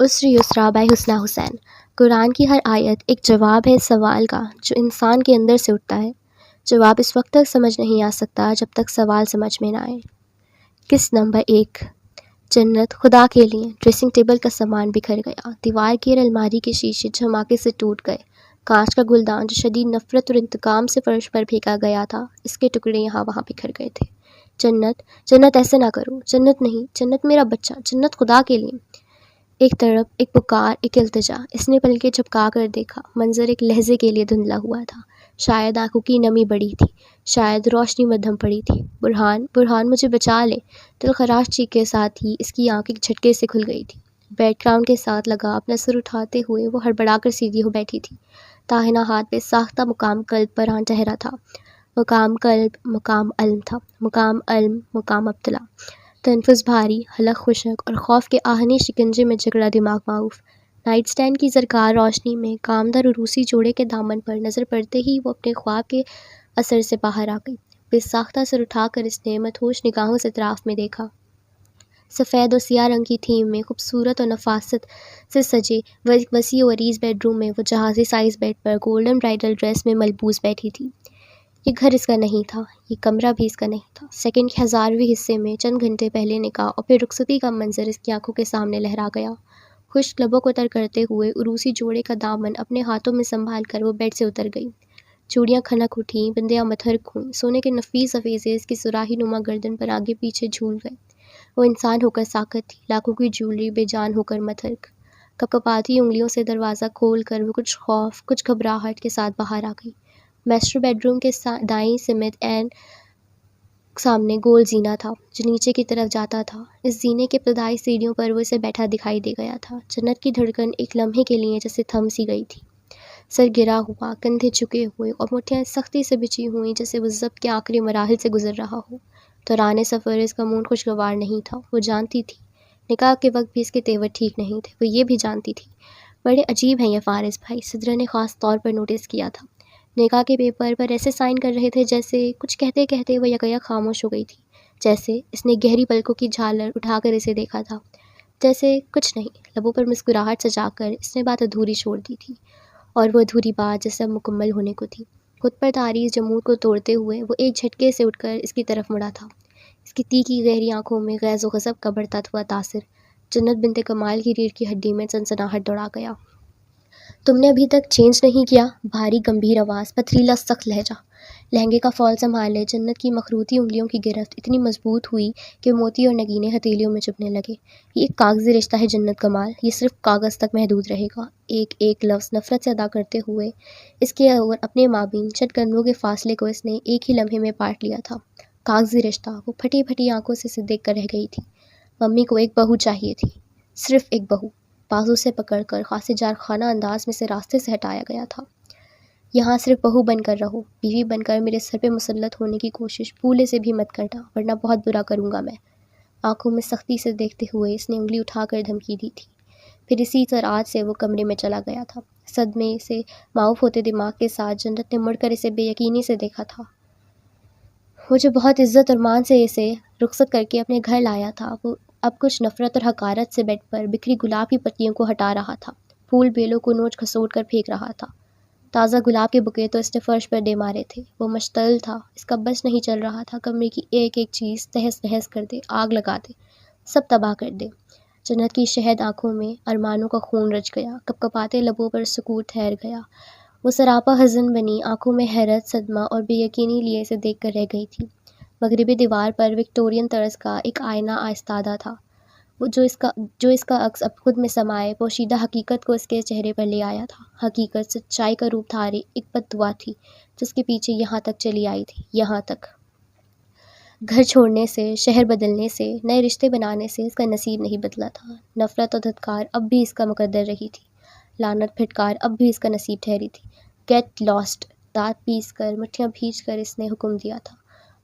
عسر Yusra by حسنہ حسین۔ قرآن کی ہر آیت ایک جواب ہے اس سوال کا جو انسان کے اندر سے اٹھتا ہے۔ جواب اس وقت تک سمجھ نہیں آ سکتا جب تک سوال سمجھ میں نہ آئے۔ قسط نمبر 1، جنت خدا کے لیے۔ ڈریسنگ ٹیبل کا سامان بکھر گیا، دیوار کی اور الماری کے شیشے دھماکے سے ٹوٹ گئے، کانچ کا گلدان جو شدید نفرت اور انتقام سے فرش پر پھینکا گیا تھا، اس کے ٹکڑے یہاں وہاں بکھر گئے تھے۔ جنت، جنت ایسے نہ کرو، جنت نہیں، جنت میرا بچہ، جنت خدا کے لیے۔ ایک طرف ایک پکار، ایک التجا۔ اس نے پلکیں جھپکا کر دیکھا، منظر ایک لہجے کے لیے دھندلا ہوا تھا، شاید آنکھوں کی نمی بڑھی تھی، شاید روشنی مدھم پڑی تھی۔ برہان، برہان مجھے بچا لے۔ دل خراش چیخ کے ساتھ ہی اس کی آنکھ ایک جھٹکے سے کھل گئی تھی۔ بیک گراؤنڈ کے ساتھ لگا اپنا سر اٹھاتے ہوئے وہ ہڑبڑا کر سیدھی ہو بیٹھی تھی۔ داہنا ہاتھ بے ساختہ مقام قلب پر آن ٹھہرا تھا۔ مقام قلب، مقام علم تھا، مقام علم، مقام ابتلا۔ تنفس بھاری، حلق خشک اور خوف کے آہنی شکنجے میں جکڑا دماغ معاف۔ نائٹ سٹینڈ کی زرکار روشنی میں کامدار اور روسی جوڑے کے دامن پر نظر پڑتے ہی وہ اپنے خواب کے اثر سے باہر آ گئی۔ بے ساختہ سر اٹھا کر اس نے مدہوش نگاہوں سے اطراف میں دیکھا۔ سفید اور سیاہ رنگ کی تھیم میں خوبصورت اور نفاست سے سجے وسیع و عریض بیڈ روم میں وہ جہازی سائز بیڈ پر گولڈن برائڈل ڈریس میں ملبوس بیٹھی تھی۔ یہ گھر اس کا نہیں تھا، یہ کمرہ بھی اس کا نہیں تھا۔ سیکنڈ کے 1000ویں حصے میں چند گھنٹے پہلے نکاح اور پھر رخصتی کا منظر اس کی آنکھوں کے سامنے لہرا گیا۔ خشک لبوں کو تر کرتے ہوئے عروسی جوڑے کا دامن اپنے ہاتھوں میں سنبھال کر وہ بیڈ سے اتر گئی۔ چوڑیاں خنک اٹھیں، بندیاں متحرک ہوئیں، سونے کے نفیس حفیظے اس کی سراہی نما گردن پر آگے پیچھے جھول گئے۔ وہ انسان ہو کر ساکت تھی، لاکھوں کی جیولری بے جان ہو کر متحرک۔ کپکپاتی انگلیوں سے دروازہ کھول کر وہ کچھ خوف، کچھ گھبراہٹ کے ساتھ باہر آ گئی۔ میسٹر بیڈ روم کے دائیں سمت عین سامنے گول زینہ تھا جو نیچے کی طرف جاتا تھا۔ اس زینے کی ابتدائی سیڑھیوں پر وہ اسے بیٹھا دکھائی دے گیا تھا۔ جنت کی دھڑکن ایک لمحے کے لیے جیسے تھم سی گئی تھی۔ سر گرا ہوا، کندھے جھکے ہوئے اور مٹھیاں سختی سے بچھی ہوئیں جیسے وہ ضبط کے آخری مراحل سے گزر رہا ہو۔ دوران سفر اس کا موڈ خوشگوار نہیں تھا۔ وہ جانتی تھی نکاح کے وقت بھی اس کے تیور ٹھیک نہیں تھے، وہ یہ بھی جانتی تھی۔ بڑے عجیب ہیں یہ فارس بھائی، صدرہ نے خاص طور پر نوٹس کیا تھا۔ نکاح کے پیپر پر ایسے سائن کر رہے تھے جیسے کچھ کہتے کہتے وہ یکایک خاموش ہو گئی تھی، جیسے اس نے گہری پلکوں کی جھالر اٹھا کر اسے دیکھا تھا، جیسے کچھ نہیں۔ لبوں پر مسکراہٹ سجا کر اس نے بات ادھوری چھوڑ دی تھی، اور وہ ادھوری بات جیسے اب مکمل ہونے کو تھی۔ خود پر تاری جمود کو توڑتے ہوئے وہ ایک جھٹکے سے اٹھ کر اس کی طرف مڑا تھا، اس کی تیکھی گہری آنکھوں میں غیظ و غضب کا بڑھتا ہوا تاثر جنت بنت کمال کی ریڑھ کی ہڈی میں سنسناہٹ دوڑا گیا۔ تم نے ابھی تک چینج نہیں کیا؟ بھاری گمبھیر آواز، پتھریلا سخت لہجہ۔ لہنگے کا فال سنبھالے جنت کی مخروطی انگلیوں کی گرفت اتنی مضبوط ہوئی کہ موتی اور نگینے ہتھیلیوں میں چبھنے لگے۔ یہ ایک کاغذی رشتہ ہے جنت کمال، یہ صرف کاغذ تک محدود رہے گا۔ ایک ایک لفظ نفرت سے ادا کرتے ہوئے اس کے اور اپنے مابین چند قدموں کے فاصلے کو اس نے ایک ہی لمحے میں پاٹ لیا تھا۔ کاغذی رشتہ، وہ پھٹی پھٹی آنکھوں سے اسے دیکھ کر رہ گئی تھی۔ ممی کو ایک بہو چاہیے تھی، صرف ایک بہو۔ بازو سے پکڑ کر خاصے جارخانہ انداز میں سے راستے سے ہٹایا گیا تھا۔ یہاں صرف بہو بن کر رہو، بیوی بن کر میرے سر پہ مسلط ہونے کی کوشش بھولے سے بھی مت کرنا، ورنہ بہت برا کروں گا میں۔ آنکھوں میں سختی سے دیکھتے ہوئے اس نے انگلی اٹھا کر دھمکی دی تھی۔ پھر اسی سرعت سے وہ کمرے میں چلا گیا تھا۔ صدمے سے معاف ہوتے دماغ کے ساتھ جنت نے مڑ کر اسے بے یقینی سے دیکھا تھا۔ وہ جو بہت عزت اور مان سے اسے رخصت کر کے اپنے گھر لایا تھا، وہ اب کچھ نفرت اور حقارت سے بیڈ پر بکھری گلاب کی پتیوں کو ہٹا رہا تھا، پھول بیلوں کو نوچ کھسوٹ کر پھینک رہا تھا۔ تازہ گلاب کے بکے تو اس نے فرش پر دے مارے تھے۔ وہ مشتعل تھا، اس کا بس نہیں چل رہا تھا کمرے کی ایک ایک چیز تہس نہس کر دے، آگ لگا دے، سب تباہ کر دے۔ جنت کی شہد آنکھوں میں ارمانوں کا خون رچ گیا، کپکپاتے لبوں پر سکوت ٹھہر گیا۔ وہ سراپا حزن بنی آنکھوں میں حیرت، صدمہ اور بے یقینی لیے اسے دیکھ کر رہ گئی تھی۔ مغربی دیوار پر وکٹورین طرز کا ایک آئینہ ایستادہ تھا، وہ جو اس کا عکس اب خود میں سمائے پوشیدہ حقیقت کو اس کے چہرے پر لے آیا تھا۔ حقیقت سچائی کا روپ دھاری ایک بد دعا تھی جس کے پیچھے یہاں تک چلی آئی تھی، یہاں تک۔ گھر چھوڑنے سے، شہر بدلنے سے، نئے رشتے بنانے سے اس کا نصیب نہیں بدلا تھا۔ نفرت اور دھتکار اب بھی اس کا مقدر رہی تھی، لعنت پھٹکار اب بھی اس کا نصیب ٹھہری تھی۔ Get lost! دانت پیس کر، مٹھیاں بھینچ کر اس نے حکم دیا تھا،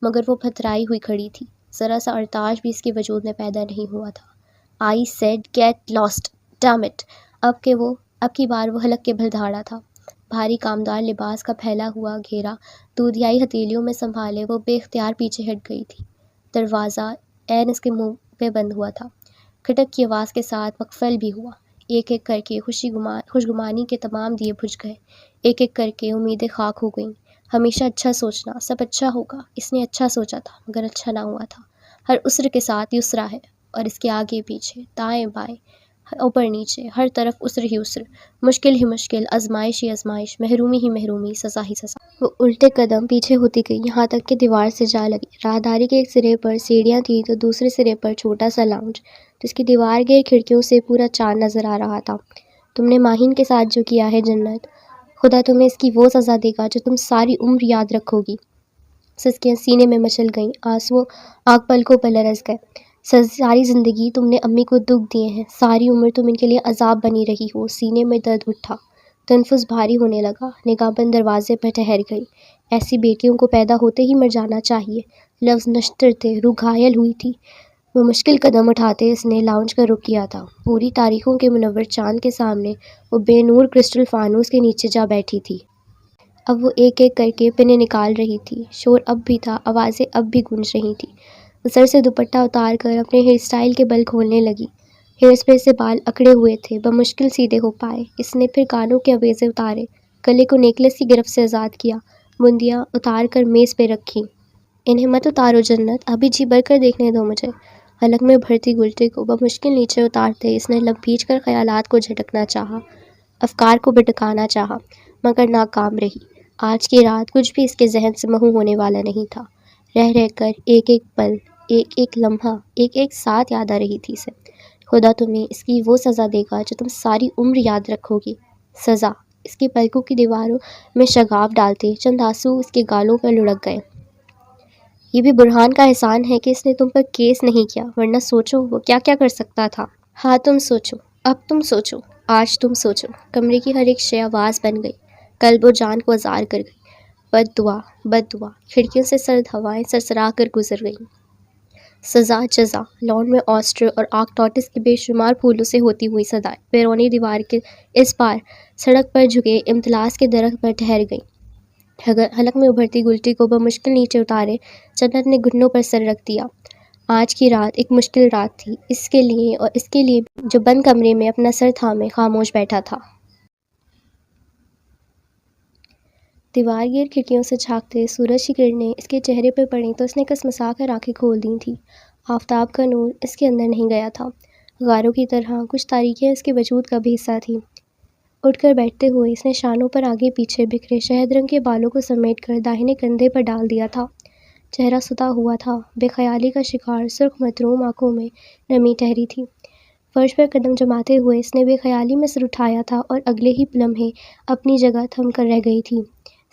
مگر وہ پھترائی ہوئی کھڑی تھی، ذرا سا ارتاش بھی اس کے وجود میں پیدا نہیں ہوا تھا۔ I said get lost! Damn it! اب کی بار وہ حلق کے بل دھاڑا تھا۔ بھاری کامدار لباس کا پھیلا ہوا گھیرا دودھیائی ہتھیلیوں میں سنبھالے وہ بے اختیار پیچھے ہٹ گئی تھی۔ دروازہ عین اس کے منہ پہ بند ہوا تھا۔ کھٹک کی آواز کے ساتھ مقفل بھی ہوا۔ ایک ایک کر کے خوشگمانی کے تمام دیے بجھ گئے، ایک ایک کر کے امیدیں خاک ہو گئیں۔ ہمیشہ اچھا سوچنا، سب اچھا ہوگا، اس نے اچھا سوچا تھا مگر اچھا نہ ہوا تھا۔ ہر عسر کے ساتھ یسرا ہے، اور اس کے آگے پیچھے، دائیں بائیں، اوپر نیچے، ہر طرف عسر ہی عسر، مشکل ہی مشکل، آزمائش ہی آزمائش، محرومی ہی محرومی، سزا ہی سزا۔ وہ الٹے قدم پیچھے ہوتی گئی، یہاں تک کہ دیوار سے جا لگی۔ راہداری کے ایک سرے پر سیڑھیاں تھیں تو دوسرے سرے پر چھوٹا سا لاؤنج، جس کی دیوار گیر کھڑکیوں سے پورا چاند نظر آ رہا تھا۔ تم نے ماہین کے ساتھ جو کیا ہے جنت، خدا تمہیں اس کی وہ سزا دے گا جو تم ساری عمر یاد رکھو گی۔ سسکیاں سینے میں مچل گئیں، آنسو آنکھ پلکوں پر لرز گئے۔ ساری زندگی تم نے امی کو دکھ دیے ہیں، ساری عمر تم ان کے لیے عذاب بنی رہی ہو۔ سینے میں درد اٹھا، تنفس بھاری ہونے لگا، نگاہ بند دروازے پر ٹھہر گئی۔ ایسی بیٹیوں کو پیدا ہوتے ہی مر جانا چاہیے۔ لفظ نشتر تھے، روح گھائل ہوئی تھی۔ وہ مشکل قدم اٹھاتے اس نے لاؤنج کا رخ کیا تھا۔ پوری تاریخوں کے منور چاند کے سامنے وہ بے نور کرسٹل فانوس کے نیچے جا بیٹھی تھی۔ اب وہ ایک ایک کر کے پنیں نکال رہی تھی۔ شور اب بھی تھا، آوازیں اب بھی گونج رہی تھیں۔ وہ سر سے دوپٹہ اتار کر اپنے ہیئر اسٹائل کے بل کھولنے لگی۔ ہیئر اسپرے سے بال اکڑے ہوئے تھے، بمشکل سیدھے ہو پائے۔ اس نے پھر کانوں کے اویزے اتارے، گلے کو نیکلس کی گرفت سے آزاد کیا، بندیاں اتار کر میز پہ رکھیں۔ انہیں مت اتارو جنت، ابھی جی بھر کر دیکھنے دو مجھے۔ حلق میں بھرتی گلٹی کو بمشکل نیچے اتارتے اس نے لب بھیج کر خیالات کو جھٹکنا چاہا، افکار کو بھٹکانا چاہا، مگر ناکام رہی۔ آج کی رات کچھ بھی اس کے ذہن سے محو ہونے والا نہیں تھا۔ رہ رہ کر ایک ایک پل، ایک ایک لمحہ، ایک ایک ساتھ یاد آ رہی تھی اسے۔ خدا تمہیں اس کی وہ سزا دے گا جو تم ساری عمر یاد رکھو گی۔ سزا؟ اس کی پلکوں کی دیواروں میں شگاف ڈالتے چند آنسو اس کے گالوں پر لڑک گئے۔ یہ بھی برہان کا احسان ہے کہ اس نے تم پر کیس نہیں کیا، ورنہ سوچو وہ کیا کیا کر سکتا تھا۔ ہاں تم سوچو، اب تم سوچو، آج تم سوچو۔ کمرے کی ہر ایک شے آواز بن گئی، قلب و جان کو ازار کر گئی۔ بد دعا، بد دعا۔ کھڑکیوں سے سرد ہوائیں سرسرا کر گزر گئیں۔ سزا، جزا، لان میں آسٹر اور آکٹاٹس کے بے شمار پھولوں سے ہوتی ہوئی صدائیں بیرونی دیوار کے اس پار سڑک پر جھکے امتلاس کے درخت پر ٹھہر گئیں۔ حلق میں ابھرتی گلٹی کو بمشکل نیچے اتارے جنت نے گھٹنوں پر سر رکھ دیا۔ آج کی رات ایک مشکل رات تھی، اس کے لیے اور اس کے لیے بھی جو بند کمرے میں اپنا سر تھامے خاموش بیٹھا تھا۔ دیوار گیر کھڑکیوں سے جھانکتے سورج کی کرنیں اس کے چہرے پر پڑیں تو اس نے کسمسا کر آنکھیں کھول دی تھیں۔ آفتاب کا نور اس کے اندر نہیں گیا تھا۔ غاروں کی طرح کچھ تاریکیاں اس کے وجود کا بھی حصہ تھیں۔ اٹھ کر بیٹھتے ہوئے اس نے شانوں پر آگے پیچھے بکھرے شہد رنگ کے بالوں کو سمیٹ کر داہنے کندھے پر ڈال دیا تھا۔ چہرہ ستا ہوا تھا، بے خیالی کا شکار، سرخ مدروم آنکھوں میں نمی ٹھہری تھی۔ فرش پر قدم جماتے ہوئے اس نے بے خیالی میں سر اٹھایا تھا اور اگلے ہی لمحے اپنی جگہ تھم کر رہ گئی تھی۔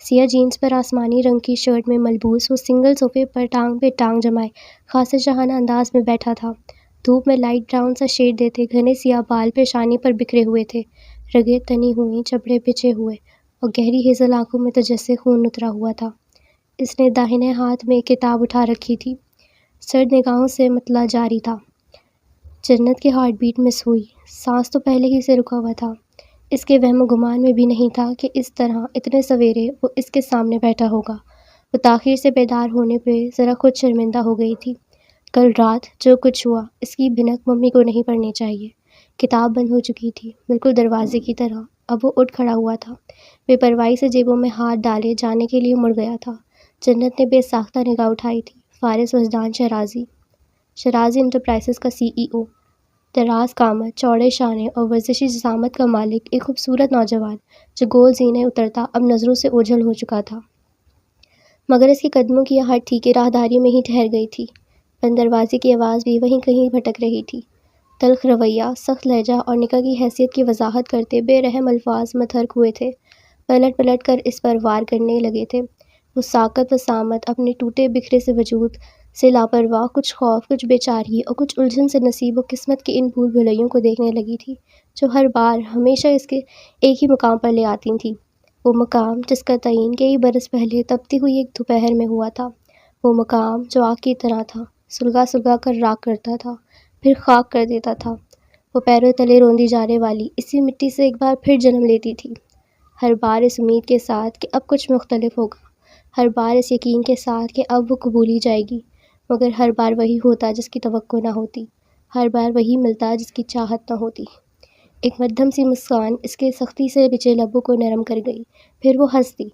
سیاہ جینس پر آسمانی رنگ کی شرٹ میں ملبوس وہ سنگل صوفے پر ٹانگ پہ ٹانگ جمائے خاصے جہانہ انداز میں بیٹھا تھا۔ دھوپ میں لائٹ براؤن سا شیڈ دیتے گھنے سیاہ بال پیشانی پر بکھرے ہوئے تھے، رگیں تنی ہوئی، جبڑے پچے ہوئے، اور گہری ہیزل آنکھوں میں تجس سے خون اترا ہوا تھا۔ اس نے داہنے ہاتھ میں ایک کتاب اٹھا رکھی تھی، سرد نگاہوں سے مطلع جاری تھا۔ جنت کی ہارٹ بیٹ مس ہوئی، سانس تو پہلے ہی سے رکا ہوا تھا۔ اس کے وہم و گمان میں بھی نہیں تھا کہ اس طرح اتنے سویرے وہ اس کے سامنے بیٹھا ہوگا۔ وہ تاخیر سے بیدار ہونے پہ ذرا خود شرمندہ ہو گئی تھی۔ کل رات جو کچھ ہوا اس کی بھنک ممی کو نہیں پڑھنی چاہیے۔ کتاب بند ہو چکی تھی، بالکل دروازے کی طرح۔ اب وہ اٹھ کھڑا ہوا تھا، بے پرواہی سے جیبوں میں ہاتھ ڈالے جانے کے لیے مڑ گیا تھا۔ جنت نے بے ساختہ نگاہ اٹھائی تھی۔ فارس وجدان شرازی انٹرپرائزز کا CEO، دراز قامت، چوڑے شانے اور ورزشی جسامت کا مالک، ایک خوبصورت نوجوان جو گول زینے اترتا اب نظروں سے اوجھل ہو چکا تھا، مگر اس کے قدموں کی آہٹ تھی کہ راہداری میں ہی ٹھہر گئی تھی۔ بند دروازے کی آواز بھی وہیں کہیں بھٹک رہی تھی۔ تلخ رویہ، سخت لہجہ اور نکاح کی حیثیت کی وضاحت کرتے بے رحم الفاظ متحرک ہوئے تھے، پلٹ پلٹ کر اس پر وار کرنے لگے تھے۔ وہ ساکت و سامت اپنے ٹوٹے بکھرے سے وجود سے لاپرواہ، کچھ خوف، کچھ بے چارگی اور کچھ الجھن سے نصیب و قسمت کی ان بھول بھلیوں کو دیکھنے لگی تھی جو ہر بار ہمیشہ اس کے ایک ہی مقام پر لے آتی تھیں۔ وہ مقام جس کا تعین کئی برس پہلے تپتی ہوئی ایک دوپہر میں ہوا تھا، وہ مقام جو آگ کی طرح تھا، سلگا سلگا کر راکھ کرتا تھا، پھر خاک کر دیتا تھا۔ وہ پیروں تلے روندی جانے والی اسی مٹی سے ایک بار پھر جنم لیتی تھی، ہر بار اس امید کے ساتھ کہ اب کچھ مختلف ہوگا، ہر بار اس یقین کے ساتھ کہ اب وہ قبولی جائے گی، مگر ہر بار وہی ہوتا جس کی توقع نہ ہوتی، ہر بار وہی ملتا جس کی چاہت نہ ہوتی۔ ایک مدھم سی مسکان اس کے سختی سے بچے لبوں کو نرم کر گئی، پھر وہ ہنس دی،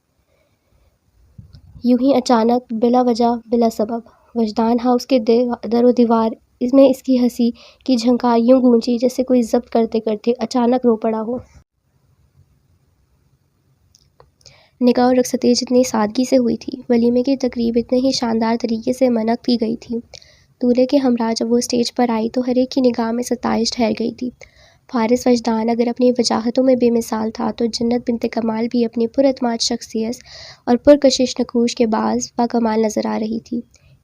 یوں ہی اچانک، بلا وجہ، بلا سبب۔ وجدان ہاؤس کے در و دیوار میں اس کی ہنسی کی جھنکار یوں گونجی جیسے کوئی ضبط کرتے کرتے اچانک رو پڑا ہو۔ نکاح اور رخصتی جتنی سادگی سے ہوئی تھی، ولیمے کی تقریب اتنے ہی شاندار طریقے سے منعقد کی گئی تھی۔ دولہے کے ہمراہ جب وہ اسٹیج پر آئی تو ہر ایک کی نگاہ میں ستائش ٹھہر گئی تھی۔ فارس وجدان اگر اپنی وجاہتوں میں بے مثال تھا تو جنت بنت کمال بھی اپنی پراعتماد شخصیت اور پرکشش نقوش کے باعث باکمال نظر آ رہی تھی۔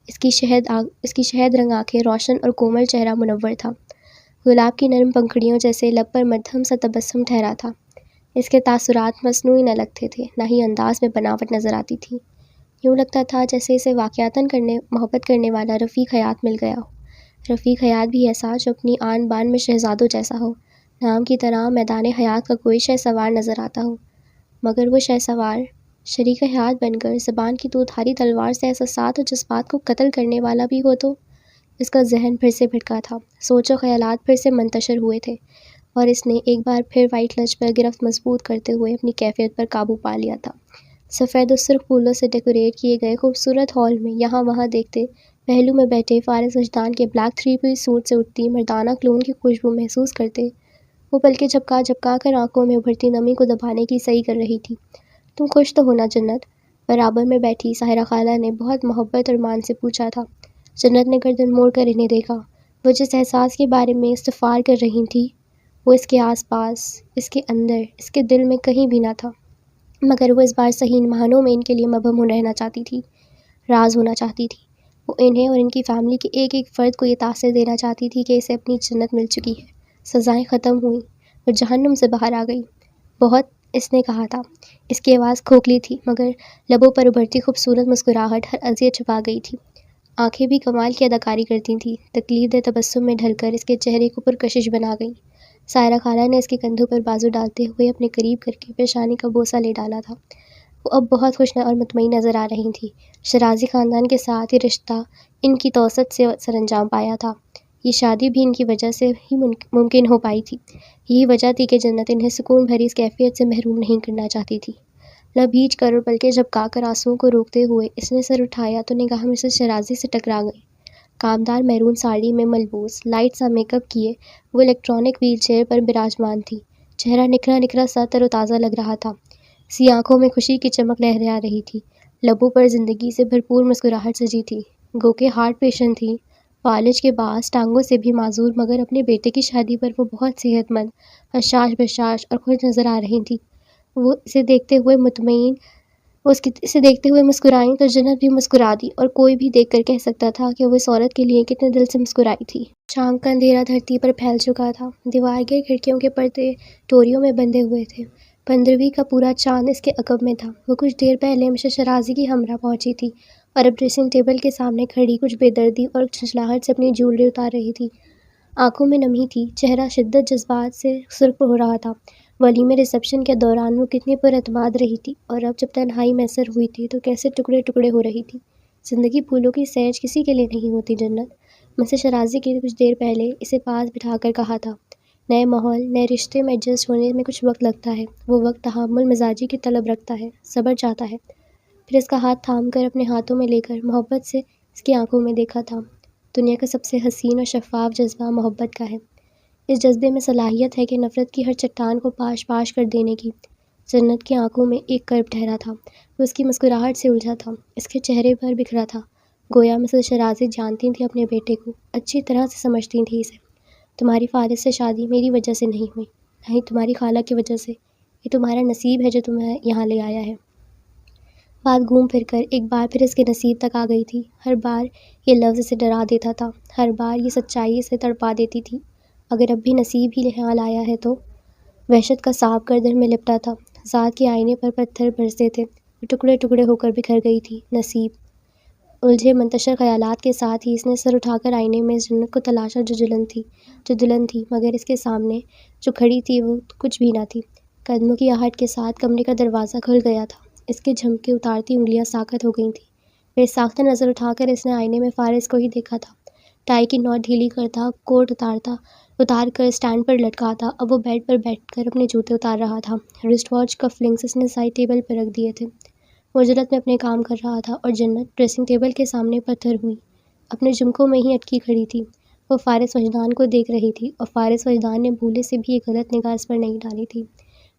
اس کی شہد رنگ آنکھیں، روشن اور کومل چہرہ منور تھا، گلاب کی نرم پنکھڑیوں جیسے، لب پر مدھم سا تبسم ٹھہرا تھا۔ اس کے تاثرات مصنوعی نہ لگتے تھے، نہ ہی انداز میں بناوٹ نظر آتی تھی۔ یوں لگتا تھا جیسے اسے واقعتاً محبت کرنے والا رفیق حیات مل گیا ہو، رفیق حیات بھی ایسا جو اپنی آن بان میں شہزادوں جیسا ہو، نام کی طرح میدان حیات کا کوئی شہ سوار نظر آتا ہو، مگر وہ شہ سوار شریک حیات بن کر زبان کی دودھاری تلوار سے احساسات اور جذبات کو قتل کرنے والا بھی ہو تو؟ اس کا ذہن پھر سے بھٹکا تھا، سوچ و خیالات پھر سے منتشر ہوئے تھے، اور اس نے ایک بار پھر وائٹ لچ پر گرفت مضبوط کرتے ہوئے اپنی کیفیت پر قابو پا لیا تھا۔ سفید و سرخ پھولوں سے ڈیکوریٹ کیے گئے خوبصورت ہال میں یہاں وہاں دیکھتے پہلو میں بیٹھے فارس وجدان کے بلیک 3 پیس سوٹ سے اٹھتی مردانہ کلون کی خوشبو محسوس کرتے وہ پلکیں جھپکا جھپکا کر آنکھوں میں ابھرتی نمی کو دبانے کی صحیح کر رہی تھی۔ تم خوش تو ہونا جنت؟ برابر میں بیٹھی ساحرہ خالہ نے بہت محبت اور مان سے پوچھا تھا۔ جنت نے گردن موڑ کر انہیں دیکھا۔ وہ جس احساس کے بارے میں استفسار کر رہی تھی وہ اس کے آس پاس، اس کے اندر، اس کے دل میں کہیں بھی نہ تھا، مگر وہ اس بار صحیح معنوں میں ان کے لیے مبہم رہنا چاہتی تھی، راز ہونا چاہتی تھی۔ وہ انہیں اور ان کی فیملی کے ایک ایک فرد کو یہ تاثر دینا چاہتی تھی کہ اسے اپنی جنت مل چکی ہے، سزائیں ختم ہوئیں، وہ جہنم سے باہر آ گئی۔ بہت، اس نے کہا تھا۔ اس کی آواز کھوکھلی تھی، مگر لبوں پر ابھرتی خوبصورت مسکراہٹ ہر اذیت چھپا گئی تھی۔ آنکھیں بھی کمال کی اداکاری کرتی تھیں، تکلیف دہ تبسم میں ڈھل کر اس کے چہرے کو پرکشش بنا گئیں۔ ساحرہ خالہ نے اس کے کندھوں پر بازو ڈالتے ہوئے اپنے قریب کر کے پیشانی کا بوسہ لے ڈالا تھا۔ وہ اب بہت خوش اور مطمئن نظر آ رہی تھیں۔ شرازی خاندان کے ساتھ یہ رشتہ ان کی توسط سے سرانجام پایا تھا، یہ شادی بھی ان کی وجہ سے ہی ممکن ہو پائی تھی۔ یہی وجہ تھی کہ جنت انہیں سکون بھری اس کیفیت سے محروم نہیں کرنا چاہتی تھی۔ لب بھیج کر اور پلکیں جھپکا کر آنسوؤں کو روکتے ہوئے اس نے سر اٹھایا تو نگاہ مسز شرازی سے ٹکرا گئی۔ کامدار میرون ساڑی میں ملبوس، لائٹ سا میک اپ کیے، وہ الیکٹرانک ویل چیئر پر براجمان تھی، چہرہ نکھرا نکھرا سا تر و تازہ لگ رہا تھا، سی آنکھوں میں خوشی کی چمک لہرا رہی تھی، لبوں پر زندگی سے بھرپور مسکراہٹ سجی تھی، گو کہ ہارٹ پیشنٹ تھی، فالج کے باعث ٹانگوں سے بھی معذور، مگر اپنے بیٹے کی شادی پر وہ بہت صحت مند، حشاش بشاش اور خوش نظر آ رہی تھی۔ وہ اسے دیکھتے ہوئے مسکرائیں تو جنت بھی مسکرا دی، اور کوئی بھی دیکھ کر کہہ سکتا تھا کہ وہ اس عورت کے لیے کتنے دل سے مسکرائی تھی۔ شام کا اندھیرا دھرتی پر پھیل چکا تھا، دیوار گیر کھڑکیوں کے پردے ٹوریوں میں بندھے ہوئے تھے، 15ویں کا پورا چاند اس کے عقب میں تھا۔ وہ کچھ دیر پہلے مسز شرازی کی ہمراہ پہنچی تھی اور اب ڈریسنگ ٹیبل کے سامنے کھڑی کچھ بے دردی اور جھنجھلاہٹ سے اپنی جیولری اتار رہی تھی، آنکھوں میں نمی تھی، چہرہ شدت جذبات سے سرخ ہو رہا تھا۔ ولیمے ریسیپشن کے دوران وہ کتنی پراعتماد رہی تھی، اور اب جب تنہائی میسر ہوئی تھی تو کیسے ٹکڑے ٹکڑے ہو رہی تھی۔ زندگی پھولوں کی سیج کسی کے لیے نہیں ہوتی جنت، مسز شرازی کی کچھ دیر پہلے اسے پاس بٹھا کر کہا تھا۔ نئے ماحول، نئے رشتے میں ایڈجسٹ ہونے میں کچھ وقت لگتا ہے، وہ وقت تحمل مزاجی کی طلب رکھتا ہے، صبر چاہتا ہے۔ پھر اس کا ہاتھ تھام کر اپنے ہاتھوں میں لے کر محبت سے اس کی آنکھوں میں دیکھا تھا۔ دنیا کا سب سے حسین اور شفاف جذبہ محبت کا ہے، اس جذبے میں صلاحیت ہے کہ نفرت کی ہر چٹان کو پاش پاش کر دینے کی۔ جنت کی آنکھوں میں ایک کرب ٹھہرا تھا، وہ اس کی مسکراہٹ سے الجھا تھا، اس کے چہرے پر بکھرا تھا، گویا مسز شرازی جانتی تھیں اپنے بیٹے کو، اچھی طرح سے سمجھتی تھیں اسے۔ تمہاری فارس سے شادی میری وجہ سے نہیں ہوئی، نہ ہی تمہاری خالہ کی وجہ سے، یہ تمہارا نصیب ہے جو تمہیں یہاں لے آیا ہے۔ بات گھوم پھر کر ایک بار پھر اس کے نصیب تک آ گئی تھی۔ ہر بار یہ لفظ اسے ڈرا دیتا تھا، ہر بار یہ سچائی اسے تڑپا دیتی تھی۔ اگر اب بھی نصیب ہی یہاں لایا ہے تو؟ وحشت کا سانپ گردن میں لپٹا تھا، ذات کے آئینے پر پتھر برسے تھے، وہ ٹکڑے ٹکڑے ہو کر بکھر گئی تھی۔ نصیب، الجھے منتشر خیالات کے ساتھ ہی اس نے سر اٹھا کر آئینے میں اس جنت کو تلاشا جو دلہن تھی، مگر اس کے سامنے جو کھڑی تھی وہ کچھ بھی نہ تھی۔ قدموں کی آہٹ کے ساتھ کمرے کا دروازہ کھل گیا تھا، اس کے جھمکے اتارتی انگلیاں ساکت ہو گئی تھیں۔ بے ساختہ نظر اٹھا کر اس نے آئینے میں فارس کو ہی دیکھا تھا، ٹائی کی نوٹ ڈھیلی کرتا، کوٹ اتارتا، اتار کر اسٹینڈ پر لٹکا تھا۔ اب وہ بیڈ پر بیٹھ کر اپنے جوتے اتار رہا تھا۔ رسٹ واچ کف لنکس اس نے سائڈ ٹیبل پر رکھ دیے تھے۔ وہ جلد میں اپنے کام کر رہا تھا اور جنت ڈریسنگ ٹیبل کے سامنے پتھر ہوئی اپنے جھمکوں میں ہی اٹکی کھڑی تھی۔ وہ فارس وجدان کو دیکھ رہی تھی اور فارس وجدان نے بھولے سے بھی ایک غلط نگاہ اس پر نہیں ڈالی تھی۔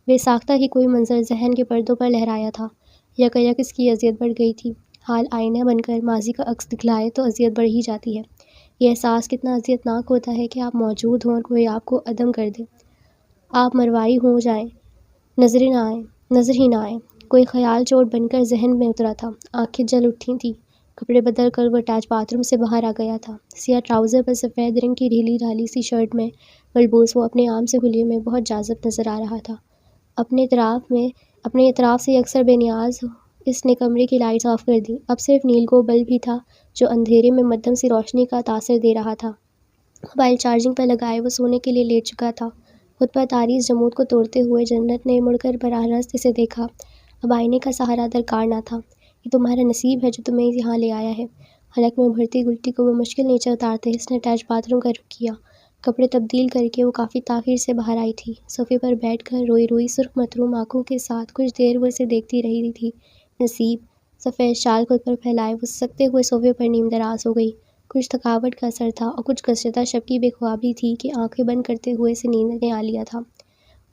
بے ساختہ ہی کوئی منظر ذہن کے پردوں پر لہرایا تھا۔ یکایک اس کی اذیت بڑھ گئی تھی۔ حال آئینہ بن کر ماضی کا عکس دکھلائے تو اذیت بڑھ ہی جاتی ہے۔ یہ احساس کتنا اذیت ناک ہوتا ہے کہ آپ موجود ہوں اور کوئی آپ کو عدم کر دے۔ آپ مروائی ہو جائیں، نظر ہی نہ آئیں۔ کوئی خیال چوٹ بن کر ذہن میں اترا تھا۔ آنکھیں جل اٹھی تھیں۔ کپڑے بدل کر وہ اٹیچ باتھ روم سے باہر آ گیا تھا۔ سیاہ ٹراؤزر پر سفید رنگ کی ڈھیلی ڈھالی سی شرٹ میں ملبوس وہ اپنے عام سے حلیے میں بہت جاذب نظر آ رہا تھا۔ اپنے اطراف سے یکسر بے نیاز اس نے کمرے کی لائٹس آف کر دیں۔ اب صرف نیلگو بلب ہی تھا جو اندھیرے میں مدھم سی روشنی کا تاثر دے رہا تھا۔ موبائل چارجنگ پر لگائے وہ سونے کے لیے لیٹ چکا تھا۔ خود پر طاری اس جمود کو توڑتے ہوئے جنت نے مڑ کر براہ راست اسے دیکھا۔ اب آئینے کا سہارا درکار نہ تھا۔ یہ تمہارا نصیب ہے جو تمہیں یہاں لے آیا ہے۔ حلق میں ابھرتی گلٹی کو وہ مشکل نیچے اتارتے اس نے اٹیچ باتھ روم کا رخ کیا۔ کپڑے تبدیل کر کے وہ کافی تاخیر سے باہر آئی تھی۔ صوفے پر بیٹھ کر روئی روئی سرخ متروم آنکھوں کے ساتھ کچھ دیر وہ اسے دیکھتی رہی تھی۔ نصیب، سفید شال خود پر پھیلائے وہ سکتے ہوئے صوفے پر نیم دراز ہو گئی۔ کچھ تھکاوٹ کا اثر تھا اور کچھ گزشتہ شب کی بے خوابی تھی کہ آنکھیں بند کرتے ہوئے اسے نیند نے آ لیا تھا،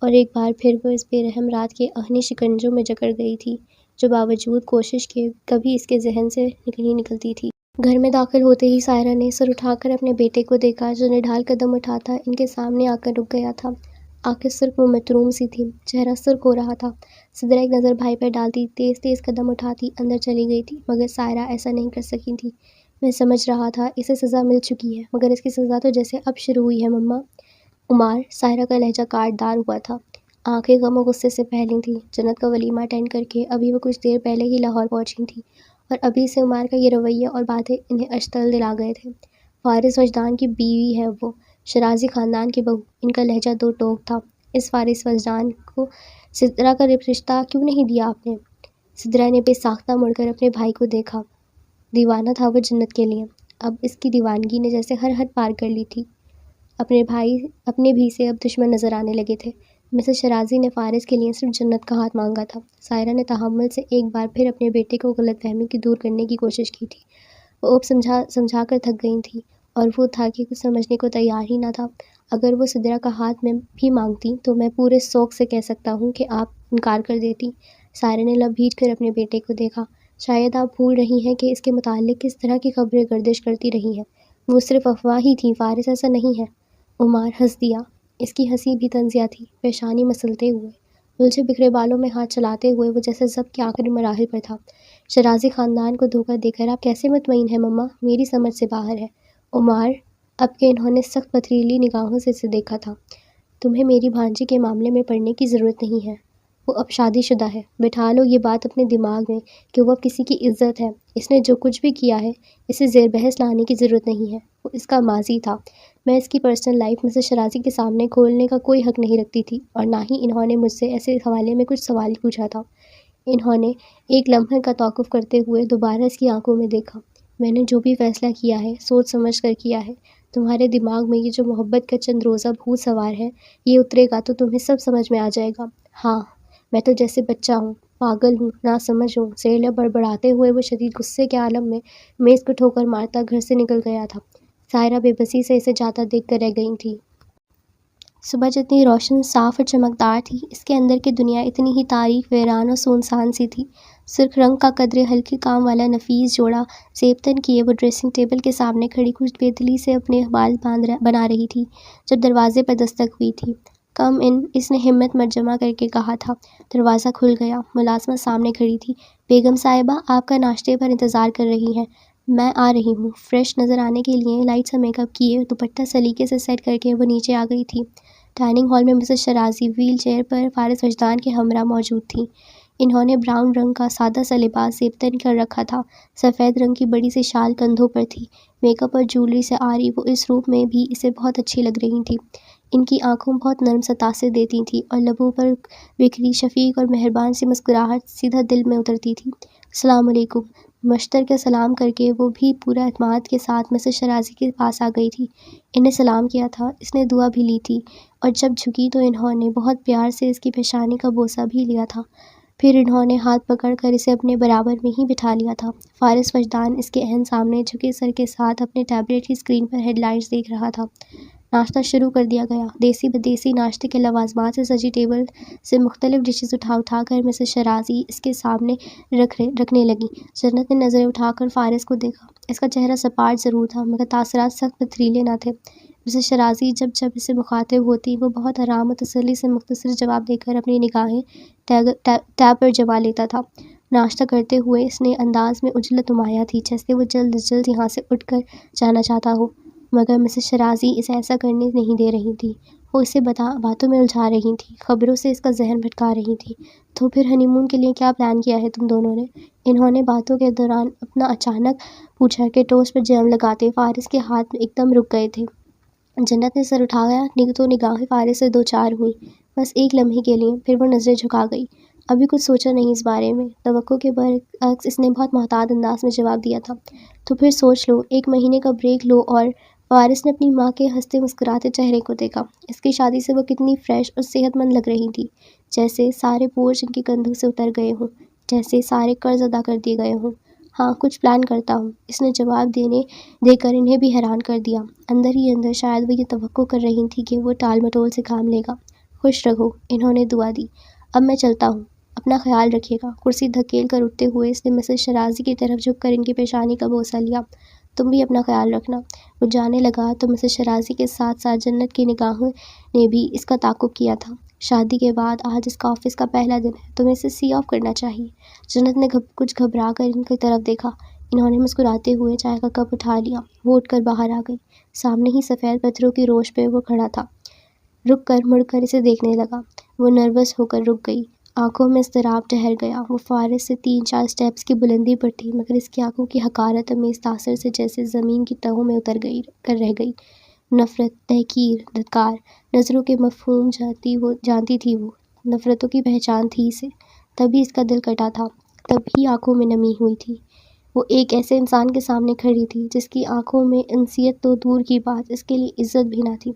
اور ایک بار پھر وہ اس بے رحم رات کے آہنی شکنجوں میں جکڑ گئی تھی جو باوجود کوشش کے کبھی اس کے ذہن سے نکلتی تھی۔ گھر میں داخل ہوتے ہی سائرہ نے سر اٹھا کر اپنے بیٹے کو دیکھا جو نڈھال قدم اٹھاتا ان کے سامنے آ کر رک گیا تھا۔ آنکھیں سرخ و متروم سی تھیں، چہرہ سرخ ہو رہا تھا۔ سدرا ایک نظر بھائی پر ڈالتی تیز تیز قدم اٹھاتی اندر چلی گئی تھی، مگر سائرہ ایسا نہیں کر سکی تھی۔ میں سمجھ رہا تھا اسے سزا مل چکی ہے، مگر اس کی سزا تو جیسے اب شروع ہوئی ہے مما۔ عمار، سائرہ کا لہجہ کاٹ دار ہوا تھا۔ آنکھیں غم و غصے سے پھیلی تھیں۔ جنت کا ولیمہ اٹینڈ کر کے ابھی وہ کچھ دیر پہلے ہی لاہور پہنچی تھیں اور ابھی سے عمار کا یہ رویہ اور باتیں انہیں اشتعال دلا گئے تھے۔ فارس وجدان کی بیوی ہے وہ، شرازی خاندان کی بہو۔ ان کا لہجہ دو ٹوک تھا۔ اس فارس وجدان کو سدرا کا رشتہ کیوں نہیں دیا آپ نے؟ سدرا نے بے ساختہ مڑ کر اپنے بھائی کو دیکھا۔ دیوانہ تھا وہ جنت کے لیے۔ اب اس کی دیوانگی نے جیسے ہر حد پار کر لی تھی۔ اپنے بھی سے اب دشمن نظر آنے لگے تھے۔ مسز شرازی نے فارس کے لیے صرف جنت کا ہاتھ مانگا تھا۔ سائرہ نے تحمل سے ایک بار پھر اپنے بیٹے کو غلط فہمی کی دور کرنے کی کوشش کی تھی۔ وہ اب سمجھا کر تھک گئی تھی اور وہ تھا کہ کچھ سمجھنے کو تیار ہی نہ تھا۔ اگر وہ سدرا کا ہاتھ میں بھی مانگتی تو میں پورے سوگ سے کہہ سکتا ہوں کہ آپ انکار کر دیتی۔ سائرہ نے لب بھیج کر اپنے بیٹے کو دیکھا۔ شاید آپ بھول رہی ہیں کہ اس کے متعلق کس طرح کی خبریں گردش کرتی رہی ہیں۔ وہ صرف افواہ ہی تھیں فارس، ایسا نہیں ہے۔ عمار ہنس دیا۔ اس کی ہنسی بھی طنزیہ تھی، پیشانی مسلتے ہوئے، الجھے بکھرے بالوں میں ہاتھ چلاتے ہوئے وہ جیسے ضبط کے آخری مراحل پر تھا۔ شرازی خاندان کو دھوکہ دے کر آپ کیسے مطمئن ہیں مما؟ میری سمجھ سے باہر ہے۔ عمار، اب کہ انہوں نے سخت پتھریلی نگاہوں سے اسے دیکھا تھا، تمہیں میری بھانجی کے معاملے میں پڑنے کی ضرورت نہیں ہے۔ وہ اب شادی شدہ ہے۔ بٹھا لو یہ بات اپنے دماغ میں کہ وہ اب کسی کی عزت ہے۔ اس نے جو کچھ بھی کیا ہے اسے زیر بحث لانے کی ضرورت نہیں ہے۔ وہ اس کا ماضی تھا۔ میں اس کی پرسنل لائف مسز شرازی کے سامنے کھولنے کا کوئی حق نہیں رکھتی تھی، اور نہ ہی انہوں نے مجھ سے ایسے حوالے میں کچھ سوال پوچھا تھا۔ انہوں نے ایک لمحے کا توقف کرتے ہوئے دوبارہ اس کی آنکھوں میں دیکھا۔ میں نے جو بھی فیصلہ کیا ہے سوچ سمجھ کر کیا ہے۔ تمہارے دماغ میں یہ جو محبت کا چند روزہ بھوت سوار ہے، یہ اترے گا تو تمہیں سب سمجھ میں آ جائے گا۔ ہاں، میں تو جیسے بچہ ہوں، پاگل ہوں، ناسمجھ ہوں۔ سیرلب بڑبڑاتے ہوئے وہ شدید غصے کے عالم میں میز کو ٹھوکر مارتا گھر سے نکل گیا تھا۔ سائرہ بے بسی سے اسے جاتا دیکھ کر رہ گئی تھی۔ صبح جتنی روشن، صاف اور چمکدار تھی، اس کے اندر کی دنیا اتنی ہی تاریک، ویران اور سنسان سی تھی۔ سرخ رنگ کا قدرے ہلکے کام والا نفیس جوڑا زیب تن کیے وہ ڈریسنگ ٹیبل کے سامنے کھڑی کچھ بے دلی سے اپنے بال بنا رہی تھی جب دروازے پر دستک ہوئی تھی۔ کم ان، اس نے ہمت مت جمع کر کے کہا تھا۔ دروازہ کھل گیا۔ ملازمہ سامنے کھڑی تھی۔ بیگم صاحبہ، آپ کا ناشتے پر انتظار کر رہی ہیں۔ میں آ رہی ہوں۔ فریش نظر آنے کے لیے لائٹ سا میک اپ کیے دوپٹہ سلیقے سے سیٹ کر کے وہ نیچے آ گئی تھی۔ ڈائننگ ہال میں مسز شرازی ویل چیئر پر فارس وجدان کے ہمراہ موجود تھیں۔ انہوں نے براؤن رنگ کا سادہ سا لباس زیب تن کر رکھا تھا۔ سفید رنگ کی بڑی سی شال کندھوں پر تھی۔ میک اپ اور جیولری سے آری وہ اس روپ میں بھی اسے بہت اچھی لگ رہی تھیں۔ ان کی آنکھوں بہت نرم سا تاثر دیتی تھیں اور لبوں پر بکھری شفیق اور مہربان سی مسکراہٹ سیدھا دل میں اترتی تھی۔ السلام علیکم۔ مشتر کا سلام کر کے وہ بھی پورا اعتماد کے ساتھ مسز شرازی کے پاس آ گئی تھی۔ انہیں سلام کیا تھا، اس نے دعا بھی لی تھی، اور جب جھکی تو انہوں نے بہت پیار سے اس کی پیشانی کا بوسہ بھی لیا تھا۔ پھر انہوں نے ہاتھ پکڑ کر اسے اپنے برابر میں ہی بٹھا لیا تھا۔ فارس وجدان اس کے عین سامنے جھکے سر کے ساتھ اپنے ٹیبلٹ کی اسکرین پر ہیڈ لائنز دیکھ رہا تھا۔ ناشتہ شروع کر دیا گیا۔ دیسی بدیسی ناشتے کے لوازمات سے سجی ٹیبل سے مختلف ڈشز اٹھا کر مسز شرازی اس کے سامنے رکھنے لگی۔ جنت نے نظریں اٹھا کر فارس کو دیکھا۔ اس کا چہرہ سپاٹ ضرور تھا مگر تاثرات سخت پتھریلے نہ تھے۔ مسز شرازی جب اسے مخاطب ہوتی وہ بہت آرام و تسلی سے مختصر جواب دے کر اپنی نگاہیں ٹیب پر جما لیتا تھا۔ ناشتہ کرتے ہوئے اس نے انداز میں عجلت نمایاں تھی، جیسے وہ جلد از جلد یہاں سے اٹھ کر جانا چاہتا ہو، مگر مسز شرازی اسے ایسا کرنے نہیں دے رہی تھی۔ وہ اسے باتوں میں الجھا رہی تھی، خبروں سے اس کا ذہن بھٹکا رہی تھی۔ تو پھر ہنی مون کے لیے کیا پلان کیا ہے تم دونوں نے؟ انہوں نے باتوں کے دوران اپنا اچانک پوچھا کہ ٹوسٹ پر جیم لگاتے فارس کے ہاتھ ایک دم رک گئے تھے۔ جنت نے سر اٹھایا تو نگاہیں فارس سے دو چار ہوئیں، بس ایک لمحے کے لیے، پھر وہ نظریں جھکا گئی۔ ابھی کچھ سوچا نہیں اس بارے میں، توقع کے برعکس اس نے بہت محتاط انداز میں جواب دیا تھا۔ تو پھر سوچ لو، 1 مہینے کا بریک لو۔ اور فارس نے اپنی ماں کے ہنستے مسکراتے چہرے کو دیکھا۔ اس کی شادی سے وہ کتنی فریش اور صحت مند لگ رہی تھی، جیسے سارے بوجھ ان کے کندھوں سے اتر گئے ہوں، جیسے سارے قرض ادا کر دیے گئے ہوں۔ ہاں، کچھ پلان کرتا ہوں، اس نے جواب دے کر انہیں بھی حیران کر دیا۔ اندر ہی اندر شاید وہ یہ توقع کر رہی تھی کہ وہ ٹال مٹول سے کام لے گا۔ خوش رہو، انہوں نے دعا دی۔ اب میں چلتا ہوں، اپنا خیال رکھیے گا۔ کرسی دھکیل کر اٹھتے ہوئے اس نے مسز شرازی کی طرف جھک کر ان کی پیشانی کا بوسہ لیا۔ تم بھی اپنا خیال رکھنا۔ وہ جانے لگا تو مسز شرازی کے ساتھ ساتھ جنت کی نگاہوں نے بھی اس کا تعاقب کیا تھا۔ شادی کے بعد آج اس کا آفس کا پہلا دن ہے، تمہیں اسے سی آف کرنا چاہیے۔ جنت نے کچھ گھبرا کر ان کی طرف دیکھا۔ انہوں نے مسکراتے ہوئے چائے کا کپ اٹھا لیا۔ وہ اٹھ کر باہر آ گئی۔ سامنے ہی سفید پتھروں کی روش پہ وہ کھڑا تھا، رک کر مڑ کر اسے دیکھنے لگا۔ وہ نروس ہو کر رک گئی، آنکھوں میں اضطراب ٹھہر گیا۔ وہ فارس سے 3-4 سٹیپس کی بلندی پر تھی، مگر اس کی آنکھوں کی حقارت امیز تاثر سے جیسے زمین کی تہوں میں اتر رہ گئی۔ نفرت، تحقیر، دھتکار، نظروں کے مفہوم جانتی تھی وہ۔ نفرتوں کی پہچان تھی اسے۔ تبھی اس کا دل کٹا تھا، تبھی آنکھوں میں نمی ہوئی تھی۔ وہ ایک ایسے انسان کے سامنے کھڑی تھی جس کی آنکھوں میں انسیت تو دور کی بات، اس کے لیے عزت بھی نہ تھی۔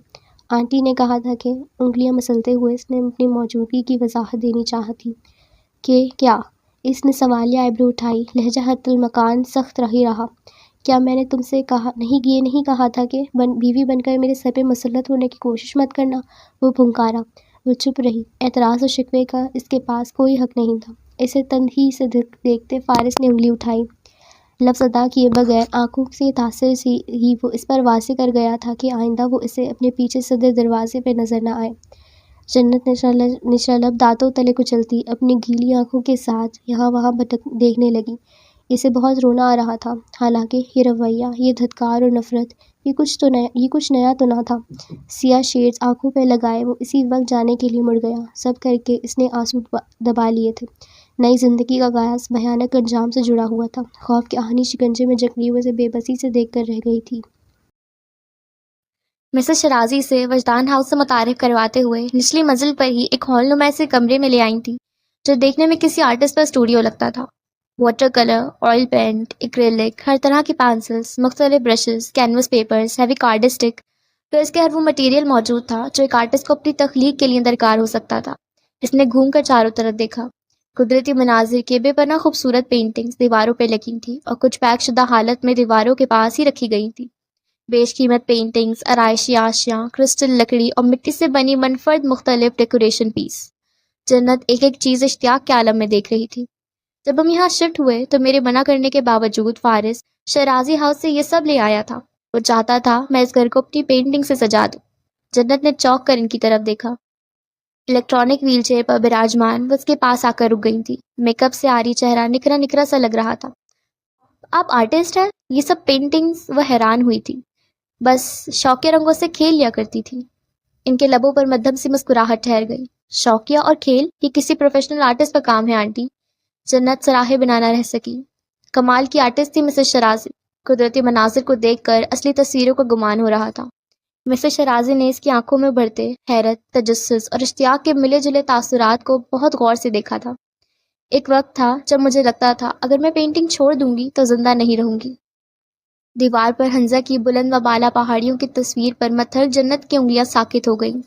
آنٹی نے کہا تھا کہ انگلیاں مسلتے ہوئے اس نے اپنی موجودگی کی وضاحت دینی چاہتی کہ کیا؟ اس نے سوالیہ آئیبرو اٹھائی، لہجہ حتی المکان سخت ہی رہا۔ کیا میں نے تم سے یہ نہیں کہا تھا کہ بیوی بن کر میرے سر پہ مسلط ہونے کی کوشش مت کرنا؟ وہ پھنکارا۔ وہ چپ رہی۔ اعتراض و شکوے کا اس کے پاس کوئی حق نہیں تھا۔ اسے تندہی سے دیکھتے فارس نے انگلی اٹھائی۔ لفظ ادا کیے بغیر آنکھوں سے تاثر سے ہی وہ اس پر واضح کر گیا تھا کہ آئندہ وہ اسے اپنے پیچھے صدر دروازے پہ نظر نہ آئے۔ جنت نشلب دانتوں تلے کچلتی اپنی گیلی آنکھوں کے ساتھ یہاں وہاں دیکھنے لگی۔ اسے بہت رونا آ رہا تھا، حالانکہ یہ رویہ، یہ دھتکار اور نفرت، یہ کچھ نیا تو نہ تھا۔ سیاہ شیڈز آنکھوں پہ لگائے وہ اسی وقت جانے کے لیے مڑ گیا۔ سب کر کے اس نے آنسو دبا لیے تھے۔ نئی زندگی کا آغاز بھیانک انجام سے جڑا ہوا تھا۔ خوف کے آہنی شکنجے میں جکڑی ہوئے اسے بے بسی سے دیکھ کر رہ گئی تھی۔ مسز شرازی سے وجدان ہاؤس سے متعارف کرواتے ہوئے نچلی منزل پر ہی ایک ہال نما سے کمرے میں لے آئی تھی، جو دیکھنے میں کسی آرٹسٹ کا اسٹوڈیو لگتا تھا۔ Water colour, oil paint, acrylic, ہر طرح کی پینسلز، مختلف brushes, canvas papers, heavy card stock, پھر اس کے ہر وہ مٹیریل موجود تھا جو ایک آرٹسٹ کو اپنی تخلیق کے لیے درکار ہو سکتا تھا۔ اس نے گھوم کر چاروں طرف دیکھا۔ قدرتی مناظر کے بے پناہ خوبصورت پینٹنگز دیواروں پہ لگی تھیں اور کچھ پیک شدہ حالت میں دیواروں کے پاس ہی رکھی گئی تھیں۔ بیش قیمت پینٹنگز، آرائشی اشیاء، کرسٹل لکڑی اور مٹی سے بنی منفرد مختلف ڈیکوریشن پیس۔ جنت ایک ایک چیز اشتیاق کے عالم میں دیکھ رہی تھی۔ جب ہم یہاں شفٹ ہوئے تو میرے منع کرنے کے باوجود فارس شرازی ہاؤس سے یہ سب لے آیا تھا۔ وہ چاہتا تھا میں اس گھر کو اپنی پینٹنگ سے سجا دوں۔ جنت نے چونک کر ان کی طرف دیکھا۔ الیکٹرانک ویل چیئر پر براجمان وہ اس کے پاس آ کر رک گئی تھی۔ میک اپ سے آری چہرہ نکھرا نکھرا سا لگ رہا تھا۔ آپ آرٹسٹ ہیں؟ یہ سب پینٹنگز؟ وہ حیران ہوئی تھی۔ بس شوقیہ رنگوں سے کھیل لیا کرتی تھی۔ ان کے لبوں پر مدھم سی مسکراہٹ ٹھہر گئی۔ شوقیہ اور کھیل، یہ کسی پروفیشنل آرٹسٹ کا کام ہے آنٹی۔ جنت سراہے بنا نہ رہ سکی۔ کمال کی آرٹسٹ تھی مسز شرازی۔ قدرتی مناظر کو دیکھ کر اصلی تصویروں کا گمان ہو رہا تھا۔ مسز شرازی نے اس کی آنکھوں میں ابھرتے حیرت، تجسس اور اشتیاق کے ملے جلے تاثرات کو بہت غور سے دیکھا تھا۔ ایک وقت تھا جب مجھے لگتا تھا اگر میں پینٹنگ چھوڑ دوں گی تو زندہ نہیں رہوں گی۔ دیوار پر ہنزا کی بلند و بالا پہاڑیوں کی تصویر پر متھر جنت کی انگلیاں ساکت ہو گئیں۔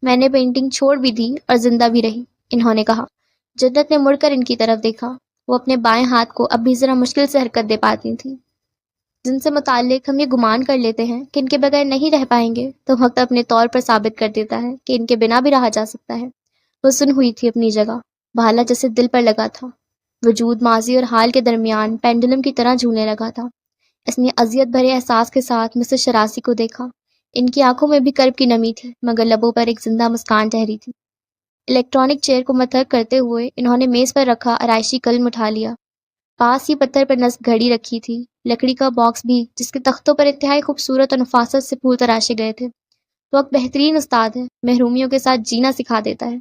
میں نے پینٹنگ چھوڑ بھی دی اور زندہ بھی رہی، انہوں نے کہا۔ جنت نے مڑ کر ان کی طرف دیکھا۔ وہ اپنے بائیں ہاتھ کو اب بھی ذرا مشکل سے حرکت دے پاتی تھیں۔ جن سے متعلق ہم یہ گمان کر لیتے ہیں کہ ان کے بغیر نہیں رہ پائیں گے، تو وقت اپنے طور پر ثابت کر دیتا ہے کہ ان کے بنا بھی رہا جا سکتا ہے۔ وہ سن ہوئی تھی اپنی جگہ، بھالا جیسے دل پر لگا تھا۔ وجود ماضی اور حال کے درمیان پینڈولم کی طرح جھولنے لگا تھا۔ اس نے اذیت بھرے احساس کے ساتھ مسز شرازی کو دیکھا۔ ان کی آنکھوں میں بھی کرب کی نمی تھی، مگر لبوں پر ایک زندہ مسکان ٹھہری تھی۔ الیکٹرانک چیئر کو متحرک کرتے ہوئے انہوں نے میز پر رکھا آرائشی قلم اٹھا لیا۔ پاس ہی پتھر پر نصب گھڑی رکھی تھی، لکڑی کا باکس بھی جس کے تختوں پر انتہائی خوبصورت اور نفاست سے پھول تراشے گئے تھے۔ وہ ایک بہترین استاد ہے، محرومیوں کے ساتھ جینا سکھا دیتا ہے۔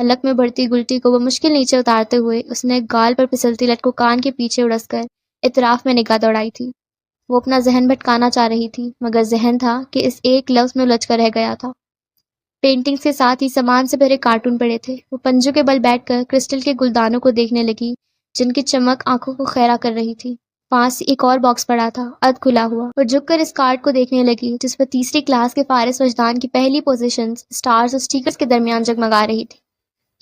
حلق میں بڑھتی گلٹی کو وہ مشکل نیچے اتارتے ہوئے اس نے گال پر پھسلتی لٹ کو کان کے پیچھے اڑس کر اطراف میں نگاہ دوڑائی تھی۔ وہ اپنا ذہن بھٹکانا چاہ رہی تھی، مگر ذہن تھا کہ اس ایک لفظ میں الجھ کر رہ گیا تھا۔ پینٹنگ کے ساتھ ہی سامان سے بھرے کارٹون پڑے تھے۔ وہ پنجوں کے بل بیٹھ کر کرسٹل کے گلدانوں کو دیکھنے لگی جن کی چمک آنکھوں کو خیرہ کر رہی تھی۔ پاس ایک اور باکس پڑا تھا، ادھ کھلا ہوا۔ وہ جھک کر اس کارڈ کو دیکھنے لگی جس پر تیسری کلاس کے فارس وجدان کی پہلی پوزیشنز سٹارز اور سٹیکرز کے درمیان جگمگا رہی تھی۔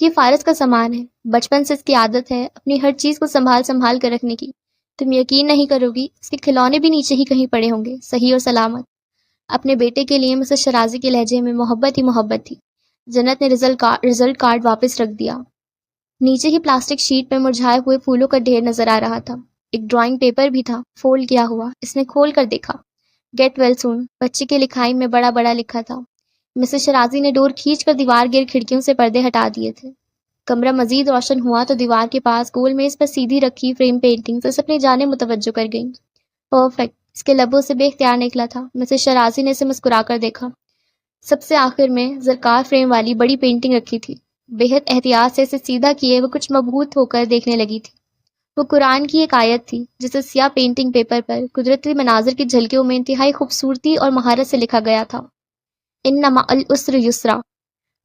یہ فارس کا سامان ہے، بچپن سے اس کی عادت ہے اپنی ہر چیز کو سنبھال کر رکھنے کی۔ تم یقین نہیں کرو گی، اس کے کھلونے بھی نیچے ہی کہیں پڑے ہوں گے، صحیح اور سلامت۔ اپنے بیٹے کے لیے مسز شرازی کے لہجے میں محبت ہی محبت تھی۔ جنت نے رزلٹ کارڈ واپس رکھ دیا۔ نیچے ہی پلاسٹک شیٹ پر مرجھائے ہوئے پھولوں کا ڈھیر نظر آ رہا تھا۔ ایک ڈرائنگ پیپر بھی تھا، فولڈ کیا ہوا۔ اس نے کھول کر دیکھا۔ گیٹ ویل سون بچے کی لکھائی میں بڑا بڑا لکھا تھا۔ مسز شرازی نے ڈور کھینچ کر دیوار گیر کھڑکیوں سے پردے ہٹا دیے تھے۔ کمرہ مزید روشن ہوا تو دیوار کے پاس گول میز پر سیدھی رکھی فریم پینٹنگ سے اپنی جانب متوجہ کر گئیں۔ پرفیکٹ، اس کے لبوں سے بے اختیار نکلا تھا۔ مسز شرازی نے اسے مسکرا کر دیکھا۔ سب سے آخر میں زرکار فریم والی بڑی پینٹنگ رکھی تھی۔ بے حد احتیاط سے اسے سیدھا کیے وہ کچھ مبہوت ہو کر دیکھنے لگی تھی۔ وہ قرآن کی ایک آیت تھی جسے سیاہ پینٹنگ پیپر پر قدرتی مناظر کی جھلکیوں میں انتہائی خوبصورتی اور مہارت سے لکھا گیا تھا۔ ان مع العسر یسرا۔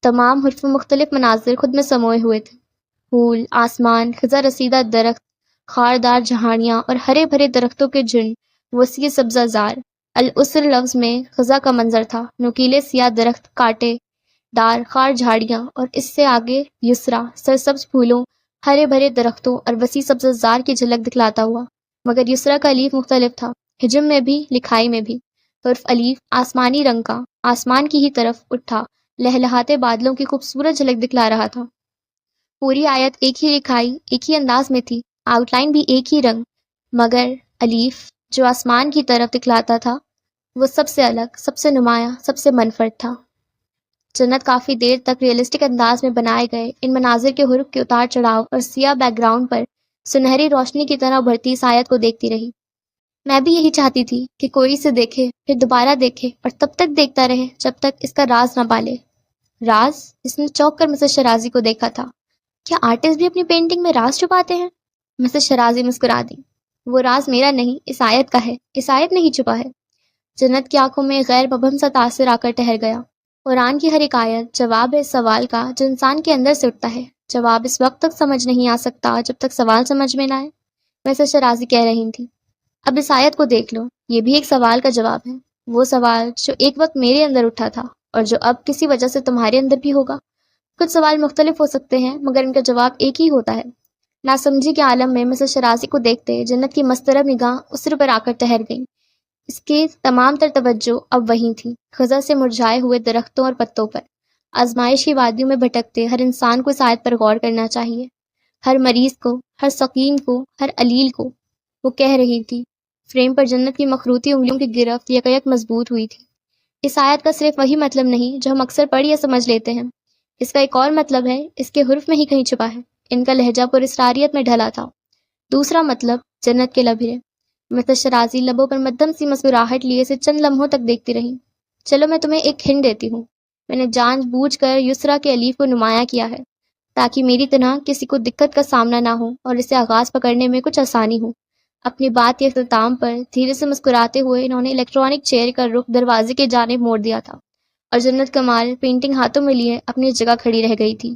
تمام حرف مختلف مناظر خود میں سموئے ہوئے تھے۔ پھول، آسمان، خزاں رسیدہ درخت، خاردار جھاڑیاں اور ہرے بھرے درختوں کے جھنڈ، وسیع سبزہ زار۔ العسر لفظ میں خزاں کا منظر تھا، نوکیلے سیاہ درخت، کانٹے دار خار جھاڑیاں، اور اس سے آگے یسرا، سرسبز پھولوں، ہرے بھرے درختوں اور وسیع سبزہ زار کی جھلک دکھلاتا ہوا۔ مگر یسرا کا الیف مختلف تھا، حجم میں بھی، لکھائی میں بھی۔ حرف الیف آسمانی رنگ کا، آسمان کی ہی طرف اٹھا لہلہاتے بادلوں کی خوبصورت جھلک دکھلا رہا تھا۔ پوری آیت ایک ہی لکھائی، ایک ہی انداز میں تھی، آؤٹ لائن بھی ایک ہی رنگ، مگر الیف جو آسمان کی طرف دکھلاتا تھا وہ سب سے الگ، سب سے نمایاں، سب سے منفرد تھا۔ جنت کافی دیر تک ریئلسٹک انداز میں بنائے گئے ان مناظر کے حروف کے اتار چڑھاؤ اور سیاہ بیک گراؤنڈ پر سنہری روشنی کی طرح ابھرتی اس آیت کو دیکھتی رہی۔ میں بھی یہی چاہتی تھی کہ کوئی اسے دیکھے، پھر دوبارہ دیکھے اور تب تک دیکھتا رہے جب تک اس کا راز نہ پالے۔ راز؟ اس نے چونک کر مسز شرازی کو دیکھا تھا۔ کیا آرٹسٹ بھی اپنی پینٹنگ میں راز چھپاتے ہیں؟ مسز شرازی مسکرا دی۔ وہ راز میرا نہیں، اس آیت کا ہے، اس آیت میں ہی چھپا ہے۔ جنت کی آنکھوں میں غیر مبہم سا تاثر آ کر ٹھہر گیا۔ قرآن کی ہر ایک آیت جواب ہے اس سوال کا جو انسان کے اندر سے اٹھتا ہے۔ جواب اس وقت تک سمجھ نہیں آ سکتا جب تک سوال سمجھ میں نہ آئے، مسز شرازی کہہ رہی تھی۔ اب اس آیت کو دیکھ لو، یہ بھی ایک سوال کا جواب ہے، وہ سوال جو ایک وقت میرے اندر اٹھا تھا اور جو اب کسی وجہ سے تمہارے اندر بھی ہوگا۔ کچھ سوال مختلف ہو سکتے ہیں مگر ان کا جواب ایک ہی ہوتا ہے۔ ناسمجھی کے عالم میں مسز شرازی کو دیکھتے جنت کی مسترب نگاہ اسر پر آ کر ٹھہر گئی۔ اس کی تمام تر توجہ اب وہیں تھی، خزاں سے مرجھائے ہوئے درختوں اور پتوں پر۔ آزمائش کی وادیوں میں بھٹکتے ہر انسان کو اس آیت پر غور کرنا چاہیے، ہر مریض کو، ہر سقیم کو، ہر علیل کو۔ وہ کہہ رہی تھی۔ فریم پر جنت کی مخروطی انگلیوں کی گرفت یک یک مضبوط ہوئی تھی۔ اس آیت کا صرف وہی مطلب نہیں جو ہم اکثر پڑھ یا سمجھ لیتے ہیں، اس کا ایک اور مطلب ہے، اس کے حرف میں ہی کہیں چھپا ہے۔ ان کا لہجہ پر اسراریت میں ڈھلا تھا۔ دوسرا مطلب، جنت کے لب ہرے۔ مسز شرازی لبوں پر مدھم سی مسکراہٹ لیے اسے چند لمحوں تک دیکھتی رہی۔ چلو میں تمہیں ایک ہنٹ دیتی ہوں، میں نے جان بوجھ کر یسرا کے الیف کو نمایاں کیا ہے تاکہ میری طرح کسی کو دقت کا سامنا نہ ہو اور اسے آغاز پکڑنے میں کچھ آسانی ہو۔ اپنی بات کے اختتام پر دھیرے سے مسکراتے ہوئے انہوں نے الیکٹرانک چیئر کا رخ دروازے کی جانب موڑ دیا تھا اور جنت کمال پینٹنگ ہاتھوں میں لیے اپنی جگہ کھڑی رہ گئی تھی۔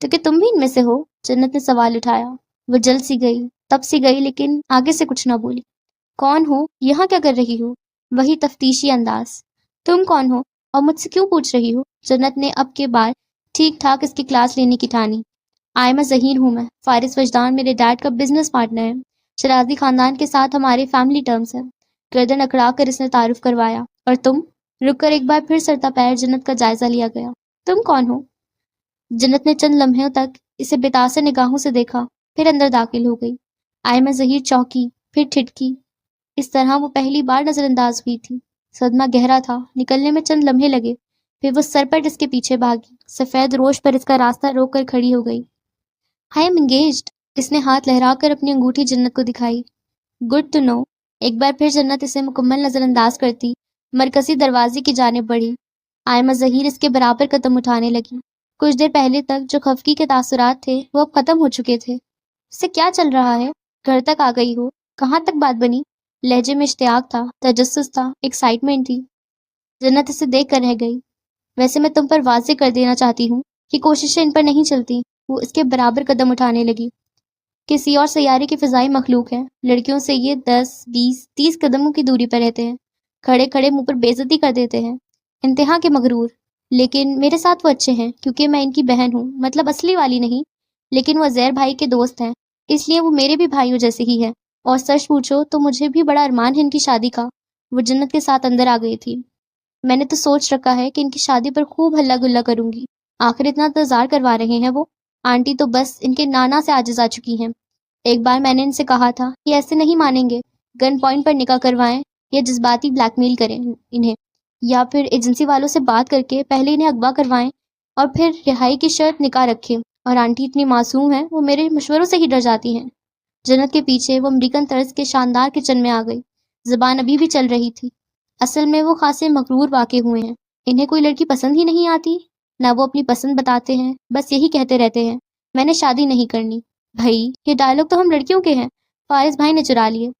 تو کہ تم بھی ان میں سے ہو؟ جنت نے سوال اٹھایا۔ وہ جلد سی گئی، تب سی گئی، لیکن آگے سے کچھ نہ بولی۔ کون ہو؟ یہاں کیا کر رہی ہو؟ وہی تفتیشی انداز۔ تم کون ہو اور مجھ سے کیوں پوچھ رہی ہو؟ جنت نے اب کے بار ٹھیک ٹھاک اس کی کلاس لینے کی ٹھانی۔ آئمہ ظہیر ہوں میں، فارس وجدان میرے ڈیڈ کا بزنس پارٹنر ہے، شرازی خاندان کے ساتھ ہمارے فیملی ٹرمز ہیں۔ گردن اکڑا کر اس نے تعارف کروایا۔ اور تم؟ رک کر ایک بار پھر سرتا پیر جنت کا جائزہ لیا گیا۔ تم کون ہو؟ جنت نے چند لمحوں تک اسے بےتاثر نگاہوں سے دیکھا، پھر اندر داخل ہو گئی۔ آئمہ ظہیر چونکی، پھر ٹھٹکی۔ اس طرح وہ پہلی بار نظر انداز ہوئی تھی۔ صدمہ گہرا تھا، نکلنے میں چند لمحے لگے، پھر وہ سرپٹ اس کے پیچھے بھاگی، سفید روش پر اس کا راستہ روک کر کھڑی ہو گئی۔ آئی ایم انگیجڈ، اس نے ہاتھ لہرا کر اپنی انگوٹھی جنت کو دکھائی۔ Good to know. ایک بار پھر جنت اسے مکمل نظر انداز کرتی مرکزی دروازے کی جانب بڑھی۔ آئمہ ظہیر اس کے برابر قدم اٹھانے لگی۔ کچھ دیر پہلے تک جو خفگی کے تاثرات تھے وہ اب ختم ہو چکے تھے۔ اسے کیا چل رہا ہے؟ گھر تک آ گئی ہو؟ کہاں تک بات بنی؟ لہجے میں اشتیاق تھا، تجسس تھا، ایکسائٹمنٹ تھی۔ جنت اسے دیکھ کر رہ گئی۔ ویسے میں تم پر واضح کر دینا چاہتی ہوں کہ کوششیں ان پر نہیں چلتی۔ وہ اس کے برابر قدم اٹھانے لگی۔ کسی اور سیارے کی فضائی مخلوق ہے، لڑکیوں سے یہ 10، 20، 30 قدموں کی دوری پر رہتے ہیں، کھڑے کھڑے منہ پر بے عزتی کر دیتے ہیں، انتہا کے مغرور۔ لیکن میرے ساتھ وہ اچھے ہیں کیونکہ میں ان کی بہن ہوں، مطلب اصلی والی نہیں، لیکن وہ عزیر بھائی کے دوست ہیں، اس لیے وہ میرے بھی بھائیوں جیسے ہی ہے۔ اور سچ پوچھو تو مجھے بھی بڑا ارمان ہے ان کی شادی کا۔ وہ جنت کے ساتھ اندر آ گئی تھی۔ میں نے تو سوچ رکھا ہے کہ ان کی شادی پر خوب ہلا گلا کروں گی۔ آخر اتنا انتظار کروا رہے ہیں وہ، آنٹی تو بس ان کے نانا سے عاجز آ چکی ہیں۔ ایک بار میں نے ان سے کہا تھا کہ ایسے نہیں مانیں گے، گن پوائنٹ پر نکاح کروائیں یا جذباتی بلیک میل کریں انہیں، یا پھر ایجنسی والوں سے بات کر کے پہلے انہیں اغوا کروائیں اور پھر رہائی کی شرط نکاح رکھیں۔ اور آنٹی اتنی معصوم ہیں، وہ میرے مشوروں سے ہی ڈر جاتی ہیں۔ جنت کے پیچھے وہ امریکن طرز کے شاندار کچن میں آ گئی۔ زبان ابھی بھی چل رہی تھی۔ اصل میں وہ خاصے مغرور واقع ہوئے ہیں، انہیں کوئی لڑکی پسند ہی نہیں آتی، نہ وہ اپنی پسند بتاتے ہیں، بس یہی کہتے رہتے ہیں میں نے شادی نہیں کرنی۔ بھائی یہ ڈائلاگ تو ہم لڑکیوں کے ہیں، فارس بھائی نے چرا لیے۔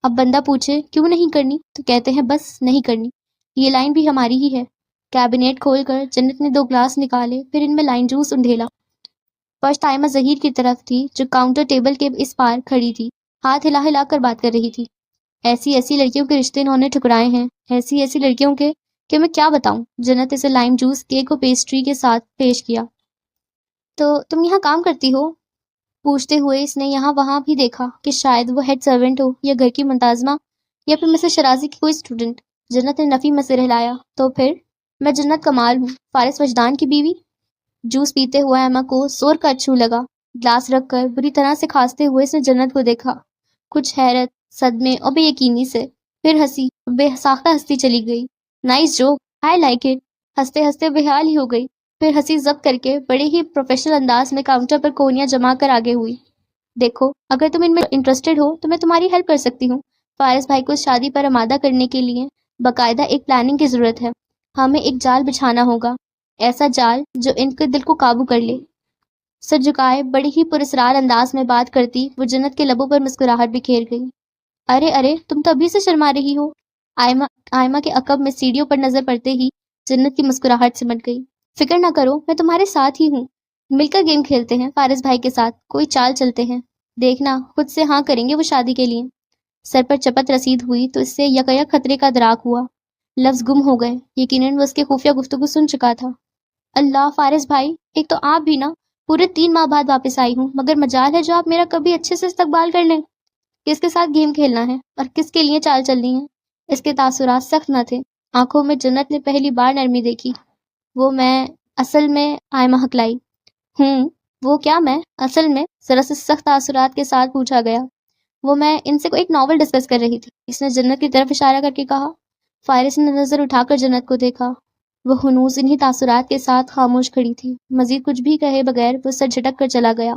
اب بندہ پوچھے کیوں نہیں کرنی تو کہتے ہیں بس نہیں کرنی۔ یہ لائن بھی ہماری ہی ہے۔ کیبنیٹ کھول کر جنت نے 2 گلاس نکالے، پھر ان میں لائم جوس انڈھیلا۔ فرسٹ آئمہ ظہیر کی طرف تھی جو کاؤنٹر ٹیبل کے اس پار کھڑی تھی، ہاتھ ہلا ہلا کر بات کر رہی تھی۔ ایسی ایسی لڑکیوں کے رشتے انہوں نے ٹھکرائے ہیں، ایسی ایسی لڑکیوں کے کہ میں کیا بتاؤں۔ جنت اسے لائم جوس، کیک اور پیسٹری کے ساتھ پیش کیا۔ تو تم یہاں کام کرتی ہو؟ پوچھتے ہوئے اس نے یہاں وہاں بھی دیکھا کہ شاید وہ ہیڈ سرونٹ ہو یا گھر کی منتظمہ یا پھر مسز شرازی کی کوئی اسٹوڈنٹ۔ جنت نے نفی میں سر ہلایا۔ تو پھر میں جنت کمال ہوں، فارس وجدان کی بیوی۔ جوس پیتے ہوئے ایما کو زور کا اچھو لگا۔ گلاس رکھ کر بری طرح سے کھانستے ہوئے اس نے جنت کو دیکھا، کچھ حیرت، صدمے اور بے یقینی سے، پھر ہنسی، بے ساختہ ہنستی چلی گئی۔ Nice joke, I like it. ہنستے ہنستے بحال ہی ہو گئی، پھر ہنسی ضبط کر کے بڑے ہی پروفیشنل انداز میں کاؤنٹر پر کونیاں جما کر آگے ہوئی۔ دیکھو اگر تم ان میں انٹرسٹڈ ہو تو میں تمہاری ہیلپ کر سکتی ہوں۔ فارس بھائی کو اس شادی پر آمادہ کرنے کے لیے باقاعدہ ایک پلاننگ کی ضرورت ہے۔ ہمیں ایک جال بچھانا ہوگا، ایسا جال جو ان کے دل کو قابو کر لے۔ سر جھکائے بڑی ہی پراسرار انداز میں بات کرتی وہ جنت کے لبوں پر مسکراہٹ بکھیر گئی۔ ارے ارے تم تو ابھی سے شرما رہی ہو۔ آئمہ کے عقب میں سیڑھیوں پر نظر پڑتے ہی جنت کی مسکراہٹ سمٹ گئی۔ فکر نہ کرو، میں تمہارے ساتھ ہی ہوں، مل کر گیم کھیلتے ہیں، فارس بھائی کے ساتھ کوئی چال چلتے ہیں، دیکھنا خود سے ہاں کریں گے وہ شادی کے لیے۔ سر پر چپت رسید ہوئی تو اس سے یکایک خطرے کا ادراک ہوا، لفظ گم ہو گئے، یقیناً وہ اس کے خفیہ گفتگو سن چکا تھا۔ اللہ فارس بھائی، ایک تو آپ بھی نا پورے 3 ماہ بعد واپس آئی ہوں، مگر مجال ہے جو آپ میرا کبھی اچھے سے استقبال کر لیں۔ کس کے ساتھ گیم کھیلنا ہے اور کس کے لیے چال چلنی ہے؟ اس کے تاثرات سخت نہ تھے۔ آنکھوں میں جنت نے پہلی بار نرمی دیکھی۔ وہ میں اصل میں آئمہ ہکلائی۔ وہ کیا میں اصل میں ذرا سے سخت تاثرات کے ساتھ پوچھا گیا۔ وہ میں ان سے ایک ناول ڈسکس کر رہی تھی، اس نے جنت کی طرف اشارہ کر کے کہا۔ فارس نے نظر اٹھا کر جنت کو دیکھا، وہ ہنوز انہی تاثرات کے ساتھ خاموش کھڑی تھی۔ مزید کچھ بھی کہے بغیر وہ سر جھٹک کر چلا گیا۔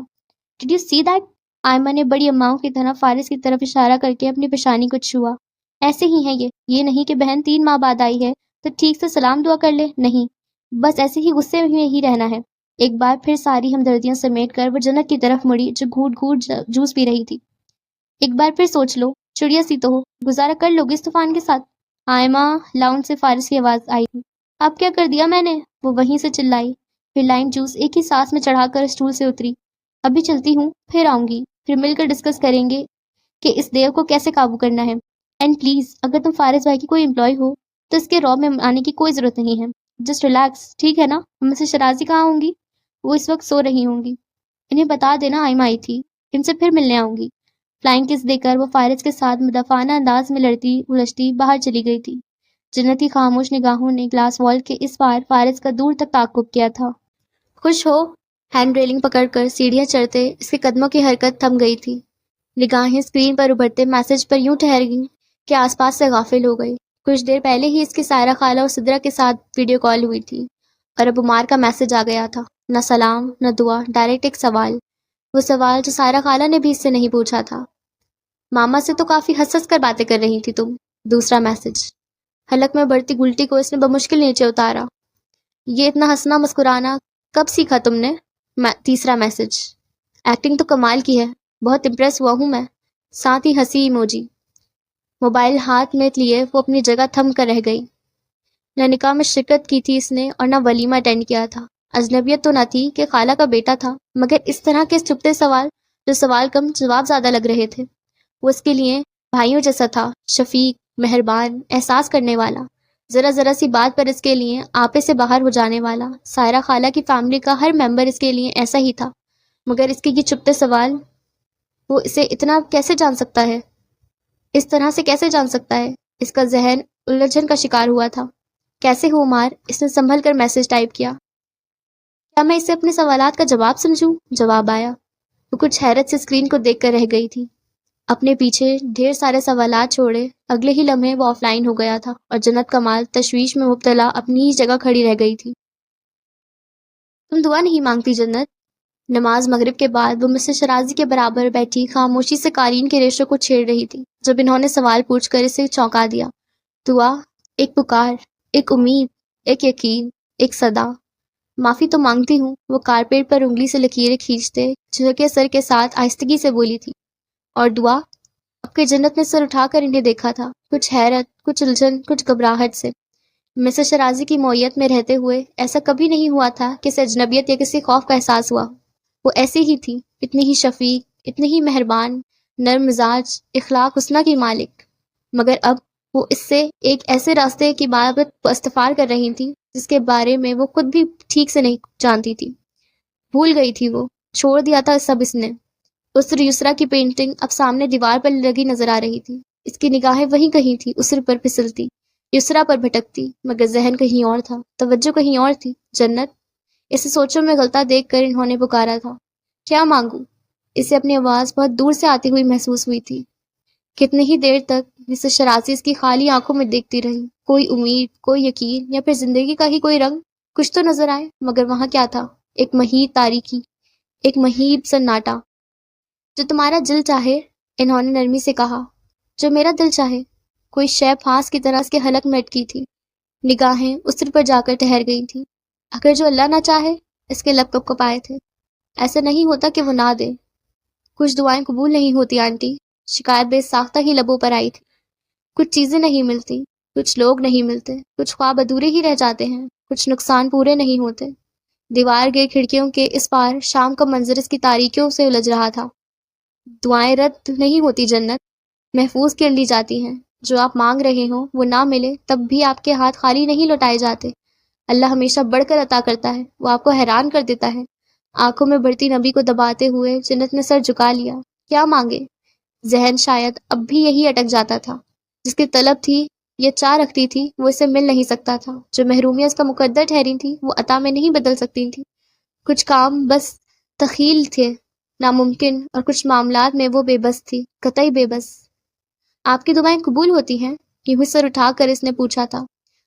Did you see that؟ آئمہ نے بڑی اماؤں کی طرح فارس کی طرف اشارہ کر کے اپنی پیشانی کو چھوا۔ ایسے ہی ہے یہ نہیں کہ بہن 3 ماہ بعد آئی ہے تو ٹھیک سے سلام دعا کر لے، نہیں، بس ایسے ہی غصے میں ہی رہنا ہے۔ ایک بار پھر ساری ہمدردیاں سمیٹ کر وہ جنت کی طرف مڑی جو گھوٹ گھوٹ جوس پی رہی تھی۔ ایک بار پھر سوچ لو، چڑیا سی تو ہو، گزارا کر لو گی اس طوفان کے ساتھ۔ آئمہ لاؤنج سے فارس کی آواز آئی تھی۔ اب کیا کر دیا میں نے؟ وہ وہیں سے چلائی۔ پھر لائم جوس ایک ہی سانس میں چڑھا کر اسٹول سے اتری. ابھی چلتی ہوں، پھر آؤں گی، پھر مل کر ڈسکس کریں گے کہ اس دیو کو کیسے قابو کرنا ہے. اینڈ پلیز اگر تم فارز بھائی کی کوئی امپلائی ہو تو اس کے رعب میں آنے کی کوئی ضرورت نہیں ہے. جسٹ ریلیکس، ٹھیک ہے نا؟ مسز شرازی کہاں ہوں گی؟ وہ اس وقت سو رہی ہوں گی. انہیں بتا دینا آئمہ آئی تھی، ان سے پھر ملنے آؤں گی. فلائنگ کس دے کر وہ فارز کے ساتھ مدافعانہ انداز میں لڑتی الجھتی باہر چلی گئی تھی. جنتی خاموش نگاہوں نے گلاس وال کے اس پار فارز کا دور تک تعاقب کیا تھا. خوش ہو؟ ہینڈ ریلنگ پکڑ کر سیڑھیاں چڑھتے اس کے قدموں کی حرکت تھم گئی تھی. نگاہیں اسکرین پر ابھرتے میسج پر یوں ٹھہر گئیں کہ آس پاس سے غافل ہو گئی. کچھ دیر پہلے ہی اس کی سائرہ خالہ اور صدرہ کے ساتھ ویڈیو کال ہوئی تھی اور اب عمار کا میسج آ گیا تھا. نہ سلام نہ دعا، ڈائریکٹ ایک سوال. وہ سوال جو سائرہ خالہ نے بھی اس سے نہیں پوچھا تھا. ماما سے تو کافی ہنس ہنس کر باتیں کر رہی تھی تم. دوسرا میسج. حلق میں بڑھتی گلٹی کو اس نے بمشکل نیچے اتارا. یہ اتنا ہنسنا مسکرانا کب سیکھا تم نے؟ تیسرا میسج. ایکٹنگ تو کمال کی ہے، بہت امپریس ہوا ہوں میں. ساتھ ہی ہنسی ایموجی. موبائل ہاتھ میں لیے وہ اپنی جگہ تھم کر رہ گئی. نہ نکاح میں شرکت کی تھی اس نے اور نہ ولیمہ اٹینڈ کیا تھا. اجنبیت تو نہ تھی کہ خالہ کا بیٹا تھا، مگر اس طرح کے چھپتے سوال جو سوال کم جواب زیادہ لگ رہے تھے. وہ اس کے لیے بھائیوں جیسا تھا، شفیق، مہربان، احساس کرنے والا. ذرا ذرا سی بات پر اس کے لیے آپے سے باہر ہو جانے والا. سائرہ خالہ کی فیملی کا ہر ممبر اس کے لیے ایسا ہی تھا، مگر اس کے یہ چھپتے سوال، وہ اسے اتنا کیسے جان سکتا ہے؟ اس طرح سے کیسے جان سکتا ہے؟ اس کا ذہن الجھن کا شکار ہوا تھا. کیسے ہو عمار؟ اس نے سنبھل کر میسج ٹائپ کیا. کیا میں اسے اپنے سوالات کا جواب سمجھوں؟ جواب آیا. وہ کچھ حیرت سے اسکرین کو دیکھ کر رہ گئی تھی. اپنے پیچھے ڈھیر سارے سوالات چھوڑے اگلے ہی لمحے وہ آف لائن ہو گیا تھا اور جنت کمال تشویش میں مبتلا اپنی ہی جگہ کھڑی رہ گئی تھی. تم دعا نہیں مانگتی جنت؟ نماز مغرب کے بعد وہ مسز شرازی کے برابر بیٹھی خاموشی سے قالین کے ریشوں کو چھیڑ رہی تھی جب انہوں نے سوال پوچھ کر اسے چونکا دیا. دعا، ایک پکار، ایک امید، ایک یقین، ایک صدا. معافی تو مانگتی ہوں، وہ کارپیٹ پر انگلی سے لکیریں کھینچتے جھکے سر کے ساتھ آہستگی سے بولی تھی. اور دعا؟ اب کہ جنت نے سر اٹھا کر انہیں دیکھا تھا، کچھ حیرت، کچھ الجھن، کچھ گھبراہٹ سے. مسز شرازی کی مویت میں رہتے ہوئے ایسا کبھی نہیں ہوا تھا کہ اسے اجنبیت یا کسی خوف کا احساس ہوا. وہ ایسی ہی تھی، اتنی ہی شفیق، اتنی ہی مہربان، نرم مزاج، اخلاق حسنہ کی مالک. مگر اب وہ اس سے ایک ایسے راستے کی بابت استفار کر رہی تھی جس کے بارے میں وہ خود بھی ٹھیک سے نہیں جانتی تھی. بھول گئی تھی، وہ چھوڑ دیا تھا سب اس نے. اسر یسرا کی پینٹنگ اب سامنے دیوار پر لگی نظر آ رہی تھی. اس کی نگاہیں وہیں کہیں تھی، اسر پر پھسلتی، یسرا پر بھٹکتی، مگر ذہن کہیں اور تھا، توجہ کہیں اور تھی. جنت؟ اسے سوچوں میں غلطہ دیکھ کر انہوں نے پکارا تھا. کیا مانگوں؟ اسے اپنی آواز بہت دور سے آتی ہوئی محسوس ہوئی تھی. کتنی ہی دیر تک مسز شرازی اس کی خالی آنکھوں میں دیکھتی رہی. کوئی امید، کوئی یقین، یا پھر زندگی کا ہی کوئی رنگ کچھ تو نظر آئے، مگر وہاں کیا تھا؟ ایک مہیب تاریکی، ایک مہیب سناٹا. جو تمہارا دل چاہے، انہوں نے نرمی سے کہا. جو میرا دل چاہے. کوئی شے پھانس کی طرح اس کے حلق میں اٹکی تھی. نگاہیں اسر پر جا کر ٹھہر گئی تھی. اگر جو اللہ نہ چاہے، اس کے لب کب کپائے تھے. ایسا نہیں ہوتا کہ وہ نہ دے. کچھ دعائیں قبول نہیں ہوتی آنٹی. شکایت بے ساختہ ہی لبوں پر آئی تھی. کچھ چیزیں نہیں ملتی، کچھ لوگ نہیں ملتے، کچھ خواب ادھورے ہی رہ جاتے ہیں، کچھ نقصان پورے نہیں ہوتے. دیوار گئے کھڑکیوں کے اس پار شام کا منظر اس کی تاریکیوں سے الجھ رہا تھا. دعائیں رد نہیں ہوتی جنت، محفوظ کر لی جاتی ہیں. جو آپ مانگ رہے ہوں وہ نہ ملے تب بھی آپ کے ہاتھ خالی نہیں لوٹائے جاتے. اللہ ہمیشہ بڑھ کر عطا کرتا ہے، وہ آپ کو حیران کر دیتا ہے. آنکھوں میں بڑھتی نبی کو دباتے ہوئے جنت نے سر جھکا لیا. کیا مانگے؟ ذہن شاید اب بھی یہی اٹک جاتا تھا. جس کی طلب تھی یہ چاہ رکھتی تھی وہ اسے مل نہیں سکتا تھا. جو محرومیاں اس کا مقدر ٹھہری تھی وہ عطا میں نہیں بدل سکتی تھی. کچھ کام بس تخیل تھے، ناممکن، اور کچھ معاملات میں وہ بے بس تھی، قطعی بے بس. آپ کی دعائیں قبول ہوتی ہیں؟ یوں سر اٹھا کر اس نے پوچھا تھا.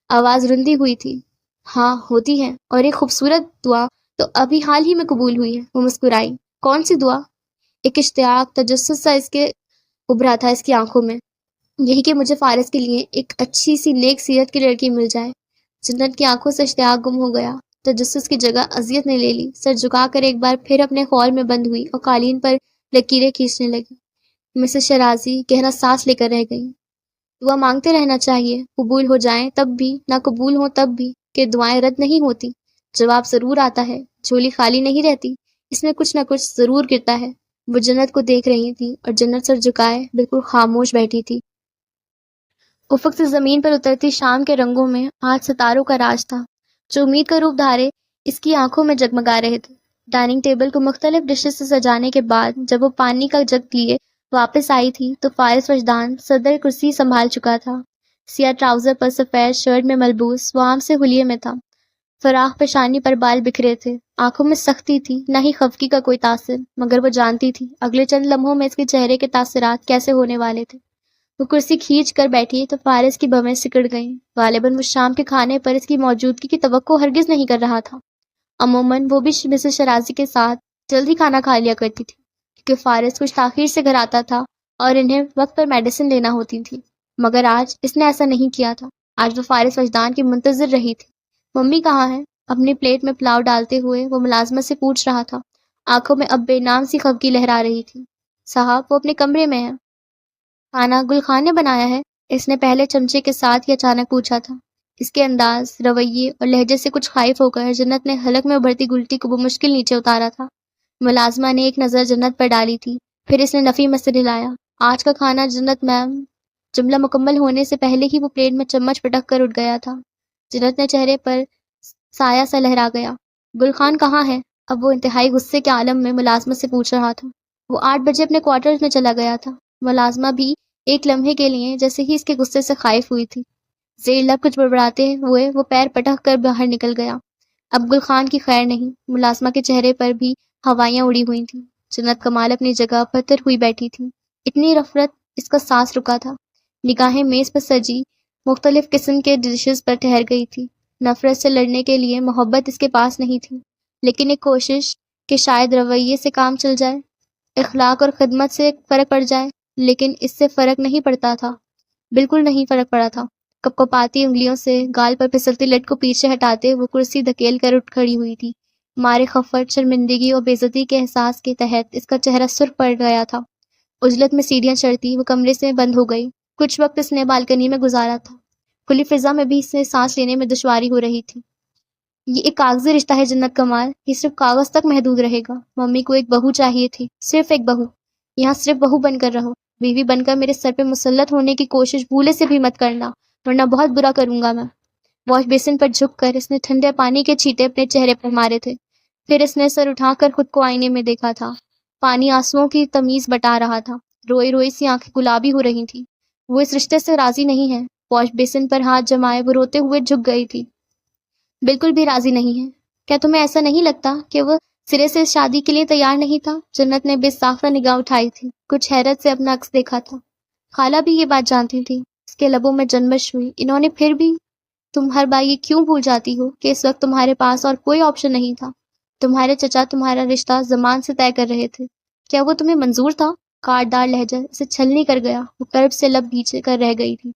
آواز رندی ہوئی تھی. ہاں ہوتی ہیں، اور ایک خوبصورت دعا تو ابھی حال ہی میں قبول ہوئی ہے. وہ مسکرائی. کون سی دعا؟ ایک اشتیاق، تجسس سا اس کے ابھرا تھا اس کی آنکھوں میں. یہی کہ مجھے فارس کے لیے ایک اچھی سی نیک سیرت کی لڑکی مل جائے. جنت کی آنکھوں سے اشتیاق گم ہو گیا. تجسس کی جگہ اذیت نے لے لی. سر جھکا کر ایک بار پھر اپنے خول میں بند ہوئی اور قالین پر لکیریں کھینچنے لگی. مسز شرازی گہرا سانس لے کر رہ گئی. دعا مانگتے رہنا چاہیے، قبول ہو جائیں تب بھی، نہ قبول ہوں تب بھی، کہ دعائیں رد نہیں ہوتی. جواب ضرور آتا ہے، جھولی خالی نہیں رہتی، اس میں کچھ نہ کچھ ضرور گرتا ہے۔ وہ جنت کو دیکھ رہی تھی اور جنت سر جھکائے بالکل خاموش بیٹھی تھی۔ افق سے زمین پر اترتی شام کے رنگوں میں آج ستاروں کا راج تھا، جو امید کا روپ دھارے اس کی آنکھوں میں جگمگا رہے تھے۔ ڈائننگ ٹیبل کو مختلف ڈشز سے سجانے کے بعد جب وہ پانی کا جگ لیے واپس آئی تھی تو فارس وجدان صدر کرسی سنبھال چکا تھا۔ سیاہ ٹراؤزر پر سفید شرٹ میں ملبوس وہ عام سے حلیے میں تھا۔ فراخ پیشانی پر بال بکھرے تھے، آنکھوں میں سختی تھی، نہ ہی خفگی کا کوئی تاثر، مگر وہ جانتی تھی اگلے چند لمحوں میں اس کے چہرے کے تاثرات کیسے ہونے والے تھے۔ وہ کرسی کھینچ کر بیٹھی تو فارس کی بھویں سکڑ گئیں۔ غالباً وہ شام کے کھانے پر اس کی موجودگی کی توقع ہرگز نہیں کر رہا تھا۔ عموماً وہ بھی مسز شرازی کے ساتھ جلدی کھانا کھا لیا کرتی تھی، کیونکہ فارس کچھ تاخیر سے گھر آتا تھا اور انہیں وقت پر میڈیسن لینا ہوتی تھی، مگر آج اس نے ایسا نہیں کیا تھا۔ آج وہ فارس وجدان کی منتظر رہی تھی۔ ممی کہاں ہے؟ اپنی پلیٹ میں پلاؤ ڈالتے ہوئے وہ ملازمت سے پوچھ رہا تھا۔ آنکھوں میں اب بے نام سی خفگی لہرا رہی تھی۔ صاحب، وہ اپنے کمرے میں ہے۔ کھانا گل خان نے بنایا ہے؟ اس نے پہلے چمچے کے ساتھ ہی اچانک پوچھا تھا۔ اس کے انداز، رویے اور لہجے سے کچھ خائف ہو کر جنت نے حلق میں ابھرتی گلٹی کو بمشکل نیچے اتارا تھا۔ ملازمہ نے ایک نظر جنت پر ڈالی تھی، پھر اس نے نفی میں سر ہلایا۔ آج کا کھانا جنت میم۔ جملہ مکمل ہونے سے پہلے ہی وہ پلیٹ میں چمچ پٹک کر اٹھ گیا تھا۔ جنت نے چہرے پر سایہ سا لہرا گیا۔ گل خان کہاں ہے؟ اب وہ انتہائی غصے کے عالم میں ملازمت سے پوچھ رہا تھا۔ وہ 8 بجے اپنے کوارٹرز میں چلا گیا تھا۔ ملازمہ بھی ایک لمحے کے لیے جیسے ہی اس کے غصے سے خائف ہوئی تھی، زیر لب کچھ بڑبڑاتے ہوئے وہ پیر پٹک کر باہر نکل گیا۔ اب گل خان کی خیر نہیں۔ ملازمہ کے چہرے پر بھی ہوائیاں اڑی ہوئی تھیں۔ جنت کمال اپنی جگہ پتھر ہوئی بیٹھی تھی۔ اتنی نفرت اس کا سانس رکا تھا۔ نگاہیں میز پر سجی مختلف قسم کے ڈشز پر ٹھہر گئی تھی۔ نفرت سے لڑنے کے لیے محبت اس کے پاس نہیں تھی، لیکن ایک کوشش کہ شاید رویے سے کام چل جائے، اخلاق اور خدمت سے فرق پڑ جائے، لیکن اس سے فرق نہیں پڑتا تھا، بالکل نہیں فرق پڑا تھا۔ کپکپاتی انگلیوں سے گال پر پھسلتی لٹ کو پیچھے ہٹاتے وہ کرسی دھکیل کر اٹھ کھڑی ہوئی تھی۔ مارے خفت، شرمندگی اور بے عزتی کے احساس کے تحت اس کا چہرہ سرخ پڑ گیا تھا۔ عجلت میں سیڑھیاں چڑھتی وہ کمرے سے بند ہو گئی۔ کچھ وقت اس نے بالکنی میں گزارا تھا۔ کھلی فضا میں بھی اسے سانس لینے میں دشواری ہو رہی تھی۔ یہ ایک کاغذی رشتہ ہے جنت کمال، یہ صرف کاغذ تک محدود رہے گا۔ ممی کو ایک بہو چاہیے تھی، صرف ایک بہو۔ یہاں صرف بہو بن کر رہو، بیوی بن کر میرے سر پہ مسلط ہونے کی کوشش بھولے سے بھی مت کرنا، ورنہ بہت برا کروں گا میں۔ واش بیسن پر جھک کر اس نے ٹھنڈے پانی کے چھینٹے اپنے چہرے پر مارے تھے، پھر اس نے سر اٹھا کر خود کو آئینے میں دیکھا تھا۔ پانی آنسوؤں کی تمیز بتا رہا تھا، روئی روئی سی آنکھیں گلابی ہو رہی تھیں۔ وہ اس رشتے سے راضی نہیں ہے۔ واش بیسن پر ہاتھ جمائے وہ روتے ہوئے جھک گئی تھی۔ بالکل بھی راضی نہیں ہے۔ کیا تمہیں ایسا نہیں لگتا کہ وہ سرے سے اس شادی کے لیے تیار نہیں تھا؟ جنت نے بے ساختہ نگاہ اٹھائی تھی، کچھ حیرت سے اپنا عکس دیکھا تھا۔ خالہ بھی یہ بات جانتی تھی۔ اس کے لبوں میں جنبش ہوئی۔ انہوں نے پھر بھی؟ تم ہر بار یہ کیوں بھول جاتی ہو کہ اس وقت تمہارے پاس اور کوئی آپشن نہیں تھا؟ تمہارے چچا تمہارا رشتہ زمان سے طے کر رہے تھے، کیا وہ تمہیں منظور تھا؟ کاٹدار لہجہ اسے چھلنی کر گیا۔ وہ کرب سے لب بھیچے کر رہ گئی تھی۔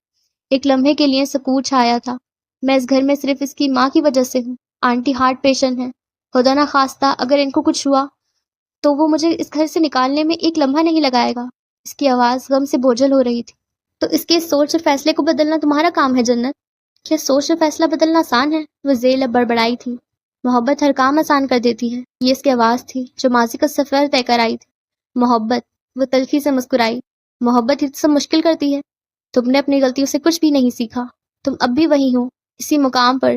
ایک لمحے کے لیے سکوت چھایا تھا۔ میں اس گھر میں صرف اس کی ماں کی وجہ سے ہوں۔ آنٹی ہارٹ پیشنٹ ہے، خدا نہ خواستہ اگر ان کو کچھ ہوا تو وہ مجھے اس گھر سے نکالنے میں ایک لمحہ نہیں لگائے گا۔ اس کی آواز غم سے بوجھل ہو رہی تھی۔ تو اس کے سوچ اور فیصلے کو بدلنا تمہارا کام ہے جنت؟ کیا سوچ اور فیصلہ بدلنا آسان ہے؟ وہ ذیل اب بڑبڑائی تھی۔ محبت ہر کام آسان کر دیتی ہے، یہ اس کی آواز تھی جو ماضی کا سفر طے کر آئی تھی۔ محبت، وہ تلخی سے مسکرائی۔ محبت ہی تو سب مشکل کرتی ہے۔ تم نے اپنی غلطیوں سے کچھ بھی نہیں سیکھا، تم اب بھی وہی ہو، اسی مقام پر۔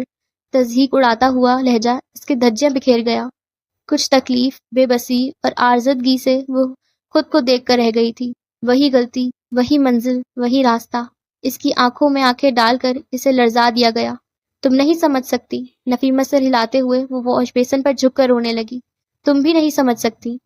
تضحیک اڑاتا ہوا لہجہ اس کے دھجیاں بکھیر گیا۔ کچھ تکلیف، بے بسی اور عارضگی سے وہ خود کو دیکھ کر رہ گئی تھی۔ وہی غلطی، وہی منزل، وہی راستہ۔ اس کی آنکھوں میں آنکھیں ڈال کر اسے لرزا دیا گیا۔ تم نہیں سمجھ سکتی۔ نفی میں سر ہلاتے ہوئے وہ واش بیسن پر جھک کر رونے لگی۔ تم بھی نہیں سمجھ سکتی۔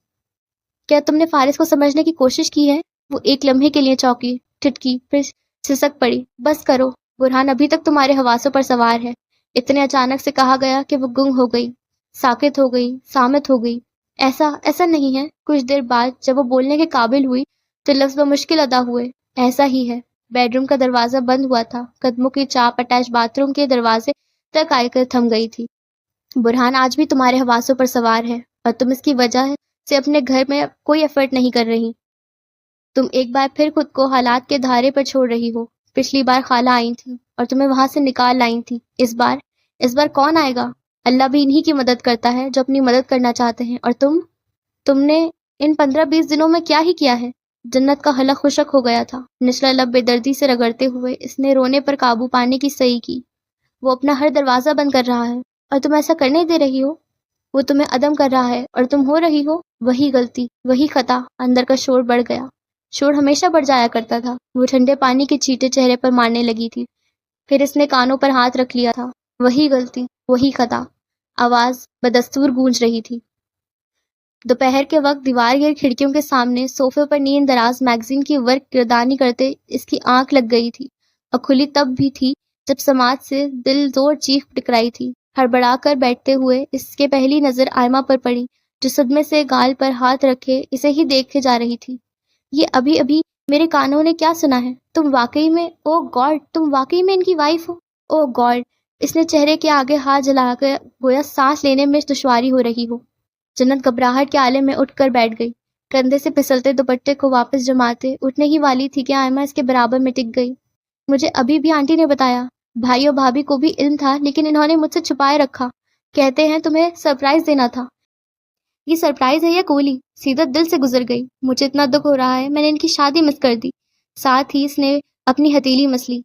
کیا تم نے فارس کو سمجھنے کی کوشش کی ہے؟ وہ ایک لمحے کے لیے چونکی، ٹھٹکی، پھر سسک پڑی۔ بس کرو، برہان ابھی تک تمہارے حواسوں پر سوار ہے۔ اتنے اچانک سے کہا گیا کہ وہ گنگ ہو گئی، ساکت ہو گئی، صامت ہو گئی۔ ایسا نہیں ہے۔ کچھ دیر بعد جب وہ بولنے کے قابل ہوئی تو لفظ بمشکل ادا ہوئے۔ ایسا ہی ہے۔ بیڈ روم کا دروازہ بند ہوا تھا۔ قدموں کی چاپ اٹیچ باتھ روم کے دروازے تک آ کر تھم گئی تھی۔ برہان آج بھی تمہارے حواسوں پر سوار ہے اور تم اس کی وجہ سے اپنے گھر میں کوئی ایفرٹ نہیں کر رہی۔ تم ایک بار پھر خود کو حالات کے دھارے پر چھوڑ رہی ہو۔ پچھلی بار خالہ آئی تھی اور تمہیں وہاں سے نکال لائی تھی۔ اس بار کون آئے گا؟ اللہ بھی انہی کی مدد کرتا ہے جو اپنی مدد کرنا چاہتے ہیں۔ اور تم نے ان 15-20 دنوں میں کیا ہی کیا ہے؟ جنت کا حلق خشک ہو گیا تھا۔ نچلا لب بے دردی سے رگڑتے ہوئے اس نے رونے پر قابو پانے کی صحیح کی۔ وہ اپنا ہر دروازہ بند کر رہا ہے اور تم ایسا کرنے دے رہی ہو؟ وہ تمہیں عدم کر رہا ہے اور تم ہو رہی ہو وہی غلطی، وہی خطا۔ اندر کا شور بڑھ گیا۔ شور ہمیشہ بڑھ جایا کرتا تھا۔ وہ ٹھنڈے پانی کے چھینٹے چہرے پر مارنے لگی تھی۔ پھر اس نے کانوں پر ہاتھ رکھ لیا تھا۔ وہی غلطی، وہی خطا۔ آواز بدستور گونج رہی تھی۔ دوپہر کے وقت دیوار گیر کھڑکیوں کے سامنے صوفے پر نیند دراز میگزین کی ورق گردانی کرتے اس کی آنکھ لگ گئی تھی، اور کھلی تب بھی تھی جب سماعت سے دل زور چیخ ٹکرائی تھی۔ ہڑبڑا کر بیٹھتے ہوئے اس کے پہلی نظر آئمہ پر پڑی، جو صدمے سے گال پر ہاتھ رکھے اسے ہی دیکھے جا رہی تھی۔ یہ ابھی ابھی میرے کانوں نے کیا سنا ہے؟ تم واقعی میں، او گاڈ، تم واقعی میں ان کی وائف ہو؟ او گاڈ! اس نے چہرے کے آگے ہاتھ جلا کر گویا سانس لینے میں دشواری ہو رہی ہو۔ جنت گھبراہٹ کے عالم میں اٹھ کر بیٹھ گئی۔ کندھے سے پھسلتے دوپٹے کو واپس جماتے اٹھنے ہی والی تھی کہ آئمہ اس کے برابر میں ٹک گئی۔ مجھے ابھی بھی آنٹی نے بتایا۔ بھائی اور بھابھی کو بھی علم تھا، لیکن انہوں نے مجھ سے چھپائے رکھا۔ کہتے ہیں تمہیں سرپرائز دینا تھا۔ یہ سرپرائز ہے یا گولی؟ سیدھا دل سے گزر گئی۔ مجھے اتنا دکھ ہو رہا ہے، میں نے ان کی شادی مس کر دی۔ ساتھ ہی اس نے اپنی ہتھیلی مس لی۔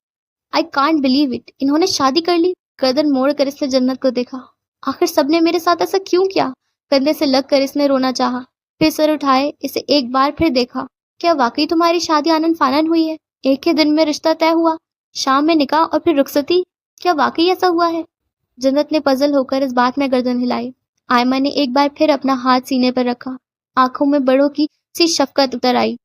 آئی کانٹ بلیو اٹ، انہوں نے شادی کر لی؟ گردن موڑ کر اس نے جنت کو دیکھا۔ آخر سب نے میرے ساتھ ایسا کیوں کیا؟ کندھے سے لگ کر اس نے رونا چاہا، پھر سر اٹھائے اسے ایک بار پھر دیکھا۔ کیا واقعی تمہاری شادی آنن فانن ہوئی ہے؟ ایک ہی دن میں رشتہ طے ہوا، شام میں نکاح اور پھر رخصتی؟ کیا واقعی ایسا ہوا ہے؟ جنت نے پزل ہو کر اس بات میں گردن ہلائی۔ آئمہ نے ایک بار پھر اپنا ہاتھ سینے پر رکھا۔ آنکھوں میں بڑوں کی سی شفقت اتر آئی۔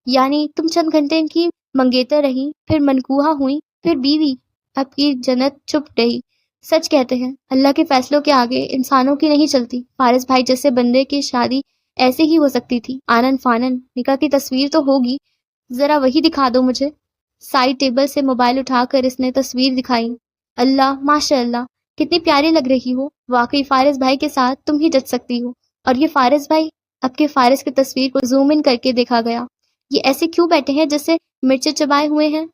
یعنی تم چند گھنٹے ان کی منگیتر رہی، پھر منکوحہ ہوئی، پھر بیوی؟ اب کی جنت چپ رہی۔ سچ کہتے ہیں اللہ کے فیصلوں کے آگے انسانوں کی نہیں چلتی۔ فارس بھائی جیسے بندے کی شادی ایسے ہی ہو سکتی تھی، آنن فانن۔ نکاح کی تصویر تو ہوگی، ذرا وہی دکھا دو مجھے۔ سائڈ ٹیبل سے موبائل اٹھا کر اس نے تصویر دکھائی۔ اللہ، ماشاء اللہ، کتنی پیاری لگ رہی ہو۔ واقعی فارس بھائی کے ساتھ تم ہی جچ سکتی ہو۔ اور یہ فارس بھائی؟ اب کے فارس کی تصویر کو زوم ان کر کے دیکھا گیا۔ یہ ایسے کیوں بیٹھے ہیں جیسے مرچیں چبائے ہوئے ہیں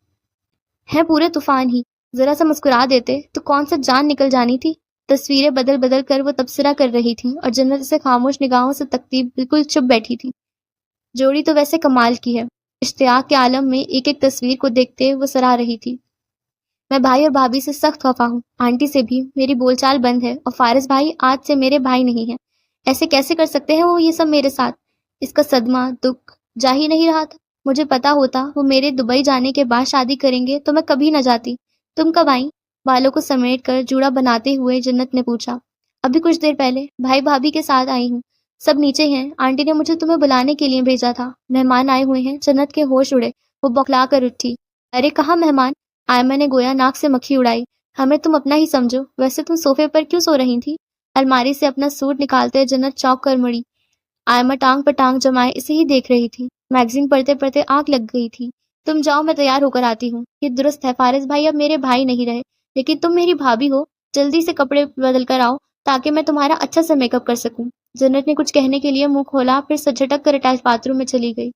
پورے طوفان ہی۔ ذرا سا مسکرا دیتے تو کون سا جان نکل جانی تھی۔ تصویریں بدل بدل کر وہ تبصرہ کر رہی تھی اور جنت اسے خاموش نگاہوں سے تکتی بالکل چپ بیٹھی تھی۔ جوڑی تو ویسے کمال کی ہے۔ اشتیاق کے عالم میں ایک ایک تصویر کو دیکھتے وہ سرا رہی تھی۔ میں بھائی اور بھابھی سے سخت خفا ہوں، آنٹی سے بھی میری بول چال بند ہے، اور فارس بھائی آج سے میرے بھائی نہیں ہیں۔ ایسے کیسے کر سکتے ہیں وہ یہ سب میرے ساتھ؟ اس کا صدمہ، دکھ جا ہی نہیں رہا تھا۔ مجھے پتا ہوتا وہ میرے دبئی جانے کے بعد شادی کریں گے تو میں کبھی نہ جاتی۔ تم کب آئیں؟ بالوں کو سمیٹ کر جوڑا بناتے ہوئے جنت نے پوچھا۔ ابھی کچھ دیر پہلے، بھائی بھابھی کے ساتھ آئی ہوں، سب نیچے ہیں، آنٹی نے مجھے تمہیں بلانے کے لیے بھیجا تھا۔ مہمان آئے ہوئے ہیں۔ جنت کے ہوش اڑے، وہ بوکھلا کر اٹھی۔ ارے کہاں مہمان؟ آئمہ نے گویا ناک سے مکھی اڑائی۔ ہمیں تم اپنا ہی سمجھو، ویسے تم صوفے پر کیوں سو رہی تھی؟ الماری سے اپنا سوٹ نکالتے جنت چونک کر مڑی۔ آئمہ ٹانگ پر ٹانگ جمائے اسے ہی دیکھ رہی تھی۔ میگزین پڑھتے پڑھتے آنکھ لگ گئی تھی۔ تم جاؤ، میں تیار ہو کر آتی ہوں۔ یہ درست ہے، فارس بھائی اب میرے بھائی نہیں رہے، لیکن تم میری بھابھی ہو۔ جلدی سے کپڑے بدل کر آؤ تاکہ میں تمہارا اچھا سے میک اپ کر سکوں۔ جنت نے کچھ کہنے کے لیے منہ کھولا، پھر جھٹک کر اٹیچ باتھ روم میں چلی گئی۔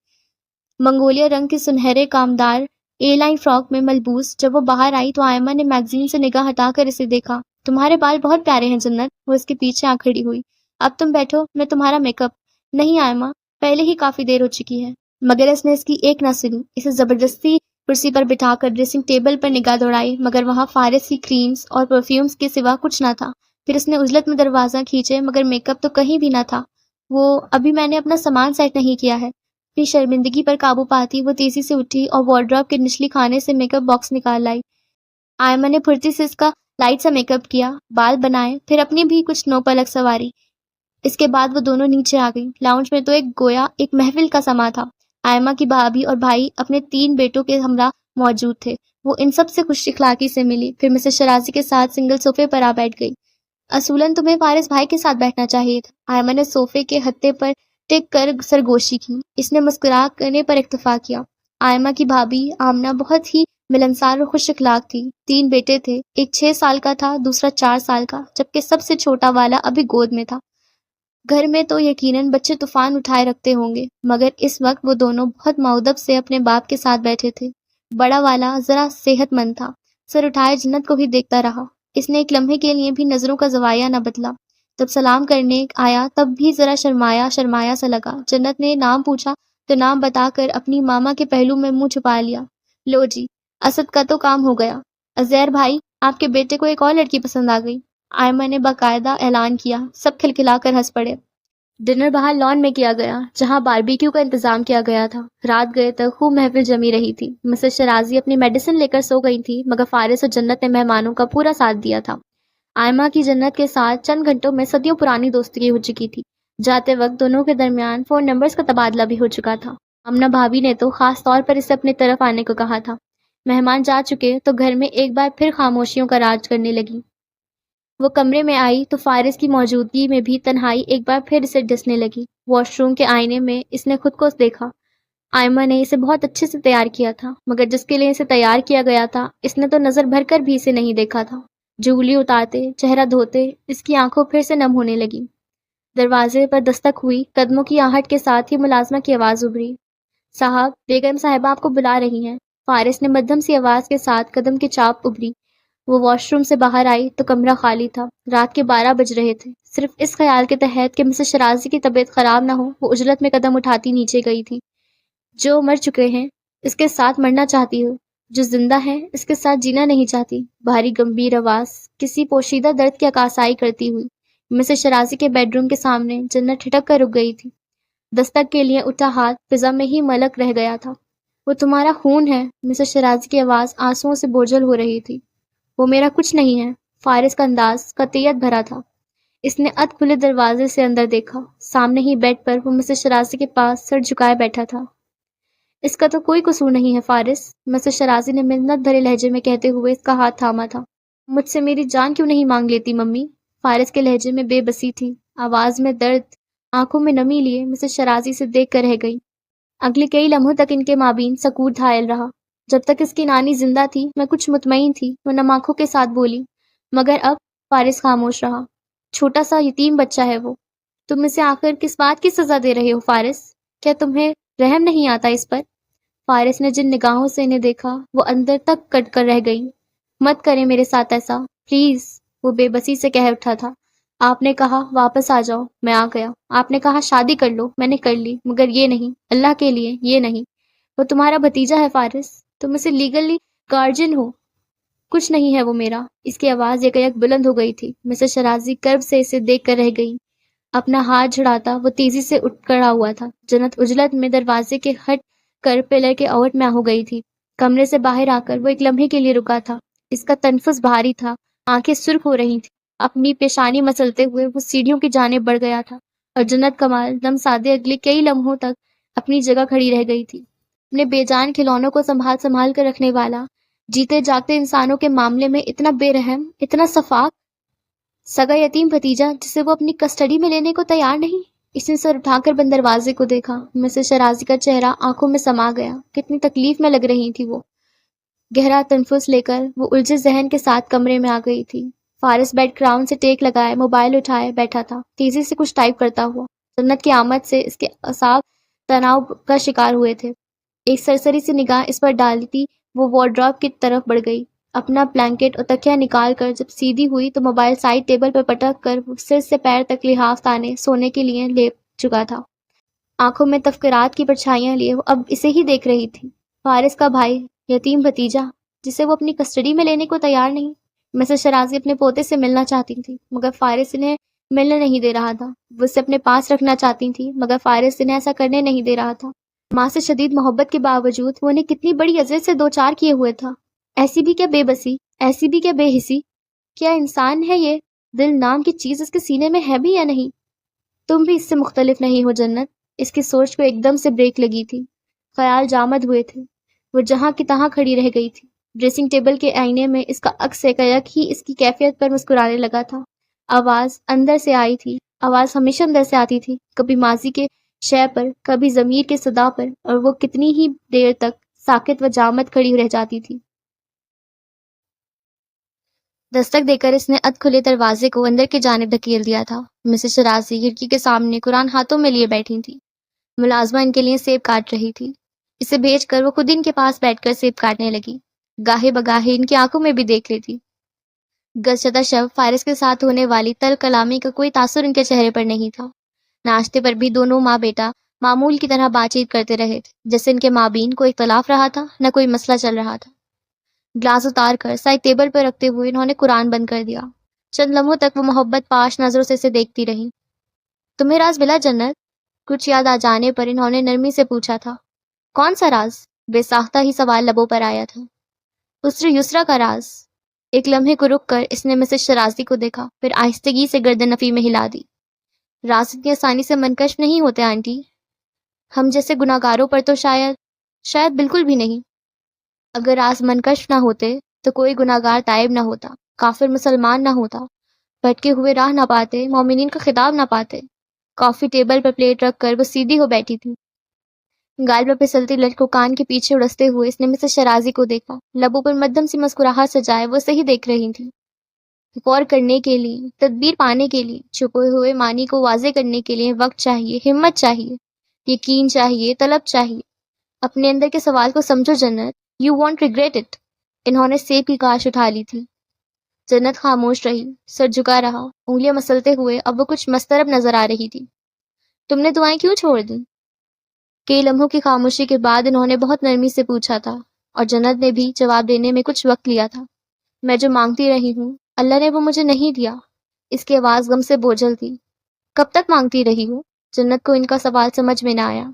منگولیا رنگ کی سنہرے کامدار اے لائن فراک میں ملبوس جب وہ باہر آئی تو آئمہ نے میگزین سے نگاہ ہٹا کر اسے دیکھا۔ تمہارے بال بہت پیارے ہیں جنت۔ وہ اس کے پیچھے آ کھڑی ہوئی۔ اب تم بیٹھو، میں تمہارا میک اپ۔ نہیں آئمہ، پہلے ہی کافی دیر ہو چکی ہے۔ مگر اس نے اس کی ایک نہ سنی۔ اسے زبردستی کرسی پر بٹھا کر ڈریسنگ ٹیبل پر نگاہ دوڑائی، مگر وہاں فارسی کریمز اور پرفیومز کے سوا کچھ نہ تھا۔ پھر اس نے عجلت میں دروازہ کھینچے، مگر میک اپ تو کہیں بھی نہ تھا۔ ابھی میں نے اپنا سامان سیٹ نہیں کیا ہے۔ اپنی شرمندگی پر قابو پاتی وہ تیزی سے اٹھی اور وارڈروب کے نچلی خانے سے میک اپ باکس نکال لائی۔ آئمہ نے پھرتی سے اس کا لائٹ سا میک اپ کیا، بال بنائے، پھر اپنی بھی کچھ نو پلک سواری۔ اس کے بعد وہ دونوں نیچے آ گئی۔ لاؤنج میں تو گویا ایک محفل کا سما تھا۔ آئمہ کی بھابھی اور بھائی اپنے 3 بیٹوں کے ہمراہ موجود تھے۔ وہ ان سب سے خوش اخلاقی سے ملی، پھر مسز شرازی کے ساتھ سنگل صوفے پر آ بیٹھ گئی۔ اصولاً تمہیں فارس بھائی کے ساتھ بیٹھنا چاہیے تھا۔ آئمہ نے صوفے کے ہتھے پر ٹک کر سرگوشی کی۔ اس نے مسکرا کرنے پر اکتفا کیا۔ آئمہ کی بھابھی آمنہ بہت ہی ملنسار اور خوش اخلاق تھی۔ 3 بیٹے تھے، ایک 6 سال کا تھا، دوسرا 4 سال کا، جبکہ سب سے چھوٹا والا ابھی گود میں تھا۔ گھر میں تو یقیناً بچے طوفان اٹھائے رکھتے ہوں گے، مگر اس وقت وہ دونوں بہت مؤدب سے اپنے باپ کے ساتھ بیٹھے تھے۔ بڑا والا ذرا صحت مند تھا، سر اٹھائے جنت کو ہی دیکھتا رہا۔ اس نے ایک لمحے کے لیے بھی نظروں کا زوایا نہ بدلا۔ جب سلام کرنے آیا تب بھی ذرا شرمایا سا لگا۔ جنت نے نام پوچھا تو نام بتا کر اپنی ماما کے پہلو میں منہ چھپا لیا۔ لو جی، اسد کا تو کام ہو گیا۔ عزیر بھائی، آپ کے بیٹے کو ایک اور لڑکی پسند آ گئی، آئمہ نے باقاعدہ اعلان کیا۔ سب کھلکھلا کر ہنس پڑے۔ ڈنر باہر لان میں کیا گیا، جہاں باربیکیو کا انتظام کیا گیا تھا۔ رات گئے تک خوب محفل جمی رہی تھی۔ مسز شرازی اپنی میڈیسن لے کر سو گئی تھی، مگر فارس اور جنت نے مہمانوں کا پورا ساتھ دیا تھا۔ آئمہ کی جنت کے ساتھ چند گھنٹوں میں صدیوں پرانی دوستی ہو چکی تھی۔ جاتے وقت دونوں کے درمیان فون نمبرز کا تبادلہ بھی ہو چکا تھا۔ امنہ بھابھی نے تو خاص طور پر اسے اپنی طرف آنے کو کہا تھا۔ مہمان جا چکے تو گھر میں ایک بار پھر خاموشیوں کا راج کرنے لگی۔ وہ کمرے میں آئی تو فارس کی موجودگی میں بھی تنہائی ایک بار پھر اسے ڈسنے لگی۔ واش روم کے آئینے میں اس نے خود کو دیکھا۔ آئمہ نے اسے بہت اچھے سے تیار کیا تھا، مگر جس کے لیے اسے تیار کیا گیا تھا اس نے تو نظر بھر کر بھی اسے نہیں دیکھا تھا۔ جولی اتارتے، چہرہ دھوتے، اس کی آنکھوں پھر سے نم ہونے لگی۔ دروازے پر دستک ہوئی، قدموں کی آہٹ کے ساتھ ہی ملازمہ کی آواز ابھری۔ صاحب، بیگم صاحبہ آپ کو بلا رہی ہیں۔ فارس نے مدھم سی آواز کے ساتھ قدم کی چاپ ابھری۔ وہ واش روم سے باہر آئی تو کمرہ خالی تھا۔ رات کے 12 بج رہے تھے۔ صرف اس خیال کے تحت کہ مسز شرازی کی طبیعت خراب نہ ہو، وہ عجلت میں قدم اٹھاتی نیچے گئی تھی۔ جو مر چکے ہیں اس کے ساتھ مرنا چاہتی ہو، جو زندہ ہے اس کے ساتھ جینا نہیں چاہتی۔ بھاری گمبھیر آواز کسی پوشیدہ درد کی عکاسائی کرتی ہوئی مسز شرازی کے بیڈ روم کے سامنے جنت ٹھٹک کر رک گئی تھی۔ دستک کے لیے اٹھا ہاتھ فضا میں ہی ملک رہ گیا تھا۔ وہ تمہارا خون ہے۔ مسز شرازی کی آواز آنسوؤں سے بوجھل ہو رہی تھی۔ وہ میرا کچھ نہیں ہے۔ فارس کا انداز قطعیت بھرا تھا۔ اس نے ادھ کھلے دروازے سے اندر دیکھا۔ سامنے ہی بیڈ پر وہ مسز شرازی کے پاس سر جھکائے بیٹھا تھا۔ اس کا تو کوئی قصور نہیں ہے فارس، مسز شرازی نے منت بھرے لہجے میں کہتے ہوئے اس کا ہاتھ تھاما تھا۔ مجھ سے میری جان کیوں نہیں مانگ لیتی ممی؟ فارس کے لہجے میں بے بسی تھی، آواز میں درد، آنکھوں میں نمی لیے مسز شرازی سے دیکھ کر رہ گئی۔ اگلے کئی لمحوں تک ان کے مابین سکوت حائل رہا۔ جب تک اس کی نانی زندہ تھی میں کچھ مطمئن تھی، وہ نم آنکھوں کے ساتھ بولی، مگر اب فارس خاموش رہا۔ چھوٹا سا یتیم بچہ ہے وہ۔ تم اسے آخر کس بات کی سزا دے رہے ہو فارس؟ کیا تمہیں رحم نہیں آتا اس پر؟ فارس نے جن نگاہوں سے انہیں دیکھا وہ اندر تک کٹ کر رہ گئی۔ مت کریں میرے ساتھ ایسا پلیز، وہ بے بسی سے کہہ اٹھا تھا۔ آپ نے کہا واپس آ جاؤ، میں آ گیا۔ آپ نے کہا شادی کر لو، میں نے کر لی، مگر یہ نہیں، اللہ کے لیے یہ نہیں۔ وہ تمہارا بھتیجا ہے فارس، تم اسے لیگلی گارجین ہو۔ کچھ نہیں ہے وہ میرا۔ اس کی آواز یک بلند ہو گئی تھی۔ مسز شرازی کرب سے اسے دیکھ کر رہ گئی۔ اپنا ہاتھ جھڑاتا وہ تیزی سے اٹھ کھڑا ہوا تھا۔ جنت اجلت میں دروازے کے ہٹ کر پلر کے اوٹ میں ہو گئی تھی۔ کمرے سے باہر آ کر وہ ایک لمحے کے لیے رکا تھا۔ اس کا تنفس بھاری تھا، آنکھیں سرخ ہو رہی تھیں۔ اپنی پیشانی مسلتے ہوئے وہ سیڑھیوں کی جانب بڑھ گیا تھا، اور جنت کمال دم سادے اگلے کئی لمحوں تک اپنی جگہ کھڑی رہ گئی تھی۔ اپنے بے جان کھلونوں کو سنبھال کر رکھنے والا، جیتے جاگتے انسانوں کے معاملے میں اتنا بے رحم، اتنا سفاک، سگا یتیم بھتیجا جسے وہ اپنی کسٹڈی میں لینے کو تیار نہیں۔ اس نے سر اٹھا کر بند دروازے کو دیکھا۔ مسز شرازی کا چہرہ آنکھوں میں سما گیا۔ کتنی تکلیف میں لگ رہی تھی وہ۔ گہرا تنفس لے کر وہ الجھے ذہن کے ساتھ کمرے میں آ گئی تھی۔ فارس بیڈ کراؤن سے ٹیک لگائے موبائل اٹھائے بیٹھا تھا، تیزی سے کچھ ٹائپ کرتا ہوا۔ جنت کی آمد سے اس کے اعصاب تناؤ کا شکار ہوئے تھے۔ ایک سرسری سی نگاہ اس پر ڈالتی وہ وارڈروب کی طرف بڑھ گئی۔ اپنا بلینکٹ اور تکیہ نکال کر جب سیدھی ہوئی تو موبائل سائڈ ٹیبل پر پٹک کر وہ سر سے پیر تک لحاف تانے سونے کے لیے لیٹ چکا تھا۔ آنکھوں میں تفکرات کی پرچھائیاں لیے وہ اب اسے ہی دیکھ رہی تھی۔ فارس کا بھائی، یتیم بھتیجا جسے وہ اپنی کسٹڈی میں لینے کو تیار نہیں۔ مسز شرازی اپنے پوتے سے ملنا چاہتی تھی، مگر فارس انہیں ملنے نہیں دے رہا تھا۔ وہ اسے اپنے پاس رکھنا چاہتی تھی، مگر فارس انہیں ایسا کرنے نہیں دے رہا تھا۔ ماں سے شدید محبت کے باوجود وہ انہیں کتنی بڑی اذیت سے دوچار کیے ہوئے تھا۔ ایسی بھی کیا بے بسی، ایسی بھی کیا بے حسی؟ کیا انسان ہے یہ؟ دل نام کی چیز اس کے سینے میں ہے بھی یا نہیں؟ تم بھی اس سے مختلف نہیں ہو جنت۔ اس کی سوچ کو ایک دم سے بریک لگی تھی۔ خیال جامد ہوئے تھے۔ وہ جہاں کی تہاں کھڑی رہ گئی تھی۔ ڈریسنگ ٹیبل کے آئینے میں اس کا عکس ایک ہی اس کی کیفیت پر مسکرانے لگا تھا۔ آواز اندر سے آئی تھی۔ آواز ہمیشہ اندر سے آتی تھی، کبھی ماضی کے شے پر، کبھی ضمیر کے صدا پر، اور وہ کتنی ہی دیر تک ساکت و جامد کھڑی رہ جاتی تھی۔ دستک دے کر اس نے ادھ کھلے دروازے کو اندر کی جانب دھکیل دیا تھا۔ مسز شرازی کھڑکی کے سامنے قرآن ہاتھوں میں لیے بیٹھی تھی۔ ملازمہ ان کے لیے سیب کاٹ رہی تھی۔ اسے بھیج کر وہ خود ان کے پاس بیٹھ کر سیب کاٹنے لگی۔ گاہے بگاہے ان کی آنکھوں میں بھی دیکھ لیتی۔ گزشدہ شب فارس کے ساتھ ہونے والی تل کلامی کا کوئی تاثر ان کے چہرے پر نہیں تھا۔ ناشتے پر بھی دونوں ماں بیٹا معمول کی طرح بات چیت کرتے رہے تھے، جیسے ان کے مابین کوئی اختلاف رہا تھا، نہ کوئی مسئلہ چل رہا تھا۔ گلاس اتار کر سائڈ ٹیبل پر رکھتے ہوئے انہوں نے قرآن بند کر دیا۔ چند لمحوں تک وہ محبت پاش نظروں سے اسے دیکھتی رہی۔ تمہیں راز ملا جنت؟ کچھ یاد آ جانے پر انہوں نے نرمی سے پوچھا تھا۔ کون سا راز؟ بے ساختہ ہی سوال لبوں پر آیا تھا۔ اسر یسرا کا راز۔ ایک لمحے کو رک کر اس نے مسز شرازی کو دیکھا، پھر آہستگی سے گردن نفی میں ہلا دی۔ راز اتنی آسانی سے منکشف نہیں ہوتے آنٹی۔ ہم جیسے گناہگاروں پر تو شاید بالکل بھی نہیں۔ اگر راز منکشف نہ ہوتے تو کوئی گناہگار تائب نہ ہوتا، کافر مسلمان نہ ہوتا، بھٹکے ہوئے راہ نہ پاتے، مومنین کا خطاب نہ پاتے۔ کافی ٹیبل پر پلیٹ رکھ کر وہ سیدھی ہو بیٹھی تھی، گال پر پھسلتی لٹ کو کان کے پیچھے اڑستے ہوئے اس نے مسز شرازی کو دیکھا۔ لبوں پر مدھم سی مسکراہٹ سجائے وہ صحیح دیکھ رہی تھی۔ غور کرنے کے لیے، تدبیر پانے کے لیے، چھپے ہوئے معنی کو واضح کرنے کے لیے وقت چاہیے، ہمت چاہیے، یقین چاہیے، طلب چاہیے۔ اپنے اندر کے سوال کو سمجھو جنت، یو وانٹ ریگریٹ اٹ۔ انہوں نے سیب کی کاش اٹھا لی تھی۔ جنت خاموش رہی، سر جھکا رہا، انگلیاں مسلتے ہوئے اب وہ کچھ مسترب نظر آ رہی تھی۔ تم نے دعائیں کیوں چھوڑ دیں؟ کئی لمحوں کی خاموشی کے بعد انہوں نے بہت نرمی سے پوچھا تھا، اور جنت نے بھی جواب دینے میں کچھ وقت لیا تھا۔ میں جو مانگتی رہی ہوں، اللہ نے وہ مجھے نہیں دیا۔ اس کی آواز غم سے بوجھل تھی۔ کب تک مانگتی رہی ہوں؟ جنت کو ان کا سوال سمجھ میں نہ آیا۔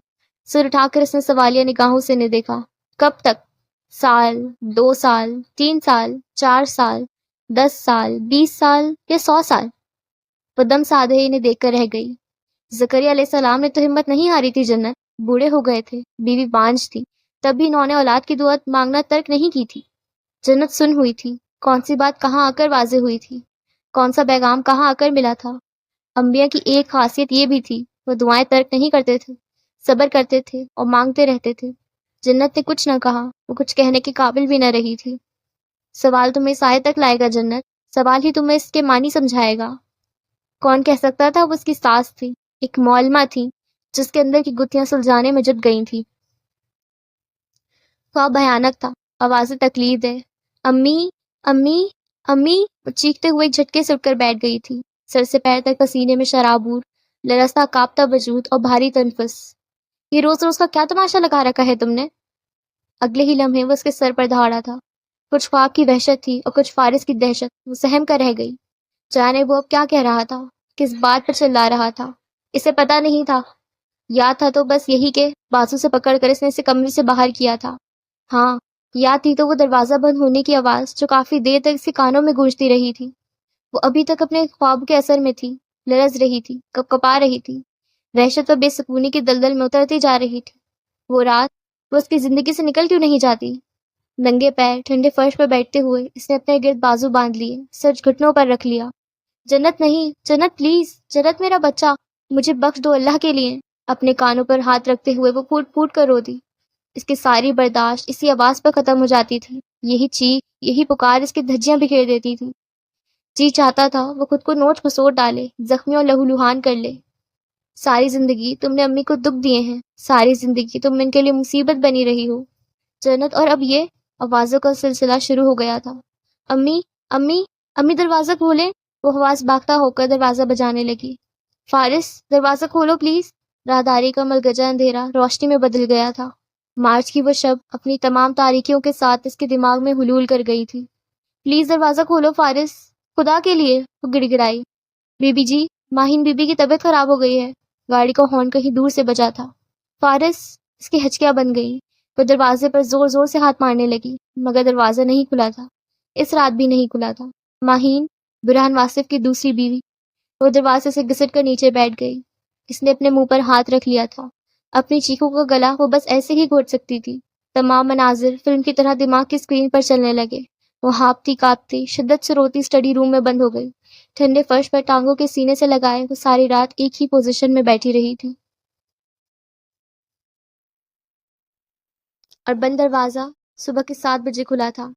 سر اٹھا کر اس نے سوالیہ نگاہوں سے انہیں دیکھا۔ کب تک؟ سال، 2 سال، 3 سال، 4 سال، 10 سال، 20 سال یا 100 سال؟ وہ دم سادھے انہیں دیکھ کر رہ گئی۔ زکریا علیہ السلام نے تو ہمت نہیں ہاری تھی جنت، بوڑھے ہو گئے تھے، بیوی بانجھ تھی، تب بھی انہوں نے اولاد کی دعا مانگنا ترک نہیں کی تھی۔ جنت سن ہوئی تھی، کون سی بات کہاں آ کر واضح ہوئی تھی، کون سا پیغام کہاں آ کر ملا تھا۔ انبیاء کی ایک خاصیت یہ بھی تھی، وہ دعائیں ترک نہیں کرتے تھے، صبر کرتے تھے اور مانگتے رہتے تھے۔ جنت نے کچھ نہ کہا، وہ کچھ کہنے کے قابل بھی نہ رہی تھی۔ سوال تمہیں اس آیت تک لائے گا جنت، سوال ہی تمہیں اس کے معنی سمجھائے گا۔ کون کہہ سکتا تھا وہ اس کی ساس تھی، ایک معلمہ تھی جس کے اندر کی گتھیاں سلجھانے میں جٹ گئی تھی۔ خواب بھیانک تھا، آوازیں تقلید ہے، امی امی امی۔ وہ چیختے ہوئے ایک جھٹکے سے اٹھ کر بیٹھ گئی تھی، سر سے پیر تک پسینے میں شرابور، لرزتا کانپتا وجود اور بھاری تنفس۔ یہ روز روز کا کیا تماشا لگا رکھا ہے تم نے؟ اگلے ہی لمحے وہ اس کے سر پر دھاڑا تھا۔ کچھ خواب کی وحشت تھی اور کچھ فارس کی دہشت، وہ سہم کر رہ گئی۔ جانے وہ اب کیا کہہ رہا تھا، کس بات پر چلا رہا تھا، اسے پتہ نہیں تھا۔ یاد تھا تو بس یہی کہ بازو سے پکڑ کر اس نے اسے کمرے سے باہر کیا تھا۔ ہاں، یاد تھی تو وہ دروازہ بند ہونے کی آواز جو کافی دیر تک اس کے کانوں میں گونجتی رہی تھی۔ وہ ابھی تک اپنے خواب کے اثر میں تھی، لرز رہی تھی، کپکپا رہی تھی، وحشت و بے سکونی کی دلدل میں اترتی جا رہی تھی۔ وہ رات، وہ اس کی زندگی سے نکل کیوں نہیں جاتی؟ ننگے پیر ٹھنڈے فرش پر بیٹھتے ہوئے اس نے اپنے گرد بازو باندھ لیے، سر گھٹنوں پر رکھ لیا۔ جنت نہیں، جنت پلیز، جنت میرا بچہ، مجھے بخش دو اللہ کے لیے۔ اپنے کانوں پر ہاتھ رکھتے ہوئے وہ پھوٹ پھوٹ کر رو دی۔ اس کی ساری برداشت اسی آواز پر ختم ہو جاتی تھی۔ یہی چیخ، یہی پکار اس کی دھجیاں بکھیر دیتی تھی۔ جی چاہتا تھا وہ خود کو نوچ کھسوٹ ڈالے، زخمیوں لہو لہان کر لے۔ ساری زندگی تم نے امی کو دکھ دیے ہیں، ساری زندگی تم ان کے لیے مصیبت بنی رہی ہو جنت، اور اب یہ آوازوں کا سلسلہ شروع ہو گیا تھا۔ امی امی امی، دروازہ کھولیں۔ وہ آواز باختہ ہو کر دروازہ بجانے لگی۔ فارس، دروازہ کھولو پلیز۔ راہداری کا ملگجا اندھیرا روشنی میں بدل گیا تھا۔ مارچ کی وہ شب اپنی تمام تاریکیوں کے ساتھ اس کے دماغ میں حلول کر گئی تھی۔ پلیز دروازہ کھولو فارس، خدا کے لیے، وہ گڑ گڑائی۔ بی بی جی، ماہین بی بی کی طبیعت خراب ہو گئی ہے۔ گاڑی کا ہارن کہیں دور سے بجا تھا۔ فارس، اس کی ہچکیاں بن گئی۔ وہ دروازے پر زور زور سے ہاتھ مارنے لگی، مگر دروازہ نہیں کھلا تھا، اس رات بھی نہیں کھلا تھا۔ ماہین، برہان واصف کی دوسری بیوی، وہ دروازے سے گھسٹ کر نیچے بیٹھ گئی۔ اس نے اپنے منہ پر ہاتھ رکھ لیا تھا۔ اپنی چیخوں کا گلا وہ بس ایسے ہی گھونٹ سکتی تھی۔ تمام مناظر فلم کی طرح دماغ کی اسکرین پر چلنے لگے۔ وہ ہانپتی کانپتی شدت سے روتی اسٹڈی روم میں بند ہو گئی۔ ٹھنڈے فرش پر ٹانگوں کے سینے سے لگائے وہ ساری رات ایک ہی پوزیشن میں بیٹھی رہی تھی۔ اور بند دروازہ صبح کے 7 بجے کھلا تھا۔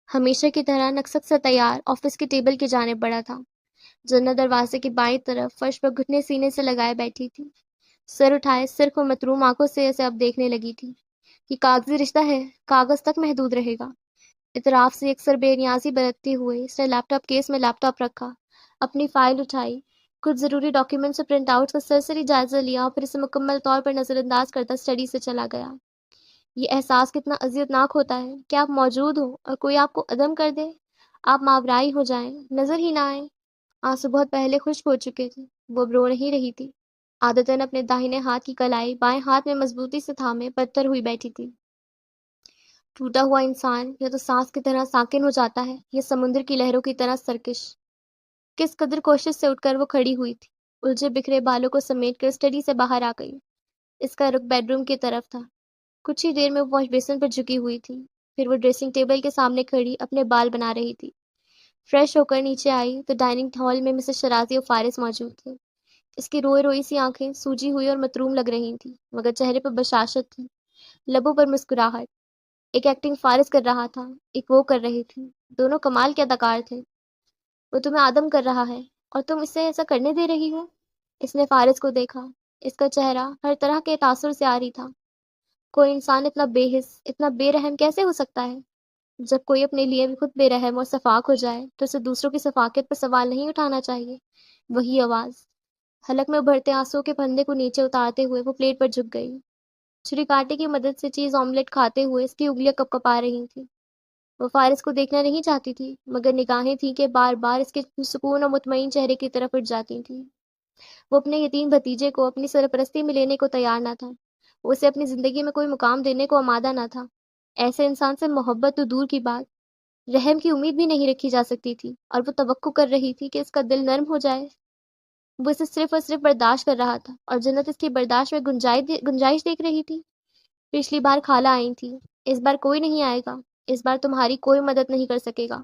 ہمیشہ کی طرح نقصد سے تیار آفس کے ٹیبل کی جانب بڑھا تھا۔ جنت دروازے کی بائیں طرف فرش پر گھٹنے سینے سے لگائے بیٹھی تھی، سر اٹھائے صرف و متروم آنکھوں سے اسے اب دیکھنے لگی تھی۔ یہ کاغذی رشتہ ہے، کاغذ تک محدود رہے گا۔ اطراف سے اکثر بے نیازی برتتے ہوئے اس نے لیپ ٹاپ کیس میں لیپ ٹاپ رکھا، اپنی فائل اٹھائی، کچھ ضروری ڈاکیومنٹس اور پرنٹ آؤٹس کا سرسری جائزہ لیا اور پھر اسے مکمل طور پر نظر انداز کرتا اسٹڈی سے چلا گیا۔ یہ احساس کتنا اذیت ناک ہوتا ہے کہ آپ موجود ہو اور کوئی آپ کو عدم کر دے، آپ ماورائی ہو جائیں، نظر ہی نہ آئیں۔ آنسو بہت پہلے خشک ہو چکے تھے، وہ اب رو نہیں رہی تھی، عادتاً اپنے داہنے ہاتھ کی کلائی بائیں ہاتھ میں مضبوطی سے تھامے پتھر ہوئی بیٹھی تھی۔ ٹوٹا ہوا انسان یا تو سانس کی طرح ساکن ہو جاتا ہے یا سمندر کی لہروں کی طرح سرکش۔ کس قدر کوشش سے اٹھ کر وہ کھڑی ہوئی تھی، الجھے بکھرے بالوں کو سمیٹ کر اسٹڈی سے باہر آ گئی۔ اس کا رخ بیڈ روم کی طرف تھا۔ کچھ ہی دیر میں وہ واش بیسن پر جھکی ہوئی تھی، پھر وہ ڈریسنگ ٹیبل کے سامنے کھڑی اپنے بال بنا رہی تھی۔ فریش ہو کر نیچے آئی تو ڈائننگ ہال میں مسز شرازی اور فارس موجود تھے۔ اس کی روئی روئی سی آنکھیں سوجی ہوئی اور متروم لگ رہی تھیں، مگر چہرے پر بشاشت تھی، لبوں پر مسکراہٹ۔ ایک ایکٹنگ فارس کر رہا تھا، ایک وہ کر رہی تھی، دونوں کمال کے اداکار تھے۔ وہ تمہیں آدم کر رہا ہے اور تم اسے ایسا کرنے دے رہی ہو؟ اس نے فارس کو دیکھا، اس کا چہرہ ہر طرح کے تاثر سے عاری تھا۔ کوئی انسان اتنا بے حس، اتنا بے رحم کیسے ہو سکتا ہے؟ جب کوئی اپنے لیے بھی خود بے رحم اور شفاق ہو جائے تو اسے دوسروں کی شفاقت پر سوال نہیں اٹھانا چاہیے۔ وہی آواز۔ حلق میں ابھرتے آنسوؤں کے پھندے کو نیچے اتارتے ہوئے وہ پلیٹ پر جھک گئی۔ چھری کانٹے کی مدد سے چیز آملیٹ کھاتے ہوئے اس کی انگلیاں کپ کپا رہی تھیں۔ وہ فارس کو دیکھنا نہیں چاہتی تھی، مگر نگاہیں تھیں کہ بار بار اس کے سکون اور مطمئن چہرے کی طرف اٹھ جاتی تھیں۔ وہ اپنے یتیم بھتیجے کو اپنی سرپرستی میں لینے کو تیار نہ تھا، وہ اسے اپنی زندگی میں کوئی مقام دینے کو آمادہ نہ تھا۔ ایسے انسان سے محبت تو دور کی بات، رحم کی امید بھی نہیں رکھی جا سکتی تھی، اور وہ توقع کر رہی تھی کہ اس کا دل نرم ہو جائے۔ وہ اسے صرف اور صرف برداشت کر رہا تھا، اور جنت اس کی برداشت میں گنجائش دیکھ رہی تھی۔ پچھلی بار خالہ آئی تھی، اس بار کوئی نہیں آئے گا، اس بار تمہاری کوئی مدد نہیں کر سکے گا۔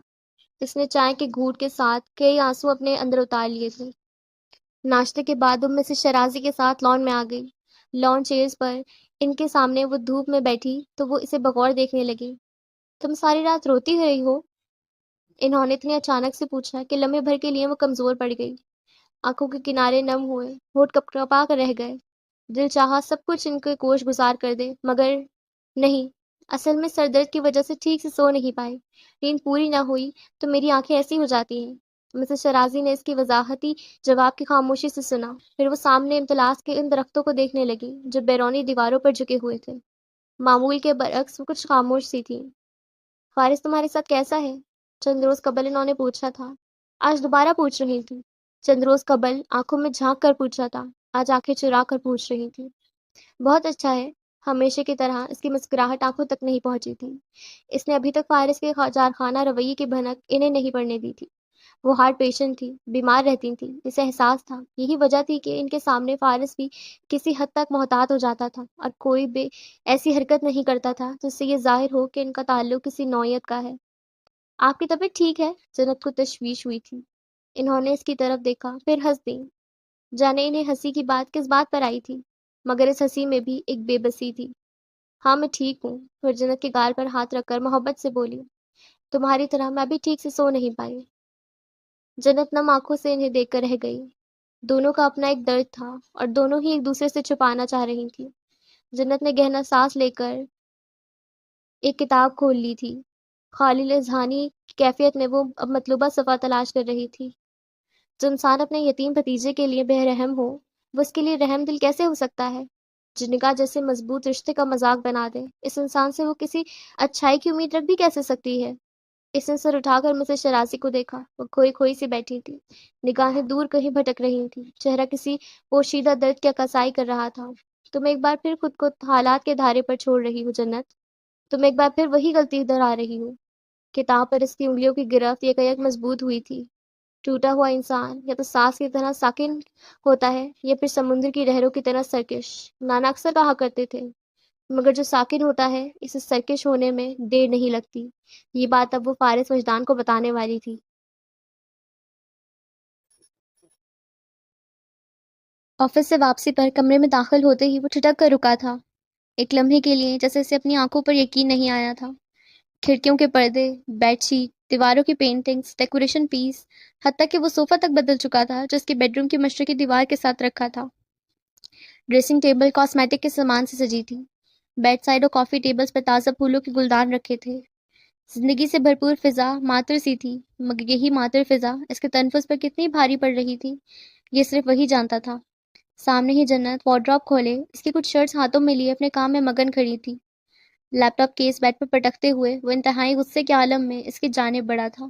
اس نے چائے کے گھونٹ کے ساتھ کئی آنسو اپنے اندر اتار لیے تھے۔ ناشتے کے بعد وہ مسز شرازی کے ساتھ لان میں آ گئی۔ لان چیئرز پر ان کے سامنے وہ دھوپ میں بیٹھی تو وہ اسے بغور دیکھنے لگی۔ تم ساری رات روتی رہی ہو؟ انہوں نے اتنے اچانک سے پوچھا کہ لمحے بھر کے لیے وہ کمزور پڑ گئی۔ آنکھوں کے کنارے نم ہوئے، ہونٹ کپ کپا کر رہ گئے۔ دل چاہا سب کچھ ان کے کوش گزار کر دے، مگر نہیں، اصل میں سر درد کی وجہ سے ٹھیک سے سو نہیں پائی۔ نیند پوری نہ ہوئی تو میری آنکھیں ایسی ہو جاتی ہیں۔ مسز شرازی نے اس کی وضاحتی جواب کی خاموشی سے سنا، پھر وہ سامنے امتلاس کے ان درختوں کو دیکھنے لگی جو بیرونی دیواروں پر جھکے ہوئے تھے۔ معمول کے برعکس وہ کچھ خاموش سی تھی۔ فارس تمہارے ساتھ کیسا ہے؟ چند روز قبل انہوں نے پوچھا تھا، آج دوبارہ پوچھ رہی تھی۔ چند روز قبل آنکھوں میں جھانک کر پوچھا تھا، آج آنکھیں چرا کر پوچھ رہی تھی۔ بہت اچھا ہے، ہمیشہ کی طرح اس کی مسکراہٹ آنکھوں تک نہیں پہنچی تھی۔ اس نے ابھی تک فارس کے جارحانہ رویے کی بھنک انہیں نہیں پڑنے دی تھی۔ وہ ہارٹ پیشنٹ تھی، بیمار رہتی تھی، اسے احساس تھا۔ یہی وجہ تھی کہ ان کے سامنے فارس بھی کسی حد تک محتاط ہو جاتا تھا، اور کوئی بھی ایسی حرکت نہیں کرتا تھا جس سے یہ ظاہر ہو کہ ان کا تعلق کسی نوعیت کا ہے۔ آپ کی طبیعت ٹھیک ہے؟ جنت کو تشویش ہوئی تھی۔ انہوں نے اس کی طرف دیکھا، پھر ہنس دی۔ جانے انہیں ہنسی کی بات کس بات پر آئی تھی، مگر اس ہنسی میں بھی ایک بے بسی تھی۔ ہاں میں ٹھیک ہوں، پھر جنت کے گال پر ہاتھ رکھ کر محبت سے بولی، تمہاری طرح میں بھی ٹھیک سے سو نہیں پائی۔ جنت نم آنکھوں سے انہیں دیکھ کر رہ گئی۔ دونوں کا اپنا ایک درد تھا، اور دونوں ہی ایک دوسرے سے چھپانا چاہ رہی تھی۔ جنت نے گہنا سانس لے کر ایک کتاب کھول لی تھی۔ خالی اذہانی کیفیت میں وہ اب مطلوبہ صفحہ تلاش کر رہی تھی۔ جو انسان اپنے یتیم بھتیجے کے لیے بے رحم ہو، وہ اس کے لیے رحم دل کیسے ہو سکتا ہے؟ جو نکاح جیسے مضبوط رشتے کا مذاق بنا دے، اس انسان سے وہ کسی اچھائی کی امید رکھ بھی کیسے سکتی ہے؟ اس نے سر اٹھا کر مسز شرازی کو دیکھا، وہ کھوئی کھوئی سی بیٹھی تھی، نگاہیں دور کہیں بھٹک رہی تھی، چہرہ کسی پوشیدہ درد کی عکاسی کر رہا تھا۔ تم ایک بار پھر خود کو حالات کے دھارے پر چھوڑ رہی ہو جنت، تم ایک بار پھر وہی غلطی دہرا رہی ہو۔ کتاب پر اس کی انگلیوں کی گرفت یک مضبوط ہوئی تھی۔ ٹوٹا ہوا انسان یا تو سانس کی طرح ساکن ہوتا ہے یا پھر سمندر کی لہروں کی طرح سرکش، نانا اکثر کہا کرتے تھے، مگر جو ساکن ہوتا ہے اسے سرکش ہونے میں دیر نہیں لگتی۔ یہ بات اب وہ فارس وجدان کو بتانے والی تھی۔ آفس سے واپسی پر کمرے میں داخل ہوتے ہی وہ ٹھٹک کر رکا تھا، ایک لمحے کے لیے جیسے اسے اپنی آنکھوں پر یقین نہیں آیا تھا۔ کھڑکیوں کے پردے، بیڈ شیٹ، دیواروں کی پینٹنگز، ڈیکوریشن پیس، حتیٰ کہ وہ صوفہ تک بدل چکا تھا جو اس کے بیڈ روم کی مشرقی دیوار کے ساتھ رکھا تھا۔ ڈریسنگ ٹیبل کاسمیٹک کے سامان سے سجی تھی۔ بیڈ سائڈ اور کافی ٹیبلز پر تازہ پھولوں کے گلدان رکھے تھے۔ زندگی سے بھرپور فضا معطر سی تھی، مگر یہی معطر فضا اس کے تنفس پر کتنی بھاری پڑ رہی تھی، یہ صرف وہی جانتا تھا۔ سامنے ہی جنت وارڈروب کھولے اس کی کچھ شرٹس ہاتھوں میں لیے اپنے کام میں مگن کھڑی تھی۔ لیپ ٹاپ کیس بیڈ پر پٹکتے ہوئے وہ انتہائی غصے کے عالم میں اس کی جانب بڑھا تھا،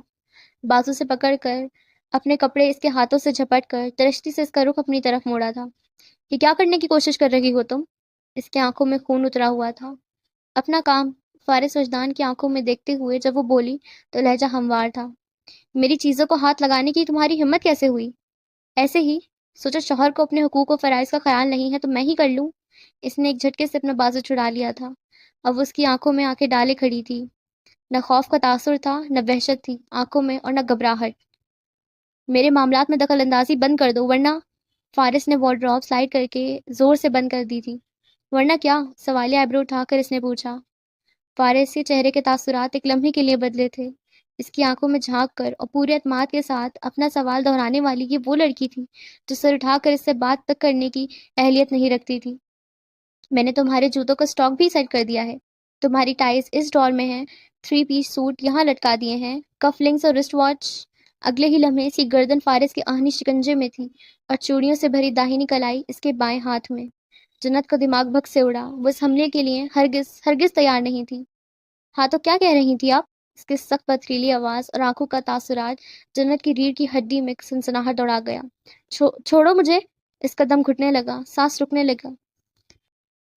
بازو سے پکڑ کر اپنے کپڑے اس کے ہاتھوں سے جھپٹ کر ترشتی سے اس کا رخ اپنی طرف موڑا تھا۔ یہ کیا کرنے کی کوشش کر رہی ہو تم؟ اس کے آنکھوں میں خون اترا ہوا تھا۔ اپنا کام، فارس وجدان کی آنکھوں میں دیکھتے ہوئے جب وہ بولی تو لہجہ ہموار تھا۔ میری چیزوں کو ہاتھ لگانے کی تمہاری ہمت کیسے ہوئی؟ ایسے ہی سوچا شوہر کو اپنے حقوق و فرائض کا خیال نہیں ہے تو میں ہی کر لوں۔ اس نے ایک جھٹکے سے اپنا بازو چھڑا لیا تھا۔ اب اس کی آنکھوں میں آنکھیں ڈالے کھڑی تھی، نہ خوف کا تاثر تھا نہ وحشت تھی آنکھوں میں اور نہ گھبراہٹ۔ میرے معاملات میں دخل اندازی بند کر دو ورنہ… فارس نے وارڈروب سلائڈ کر کے زور سے بند کر دی تھی۔ ورنہ کیا؟ سوالیہ ایبرو اٹھا کر اس نے پوچھا۔ فارس کے چہرے کے تاثرات ایک لمحے کے لیے بدلے تھے۔ اس کی آنکھوں میں جھانک کر اور پورے اعتماد کے ساتھ اپنا سوال دہرانے والی یہ وہ لڑکی تھی جو سر اٹھا کر اس سے بات تک کرنے کی اہلیت نہیں رکھتی تھی۔ میں نے تمہارے جوتوں کا سٹاک بھی سیٹ کر دیا ہے، تمہاری ٹائز اس ڈور میں ہیں، 3 پیس سوٹ یہاں لٹکا دیے ہیں، کف لنکس اور رسٹ واچ۔ اگلے ہی لمحے اس کی گردن فارس کے آہنی شکنجے میں تھی اور چوڑیوں سے بھری داہنی کلائی اس کے بائیں ہاتھ میں۔ جنت کا دماغ بھگ سے اڑا، وہ اس حملے کے لیے ہرگز تیار نہیں تھی۔ ہاں تو کیا کہہ رہی تھی آپ؟ اس کی سخت پتھریلی آواز اور آنکھوں کا تاثرات جنت کی ریڑھ کی ہڈی میں سنسناہٹ دوڑا گیا۔ چھوڑو مجھے۔ اس کا دم گھٹنے لگا، سانس رکنے لگا۔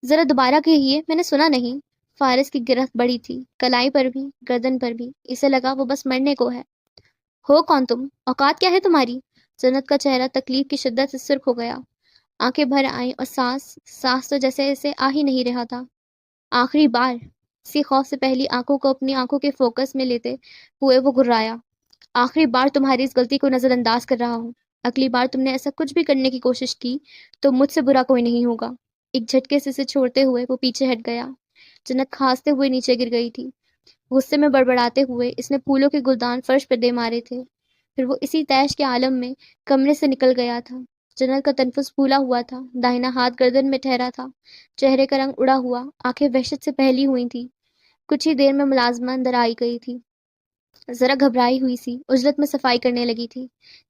ذرا دوبارہ کہیے، میں نے سنا نہیں۔ فارس کی گرفت بڑی تھی، کلائی پر بھی، گردن پر بھی۔ اسے لگا وہ بس مرنے کو ہے۔ ہو کون تم؟ اوقات کیا ہے تمہاری؟ جنت کا چہرہ تکلیف کی شدت سے سرخ ہو گیا، آنکھیں بھر آئیں اور سانس تو جیسے اسے آ ہی نہیں رہا تھا۔ آخری بار۔ اسی خوف سے پہلی آنکھوں کو اپنی آنکھوں کے فوکس میں لیتے ہوئے وہ گھرایا۔ آخری بار تمہاری اس غلطی کو نظر انداز کر رہا ہوں۔ اگلی بار تم نے ایسا کچھ بھی کرنے کی کوشش کی تو مجھ سے برا کوئی نہیں ہوگا۔ ایک جھٹکے سے اسے چھوڑتے ہوئے وہ پیچھے ہٹ گیا۔ جنت کھانستے ہوئے نیچے گر گئی تھی۔ غصے میں بڑبڑاتے ہوئے اس نے پھولوں کے گلدان فرش پہ دے مارے تھے۔ پھر وہ اسی تیش کے عالم میں کمرے سے نکل گیا تھا۔ جنت کا تنفس پھولا ہوا تھا، داہنا ہاتھ گردن میں ٹھہرا تھا، چہرے کا رنگ اڑا ہوا، آنکھیں وحشت سے پھیلی ہوئی تھی۔ کچھ ہی دیر میں ملازمہ اندر آئی گئی تھی، ذرا گھبرائی ہوئی سی، عجلت میں صفائی کرنے لگی تھی۔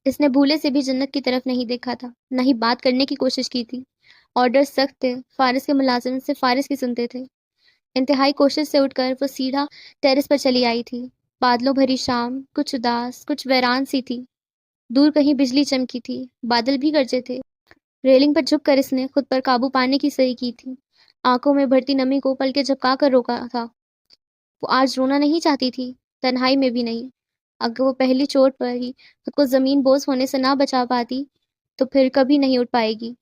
اس نے بھولے سے بھی جنت کی طرف نہیں دیکھا تھا، نہ ہی بات کرنے کی کوشش کی تھی۔ آرڈر سخت تھے، فارس کے ملازم سے فارس کی سنتے تھے۔ انتہائی کوشش سے اٹھ کر وہ سیدھا ٹیرس پر چلی آئی تھی۔ بادلوں بھری شام، کچھ اداس، کچھ ویران سی تھی۔ دور کہیں بجلی چمکی تھی، بادل بھی گرجے تھے۔ ریلنگ پر جھک کر اس نے خود پر قابو پانے کی صحیح کی تھی، آنکھوں میں بھرتی نمی کو پلکیں جھپکا کر روکا تھا۔ وہ آج رونا نہیں چاہتی تھی، تنہائی میں بھی نہیں۔ اگر وہ پہلی چوٹ پر ہی خود کو زمین بوس ہونے سے نہ بچا پاتی تو پھر کبھی نہیں اٹھ پائے گی۔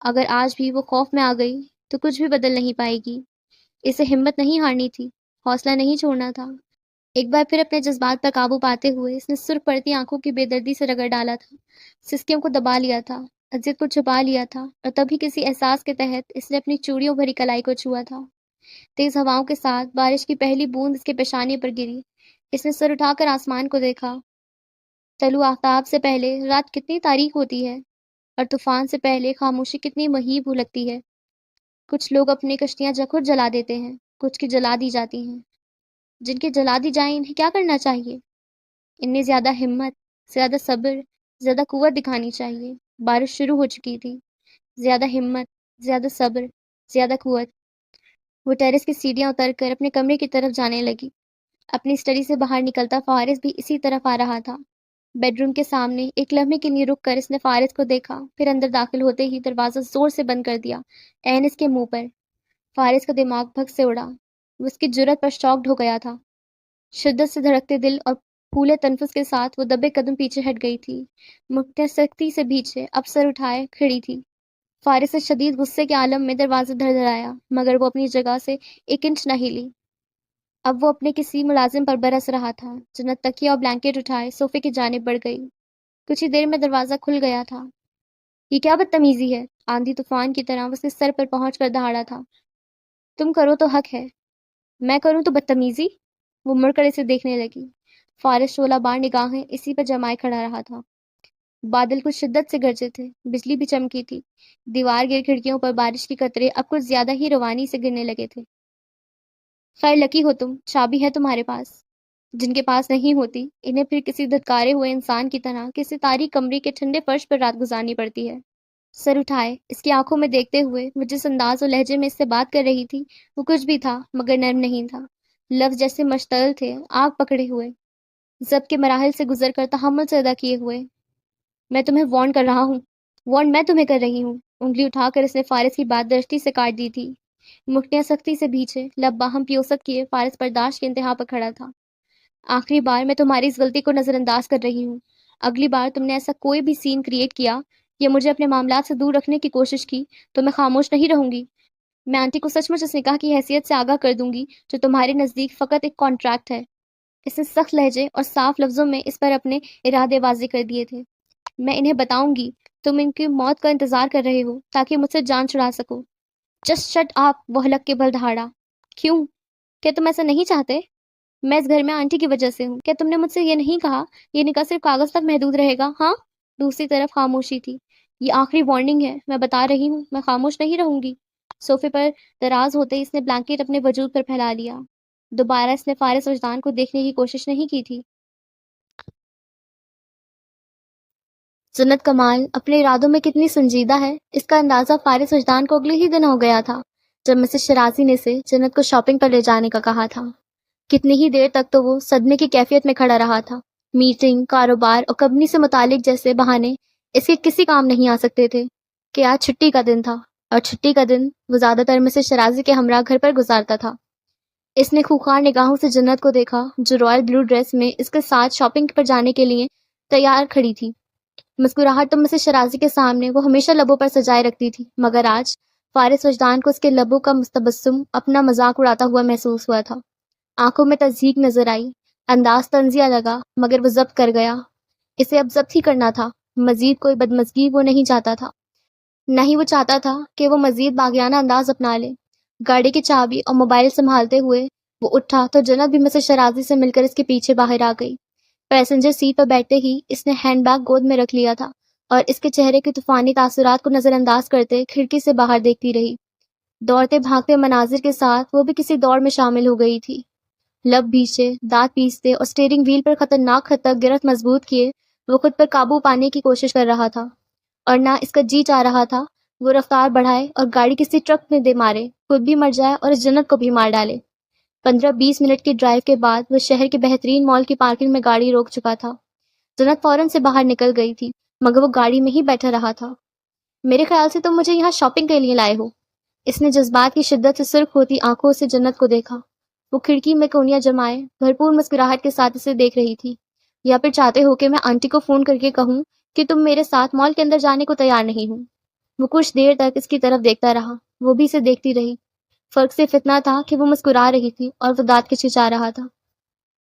اگر آج بھی وہ خوف میں آ گئی تو کچھ بھی بدل نہیں پائے گی۔ اسے ہمت نہیں ہارنی تھی، حوصلہ نہیں چھوڑنا تھا۔ ایک بار پھر اپنے جذبات پر قابو پاتے ہوئے اس نے سرخ پڑتی آنکھوں کی بے دردی سے رگڑ ڈالا تھا، سسکیوں کو دبا لیا تھا، اذیت کو چھپا لیا تھا، اور تبھی کسی احساس کے تحت اس نے اپنی چوڑیوں بھری کلائی کو چھوا تھا۔ تیز ہواؤں کے ساتھ بارش کی پہلی بوند اس کے پیشانے پر گری۔ اس نے سر اٹھا کر آسمان کو دیکھا۔ طلوع آفتاب سے پہلے رات کتنی تاریک ہوتی ہے، اور طوفان سے پہلے خاموشی کتنی مہیب لگتی ہے۔ کچھ لوگ اپنی کشتیاں خود جلا دیتے ہیں، کچھ کی جلا دی جاتی ہیں۔ جن کی جلا دی جائیں انہیں کیا کرنا چاہیے؟ انہیں زیادہ ہمت، زیادہ صبر، زیادہ قوت دکھانی چاہیے۔ بارش شروع ہو چکی تھی۔ زیادہ ہمت، زیادہ صبر، زیادہ قوت۔ وہ ٹیرس کی سیڑھیاں اتر کر اپنے کمرے کی طرف جانے لگی۔ اپنی اسٹڈی سے باہر نکلتا فارس بھی اسی طرف آ رہا تھا۔ بیڈ روم کے سامنے ایک لمحے کے لیے رک کر اس نے فارس کو دیکھا، پھر اندر داخل ہوتے ہی دروازہ زور سے بند کر دیا، عین اس کے منہ پر۔ فارس کا دماغ بھگ سے اڑا، وہ اس کی جرأت پر شاکڈ ہو گیا تھا۔ شدت سے دھڑکتے دل اور پھولے تنفس کے ساتھ وہ دبے قدم پیچھے ہٹ گئی تھی، مٹیاں سختی سے پیچھے، اب سر اٹھائے کھڑی تھی۔ فارس نے شدید غصے کے عالم میں دروازہ دھڑدھڑایا، مگر وہ اپنی جگہ سے 1 انچ نہ ہلی۔ اب وہ اپنے کسی ملازم پر برس رہا تھا۔ جنت تکیہ اور بلینکٹ اٹھائے صوفے کی جانب بڑھ گئی۔ کچھ ہی دیر میں دروازہ کھل گیا تھا۔ یہ کیا بدتمیزی ہے؟ آندھی طوفان کی طرح اس کے سر پر پہنچ کر دہاڑا تھا۔ تم کرو تو حق ہے، میں کروں تو بدتمیزی؟ وہ مڑ کر اسے دیکھنے لگی۔ فارس شعلہ بار نگاہیں اسی پر جمائے کھڑا رہا تھا۔ بادل کچھ شدت سے گرجے تھے، بجلی بھی چمکی تھی، دیوار گیر کھڑکیوں پر بارش کے قطرے اب کچھ زیادہ ہی روانی سے گرنے لگے تھے۔ خیر لکی ہو تم، چابی ہے تمہارے پاس۔ جن کے پاس نہیں ہوتی، انہیں پھر کسی دھتکارے ہوئے انسان کی طرح کسی تاریک کمرے کے ٹھنڈے فرش پر رات گزارنی پڑتی ہے۔ سر اٹھائے، اس کی آنکھوں میں دیکھتے ہوئے وہ جس انداز و لہجے میں اس سے بات کر رہی تھی وہ کچھ بھی تھا مگر نرم نہیں تھا۔ لفظ جیسے مشتعل تھے، آگ پکڑے ہوئے، ضبط کے مراحل سے گزر کر تحمل سے ادا کیے ہوئے۔ میں تمہیں وارن کر رہا ہوں، وارن میں تمہیں کر رہی ہوں۔ انگلی اٹھا کر اس نے فارس کی بات درستی سے کاٹ دی تھی۔ مٹیاں سختی سے بھیچے، لب باہم پیوست کیے فارس برداشت کے انتہا پر کھڑا تھا۔ آخری بار میں تمہاری اس غلطی کو نظر انداز کر رہی ہوں۔ اگلی بار تم نے ایسا کوئی بھی سین کریٹ کیا یا مجھے اپنے معاملات سے دور رکھنے کی کوشش کی تو میں خاموش نہیں رہوں گی۔ میں آنٹی کو سچ مچ اس نکاح کی حیثیت سے آگاہ کر دوں گی جو تمہارے نزدیک فقط ایک کانٹریکٹ ہے۔ اس نے سخت لہجے اور صاف لفظوں میں اس پر اپنے ارادے واضح کر دیے تھے۔ میں انہیں بتاؤں گی تم ان کی موت کا انتظار کر رہے ہو تاکہ مجھ سے جان چھڑا سکو۔ جسٹ شٹ آپ، وہ حلق کے بل دہاڑا۔ کیوں؟ کیا تم ایسا نہیں چاہتے؟ میں اس گھر میں آنٹی کی وجہ سے ہوں۔ کیا تم نے مجھ سے یہ نہیں کہا یہ نکاح صرف کاغذ تک محدود رہے گا؟ ہاں؟ دوسری طرف خاموشی تھی۔ یہ آخری وارننگ ہے، میں بتا رہی ہوں، میں خاموش نہیں رہوں گی۔ صوفے پر دراز ہوتے اس نے بلینکٹ اپنے وجود پر پھیلا لیا۔ دوبارہ اس نے فارس وجدان کو دیکھنے کی کوشش نہیں کی تھی۔ جنت کمال اپنے ارادوں میں کتنی سنجیدہ ہے، اس کا اندازہ فارس وجدان کو اگلے ہی دن ہو گیا تھا جب مسز شرازی نے سے جنت کو شاپنگ پر لے جانے کا کہا تھا۔ کتنی ہی دیر تک تو وہ صدمے کی کیفیت میں کھڑا رہا تھا۔ میٹنگ، کاروبار اور کمپنی سے متعلق جیسے بہانے اس کے کسی کام نہیں آ سکتے تھے کہ آج چھٹی کا دن تھا، اور چھٹی کا دن وہ زیادہ تر مسز شرازی کے ہمراہ گھر پر گزارتا تھا۔ اس نے خوخار نگاہوں سے جنت کو دیکھا جو رائل بلو ڈریس میں اس کے ساتھ شاپنگ پر جانے کے لیے تیار کھڑی تھی۔ مسکراہٹ تو مسز شرازی کے سامنے وہ ہمیشہ لبوں پر سجائے رکھتی تھی، مگر آج فارس وجدان کو اس کے لبوں کا مستبسم اپنا مذاق اڑاتا ہوا محسوس ہوا تھا۔ آنکھوں میں تصدیق نظر آئی، انداز طنزیہ لگا، مگر وہ ضبط کر گیا۔ اسے اب ضبط ہی کرنا تھا، مزید کوئی بدمزگی وہ نہیں چاہتا تھا، نہ ہی وہ چاہتا تھا کہ وہ مزید باغیانہ انداز اپنا لے۔ گاڑی کی چابی اور موبائل سنبھالتے ہوئے وہ اٹھا تو جنت بھی مسز شرازی سے مل کر اس کے پیچھے باہر آ گئی۔ پیسنجر سیٹ پر بیٹھتے ہی اس نے ہینڈ بیگ گود میں رکھ لیا تھا اور اس کے چہرے کے طوفانی تاثرات کو نظر انداز کرتے کھڑکی سے باہر دیکھتی رہی۔ دوڑتے بھاگتے مناظر کے ساتھ وہ بھی کسی دوڑ میں شامل ہو گئی تھی۔ لب بھیچے، دانت پیستے اور اسٹیئرنگ وہیل پر خطرناک حد تک گرفت مضبوط کیے وہ خود پر قابو پانے کی کوشش کر رہا تھا، اور نہ اس کا جی چاہ رہا تھا وہ رفتار بڑھائے اور گاڑی کسی ٹرک میں دے مارے، خود بھی مر جائے اور اس جنت کو بھی مار ڈالے۔ 15-20 منٹ کی ڈرائیو کے بعد وہ شہر کے بہترین مال کی پارکنگ میں گاڑی روک چکا تھا۔ جنت فوراً سے باہر نکل گئی تھی، مگر وہ گاڑی میں ہی بیٹھا رہا تھا۔ میرے خیال سے تم مجھے یہاں شاپنگ کے لیے لائے ہو۔ اس نے جذبات کی شدت سے سرخ ہوتی آنکھوں سے جنت کو دیکھا۔ وہ کھڑکی میں کونیاں جمائے بھرپور مسکراہٹ کے ساتھ اسے دیکھ رہی تھی۔ یا پھر چاہتے ہو کہ میں آنٹی کو فون کر کے کہوں کہ تم میرے ساتھ مال کے اندر جانے کو تیار نہیں ہوں؟ وہ کچھ دیر تک اس کی طرف دیکھتا رہا، وہ بھی اسے دیکھتی رہی۔ فرق صرف اتنا تھا کہ وہ مسکرا رہی تھی اور وہ دانت کھچکھچا رہا تھا۔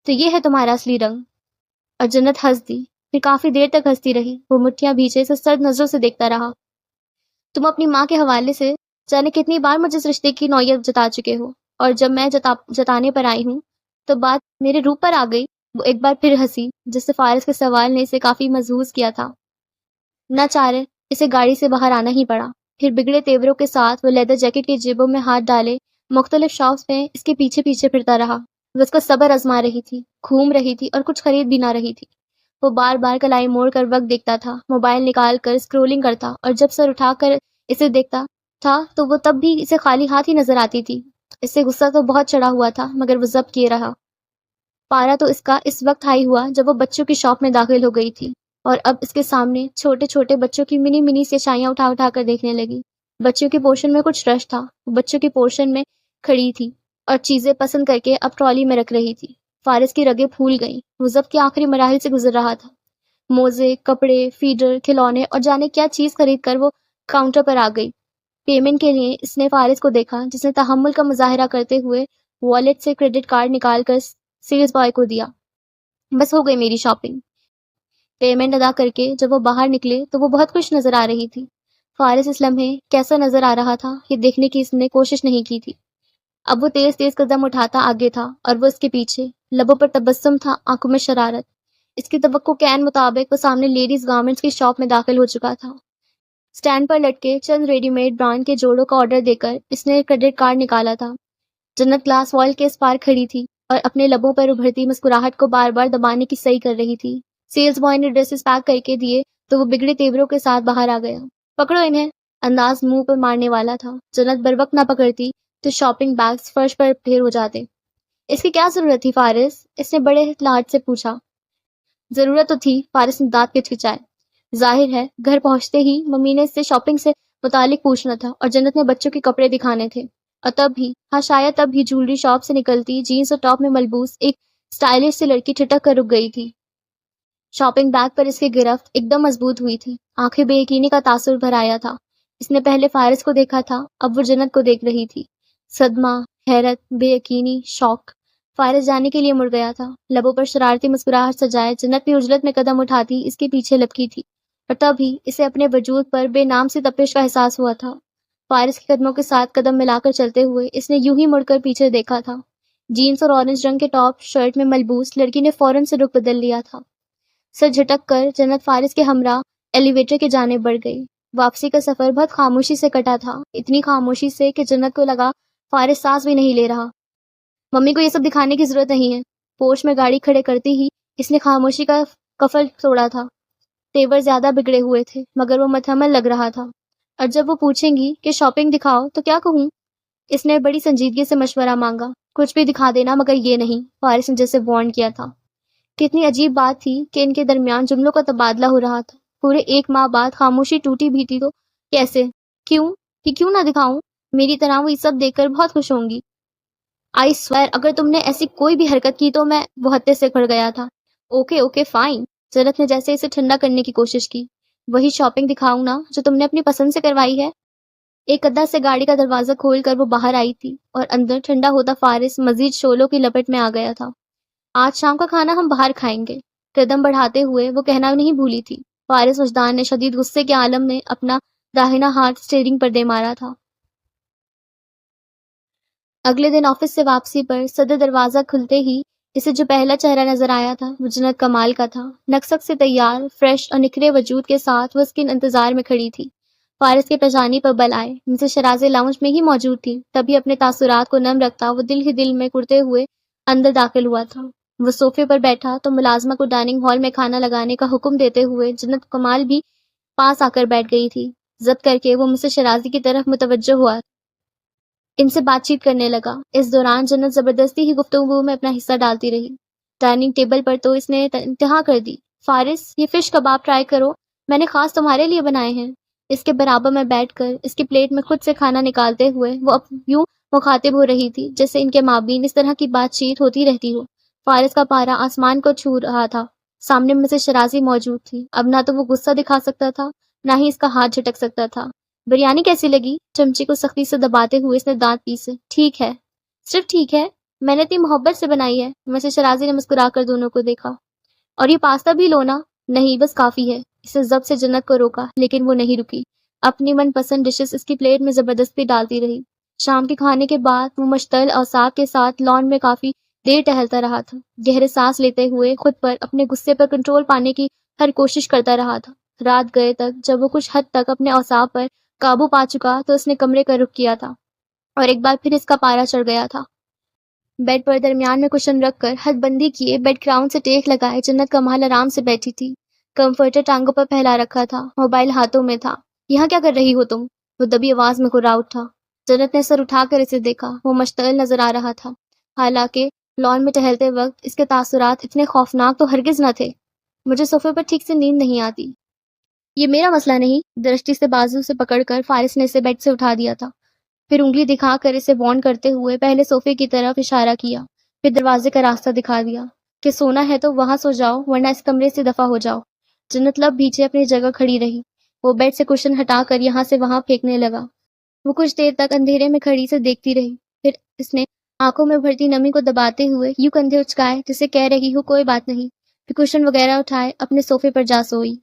تو یہ ہے تمہارا اصلی رنگ؟ اور جنت ہنس دی، پھر کافی دیر تک ہنستی رہی۔ وہ مٹھیاں بھیجے سے سرد نظروں سے دیکھتا رہا۔ تم اپنی ماں کے حوالے سے جانے کتنی بار مجھے اس رشتے کی نوعیت جتا چکے ہو، اور جب میں جتانے پر آئی ہوں تو بات میرے روح پر آ گئی۔ وہ ایک بار پھر ہنسی، جس سے فارس کے سوال نے اسے کافی محظوظ کیا تھا۔ نہ چارے اسے گاڑی سے باہر آنا ہی پڑا۔ پھر بگڑے تیوروں کے ساتھ وہ لیدر جیکٹ کی جیبوں میں ہاتھ ڈالے مختلف شاپس میں اس کے پیچھے پیچھے پھرتا رہا۔ وہ اس کا صبر آزما رہی تھی، گھوم رہی تھی اور کچھ خرید بھی نہ رہی تھی۔ وہ بار بار کلائی موڑ کر وقت دیکھتا تھا، موبائل نکال کر اسکرولنگ کرتا، اور جب سر اٹھا کر اسے دیکھتا تھا تو وہ تب بھی اسے خالی ہاتھ ہی نظر آتی تھی۔ اس سے غصہ تو بہت چڑھا ہوا تھا، مگر وہ ضبط کیے رہا۔ پارا تو اس کا اس وقت ہائی ہوا جب وہ بچوں کی شاپ میں داخل ہو گئی تھی، اور اب اس کے سامنے چھوٹے چھوٹے بچوں کی منی منی سی اشیاء اٹھا اٹھا کر دیکھنے لگی۔ بچوں کے پورشن میں کچھ رش تھا، وہ بچوں کے پورشن میں کھڑی تھی اور چیزیں پسند کر کے اب ٹرالی میں رکھ رہی تھی۔ فارس کی رگیں پھول گئیں، وہ ضبط کے آخری مراحل سے گزر رہا تھا۔ موزے، کپڑے، فیڈر، کھلونے اور جانے کیا چیز خرید کر وہ کاؤنٹر پر آ گئی۔ پیمنٹ کے لیے اس نے فارس کو دیکھا، جس نے تحمل کا مظاہرہ کرتے ہوئے والیٹ سے کریڈٹ کارڈ نکال کر سیلز بوائے کو دیا۔ بس ہو گئی میری شاپنگ۔ پیمنٹ ادا کر کے جب وہ باہر نکلے تو وہ بہت خوش نظر آ رہی تھی۔ فارس اس لمحے کیسا نظر آ رہا تھا یہ دیکھنے کی اس نے کوشش نہیں کی تھی۔ اب وہ تیز تیز قدم اٹھاتا آگے تھا اور وہ اس کے پیچھے، لبوں پر تبسم تھا، آنکھوں میں شرارت۔ اس کی توقع کے عین مطابق وہ سامنے لیڈیز گارمنٹس کی شاپ میں داخل ہو چکا تھا۔ سٹینڈ پر لٹکے چند ریڈی میڈ برانڈ کے جوڑوں کا آرڈر دے کر اس نے کریڈٹ کارڈ نکالا تھا۔ جنت گلاس وال کے اس پار کھڑی تھی، اور اپنے لبوں پر ابھرتی مسکراہٹ کو بار بار دبانے کی صحیح کر رہی تھی۔ سیلز بوائے نے ڈریسز پیک کر کے دیے تو وہ بگڑے تیوروں کے ساتھ باہر آ گیا۔ پکڑو انہیں، انداز منہ پر مارنے والا تھا۔ جنت بروقت نہ پکڑتی تو شاپنگ بیگز فرش پر ڈھیر ہو جاتے۔ اس کی کیا ضرورت تھی فارس؟ اس نے بڑے لاڈ سے پوچھا۔ ضرورت تو تھی، فارس نے دانت کچکچائے۔ ظاہر ہے گھر پہنچتے ہی ممی نے اس سے شاپنگ سے متعلق پوچھنا تھا اور جنت نے بچوں کے کپڑے دکھانے تھے، اور شاید تب ہی جولری شاپ سے نکلتی جینس اور ٹاپ میں ملبوس ایک اسٹائلش سی لڑکی ٹھٹک کر رک گئی تھی۔ شاپنگ بیگ پر اس کی گرفت ایک دم مضبوط ہوئی تھی، آنکھیں بے یقینی کا تاثر بھر آیا تھا۔ اس نے پہلے فارس کو دیکھا تھا، اب وہ جنت کو دیکھ رہی تھی۔ صدمہ، حیرت، بے یقینی، شوق۔ فارس جانے کے لیے مڑ گیا تھا، لبوں پر شرارتی مسکراہٹ سجائے جنت بھی عجلت میں قدم اٹھاتی اس کے پیچھے لپکی تھی، اور تبھی اسے اپنے وجود پر بے نام سی تپش کا احساس ہوا تھا۔ فارس کے قدموں کے ساتھ قدم ملا کر چلتے ہوئے اس نے یوں ہی مڑ کر پیچھے دیکھا تھا۔ جینس اور اورنج رنگ کے ٹاپ شرٹ میں ملبوس لڑکی نے فوراً سے رخ بدل لیا تھا۔ سر جھٹک کر جنت فارس کے ہمراہ ایلیویٹر کے جانب بڑھ گئی۔ واپسی کا سفر بہت خاموشی سے کٹا تھا، اتنی خاموشی سے کہ جنت کو لگا فارس سانس بھی نہیں لے رہا۔ ممی کو یہ سب دکھانے کی ضرورت نہیں ہے۔ پورچ میں گاڑی کھڑے کرتی ہی اس نے خاموشی کا قفل توڑا تھا۔ تیور زیادہ بگڑے ہوئے تھے مگر وہ متحمل لگ رہا تھا، اور جب وہ پوچھیں گی کہ شاپنگ دکھاؤ تو کیا کہوں؟ اس نے بڑی سنجیدگی سے مشورہ مانگا۔ کچھ بھی دکھا دینا مگر یہ نہیں، فارس نے جیسے وارن کیا تھا۔ کتنی عجیب بات تھی کہ ان کے درمیان جملوں کا تبادلہ ہو رہا تھا۔ پورے 1 ماہ بعد خاموشی ٹوٹی بھی تھی تو کیسے؟ کیوں نہ دکھاؤں؟ میری طرح وہ یہ سب دیکھ کر بہت خوش ہوں گی۔ آئی سویر اگر تم نے ایسی کوئی بھی حرکت کی تو میں وہ ہتے سے کھڑ گیا تھا۔ Okay fine. جنت نے جیسے اسے ٹھنڈا کرنے کی کوشش کی۔ وہی شاپنگ دکھاؤں نا جو تم نے اپنی پسند سے کروائی ہے؟ ایک قدر سے گاڑی کا دروازہ کھول کر وہ باہر آئی تھی اور اندر ٹھنڈا ہوتا فارس مزید شعلوں کی لپٹ میں آ گیا تھا۔ آج شام کا کھانا ہم باہر کھائیں گے، قدم بڑھاتے ہوئے وہ کہنا نہیں بھولی تھی۔ فارس وجدان نے شدید غصے کے عالم میں اپنا داہنا ہاتھ اسٹیئرنگ پر دے مارا تھا۔ اگلے دن آفس سے واپسی پر صدر دروازہ کھلتے ہی اسے جو پہلا چہرہ نظر آیا تھا وہ جنت کمال کا تھا۔ نقصک سے تیار، فریش اور نکھرے وجود کے ساتھ وہ اس کے انتظار میں کھڑی تھی۔ فارس کے پیشانی پر بل آئے۔ مسز شرازی لاؤنج میں ہی موجود تھی، تبھی اپنے تاثرات کو نم رکھتا وہ دل ہی دل میں کرتے ہوئے اندر داخل ہوا تھا۔ وہ صوفے پر بیٹھا تو ملازمہ کو ڈائننگ ہال میں کھانا لگانے کا حکم دیتے ہوئے جنت کمال بھی پاس آ کر بیٹھ گئی تھی۔ ضبط کر کے وہ مسز شرازی کی طرف متوجہ ہوا، ان سے بات چیت کرنے لگا۔ اس دوران جنت زبردستی ہی گفتگو میں اپنا حصہ ڈالتی رہی۔ ڈائننگ ٹیبل پر تو اس نے انتہا کر دی۔ فارس، یہ فش کباب ٹرائی کرو، میں نے خاص تمہارے لیے بنائے ہیں۔ اس کے برابر میں بیٹھ کر اس کی پلیٹ میں خود سے کھانا نکالتے ہوئے وہ اب یوں مخاطب ہو رہی تھی جیسے ان کے مابین اس طرح کی بات چیت ہوتی رہتی ہو۔ فارس کا پارا آسمان کو چھو رہا تھا۔ سامنے مسز شرازی موجود تھی، اب نہ تو وہ غصہ دکھا سکتا تھا نہ ہی اس کا ہاتھ جھٹک سکتا تھا۔ بریانی کیسی لگی؟ چمچے کو سختی سے دباتے ہوئے اس نے دانت پیسے۔ ٹھیک ہے، صرف ٹھیک ہے، میں نے اتنی محبت سے بنائی ہے۔ مسز شرازی نے مسکرا کر دونوں کو دیکھا۔ اور یہ پاستا بھی لو نا؟ نہیں بس کافی ہے۔ اسے ضبط سے جنت کو روکا لیکن وہ نہیں رکی، اپنی من پسند ڈشز اس کی پلیٹ میں زبردستی ڈالتی رہی۔ شام کے کھانے کے بعد وہ مشتعل اعصاب کے ساتھ لان میں کافی دیر ٹہلتا رہا تھا، گہرے سانس لیتے ہوئے خود پر اپنے غصے پر کنٹرول پانے کی ہر کوشش کرتا رہا تھا۔ رات گئے تک جب وہ کچھ حد تک اپنے اعصاب پر قابو پا چکا تو اس نے کمرے کا رخ کیا تھا اور ایک بار پھر اس کا پارا چڑھ گیا تھا۔ بیڈ پر درمیان میں کشن رکھ کر حد بندی کیے بیڈ گراؤنڈ سے ٹیک لگائے جنت کمال آرام سے بیٹھی تھی۔ کمفرٹر ٹانگوں پر پھیلا رکھا تھا، موبائل ہاتھوں میں تھا۔ یہاں کیا کر رہی ہو تم؟ وہ دبی آواز میں گھرا اٹھا۔ جنت نے سر اٹھا کر اسے دیکھا، وہ مشتعل نظر آ رہا تھا، حالانکہ لان میں ٹہلتے وقت اس کے تاثرات اتنے خوفناک تو ہرگز نہ تھے۔ مجھے صوفے پر ٹھیک سے نیند نہیں آتی۔ یہ میرا مسئلہ نہیں، درشٹی سے بازو سے پکڑ کر فارس نے اسے بیڈ سے اٹھا دیا تھا، پھر انگلی دکھا کر اسے وارن کرتے ہوئے پہلے صوفے کی طرف اشارہ کیا، پھر دروازے کا راستہ دکھا دیا کہ سونا ہے تو وہاں سو جاؤ ورنہ اس کمرے سے دفع ہو جاؤ۔ جنت لب بھیجے اپنی جگہ کھڑی رہی۔ وہ بیڈ سے کشن ہٹا کر یہاں سے وہاں پھینکنے لگا۔ وہ کچھ دیر تک اندھیرے میں کھڑی سے دیکھتی رہی، پھر اس نے آنکھوں میں بھرتی نمی کو دباتے ہوئے یوں کندھے اچکائے جسے کہہ رہی ہو کوئی بات نہیں، پھر کشن وغیرہ اٹھائے اپنے صوفے پر جا سوئی۔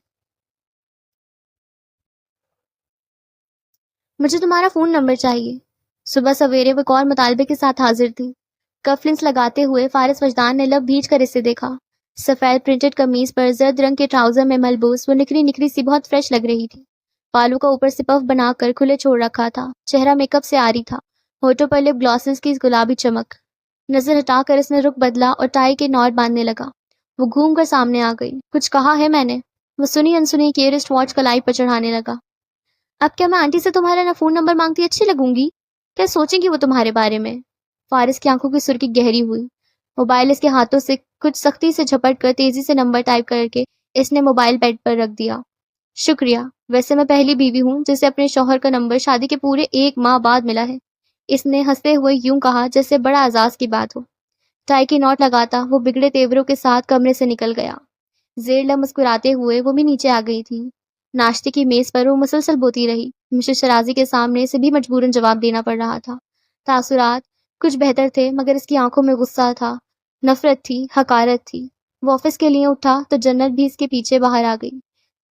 مجھے تمہارا فون نمبر چاہیے۔ صبح سویرے وہ ایک اور مطالبے کے ساتھ حاضر تھی۔ کفلنس لگاتے ہوئے فارس وجدان نے لب بھیج کر اسے دیکھا۔ سفید پرنٹڈ قمیض پر زرد رنگ کے ٹراؤزر میں ملبوس وہ نکھری سی بہت فریش لگ رہی تھی۔ بالوں کا اوپر سے پف بنا کر کھلے چھوڑ رکھا تھا، چہرہ میک اپ سے عاری تھا، ہونٹوں پر لپ گلاسز کی گلابی چمک۔ نظر ہٹا کر اس نے رخ بدلا اور ٹائی کے ناٹ باندھنے لگا۔ وہ گھوم کر سامنے آ گئی۔ کچھ کہا ہے میں نے؟ وہ سنی انسنی کی رسٹ واچ کلائی پر چڑھانے لگا۔ اب کیا میں آنٹی سے تمہارا فون نمبر مانگتی اچھی لگوں گی؟ کیا سوچیں گی وہ تمہارے بارے میں؟ فارس کی آنکھوں کی سرخی گہری ہوئی۔ موبائل اس کے ہاتھوں سے کچھ سختی سے جھپٹ کر تیزی سے نمبر ٹائپ کر کے اس نے موبائل بیڈ پر رکھ دیا۔ شکریہ، ویسے میں پہلی بیوی ہوں جسے اپنے شوہر کا نمبر شادی کے پورے 1 ماہ بعد ملا ہے، اس نے ہنستے ہوئے یوں کہا جیسے بڑا اعزاز کی بات ہو۔ ٹائی کی نوٹ لگاتا وہ بگڑے تیوروں کے ساتھ کمرے سے نکل گیا۔ زیر لب مسکراتے ہوئے وہ بھی نیچے آ گئی تھی۔ ناشتے کی میز پر وہ مسلسل بوتی رہی۔ مسز شرازی کے سامنے سے بھی مجبوراً جواب دینا پڑ رہا تھا۔ تاثرات کچھ بہتر تھے مگر اس کی آنکھوں میں غصہ تھا، نفرت تھی، حقارت تھی۔ وہ آفس کے لیے اٹھا تو جنت بھی اس کے پیچھے باہر آ گئی۔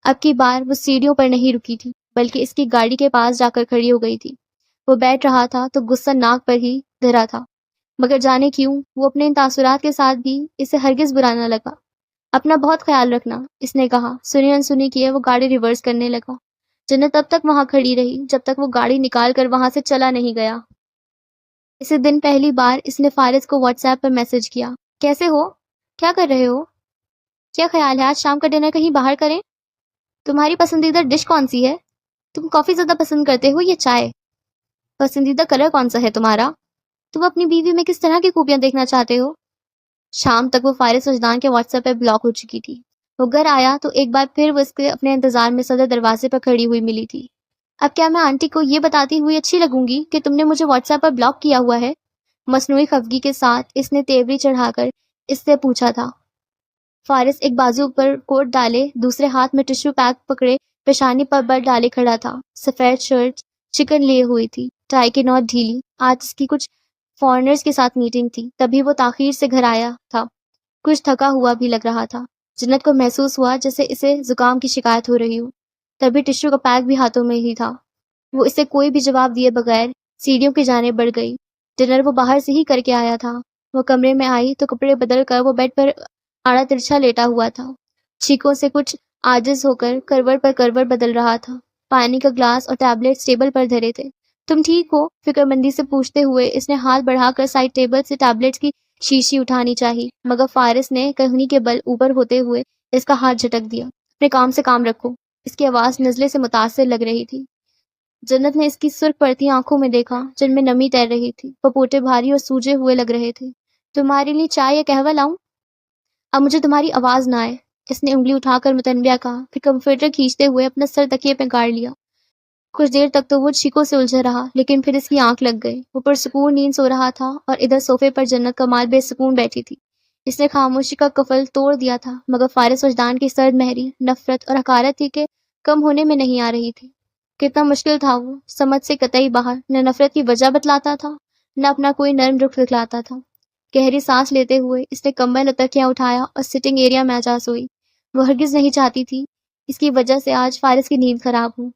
اب کی بار وہ سیڑھیوں پر نہیں رکی تھی بلکہ اس کی گاڑی کے پاس جا کر کھڑی ہو گئی تھی۔ وہ بیٹھ رہا تھا تو غصہ ناک پر ہی دھرا تھا، مگر جانے کیوں وہ اپنے ان تاثرات کے ساتھ بھی اسے ہرگز برا نہ لگا۔ اپنا بہت خیال رکھنا، اس نے کہا۔ سنی انسنی کیے وہ گاڑی ریورس کرنے لگا۔ جنت تب تک وہاں کھڑی رہی جب تک وہ گاڑی نکال کر وہاں سے چلا نہیں گیا۔ اسی دن پہلی بار اس نے فارس کو واٹس ایپ پر میسج کیا۔ کیسے ہو؟ کیا کر رہے ہو؟ کیا خیال ہے آج شام کا ڈنر کہیں باہر کریں؟ تمہاری پسندیدہ ڈش کون سی ہے؟ تم کافی زیادہ پسند کرتے ہو یا چائے؟ پسندیدہ کلر کون سا ہے تمہارا؟ تم اپنی بیوی میں کس طرح کی خوبیاں دیکھنا چاہتے ہو؟ شام تک وہ فارس وجدان کے واٹس ایپ پہ بلاک ہو چکی تھی۔ وہ گھر آیا تو ایک بار پھر وہ اس کے اپنے انتظار میں صدر دروازے پر کھڑی ہوئی ملی تھی۔ اب کیا میں آنٹی کو یہ بتاتی ہوئی اچھی لگوں گی کہ تم نے مجھے واٹس ایپ پر بلاک کیا ہوا ہے؟ مصنوعی خفگی کے ساتھ اس نے تیوری چڑھا کر اس سے پوچھا تھا۔ فارس ایک بازو پر کوٹ ڈالے دوسرے ہاتھ میں ٹشو پیک پکڑے پیشانی پر بر ڈالے کھڑا تھا۔ سفید شرٹ چکن لیے ہوئی تھی، ٹائی کی نوٹ ڈھیلی۔ آج اس کی کچھ فارنرز کے ساتھ میٹنگ تھی، تبھی وہ تاخیر سے گھر آیا تھا۔ کچھ تھکا ہوا بھی لگ رہا تھا۔ جنت کو محسوس ہوا جیسے اسے زکام کی شکایت ہو رہی ہو، تبھی ٹشو کا پیک بھی ہاتھوں میں ہی تھا۔ وہ اسے کوئی بھی جواب دیے بغیر سیڑھیوں کی جانب بڑھ گئی۔ ڈنر وہ باہر سے ہی کر کے آیا تھا۔ وہ کمرے میں آئی تو کپڑے بدل کر وہ بیڈ پر آڑا ترچھا لیٹا ہوا تھا، چیکوں سے کچھ عاجز ہو کر کروٹ پر کروٹ بدل رہا تھا۔ پانی کا گلاس اور ٹیبلٹس ٹیبل پر دھرے تھے۔ تم ٹھیک ہو؟ فکر مندی سے پوچھتے ہوئے اس نے ہاتھ بڑھا کر سائڈ ٹیبل سے ٹیبلٹس کی شیشی اٹھانی چاہی، مگر فارس نے کہنی کے بل اوپر ہوتے ہوئے اس کا ہاتھ جھٹک دیا۔ اپنے کام سے کام رکھو۔ اس کی آواز نزلے سے متاثر لگ رہی تھی۔ جنت نے اس کی سرخ پڑتی آنکھوں میں دیکھا جن میں نمی تیر رہی تھی۔ پپوٹے بھاری اور سوجے ہوئے لگ رہے تھے۔ تمہارے لیے چائے یا قہوہ لاؤں؟ اب مجھے تمہاری آواز نہ آئے، اس نے انگلی اٹھا کر متنبیہ کہا، پھر کمفرٹر کھینچتے ہوئے اپنا سر تکیے پہ گاڑ لیا۔ کچھ دیر تک تو وہ چیکوں سے الجھا رہا، لیکن پھر اس کی آنکھ لگ گئی۔ وہ پرسکون نیند سو رہا تھا اور ادھر صوفے پر جنت کمال بے سکون بیٹھی تھی۔ اس نے خاموشی کا قفل توڑ دیا تھا، مگر فارس وجدان کی سرد مہری نفرت اور حقارت تھی کہ کم ہونے میں نہیں آ رہی تھی۔ کتنا مشکل تھا وہ، سمجھ سے قطعی باہر، نہ نفرت کی وجہ بتلاتا تھا نہ اپنا کوئی نرم رخ دکھلاتا تھا۔ گہری سانس لیتے ہوئے اس نے کمبل اور تکیاں اٹھایا اور سٹنگ ایریا میں جا سوئی۔ وہ ہرگز نہیں چاہتی تھی اس کی وجہ سے آج فارس کی نیند خراب ہو۔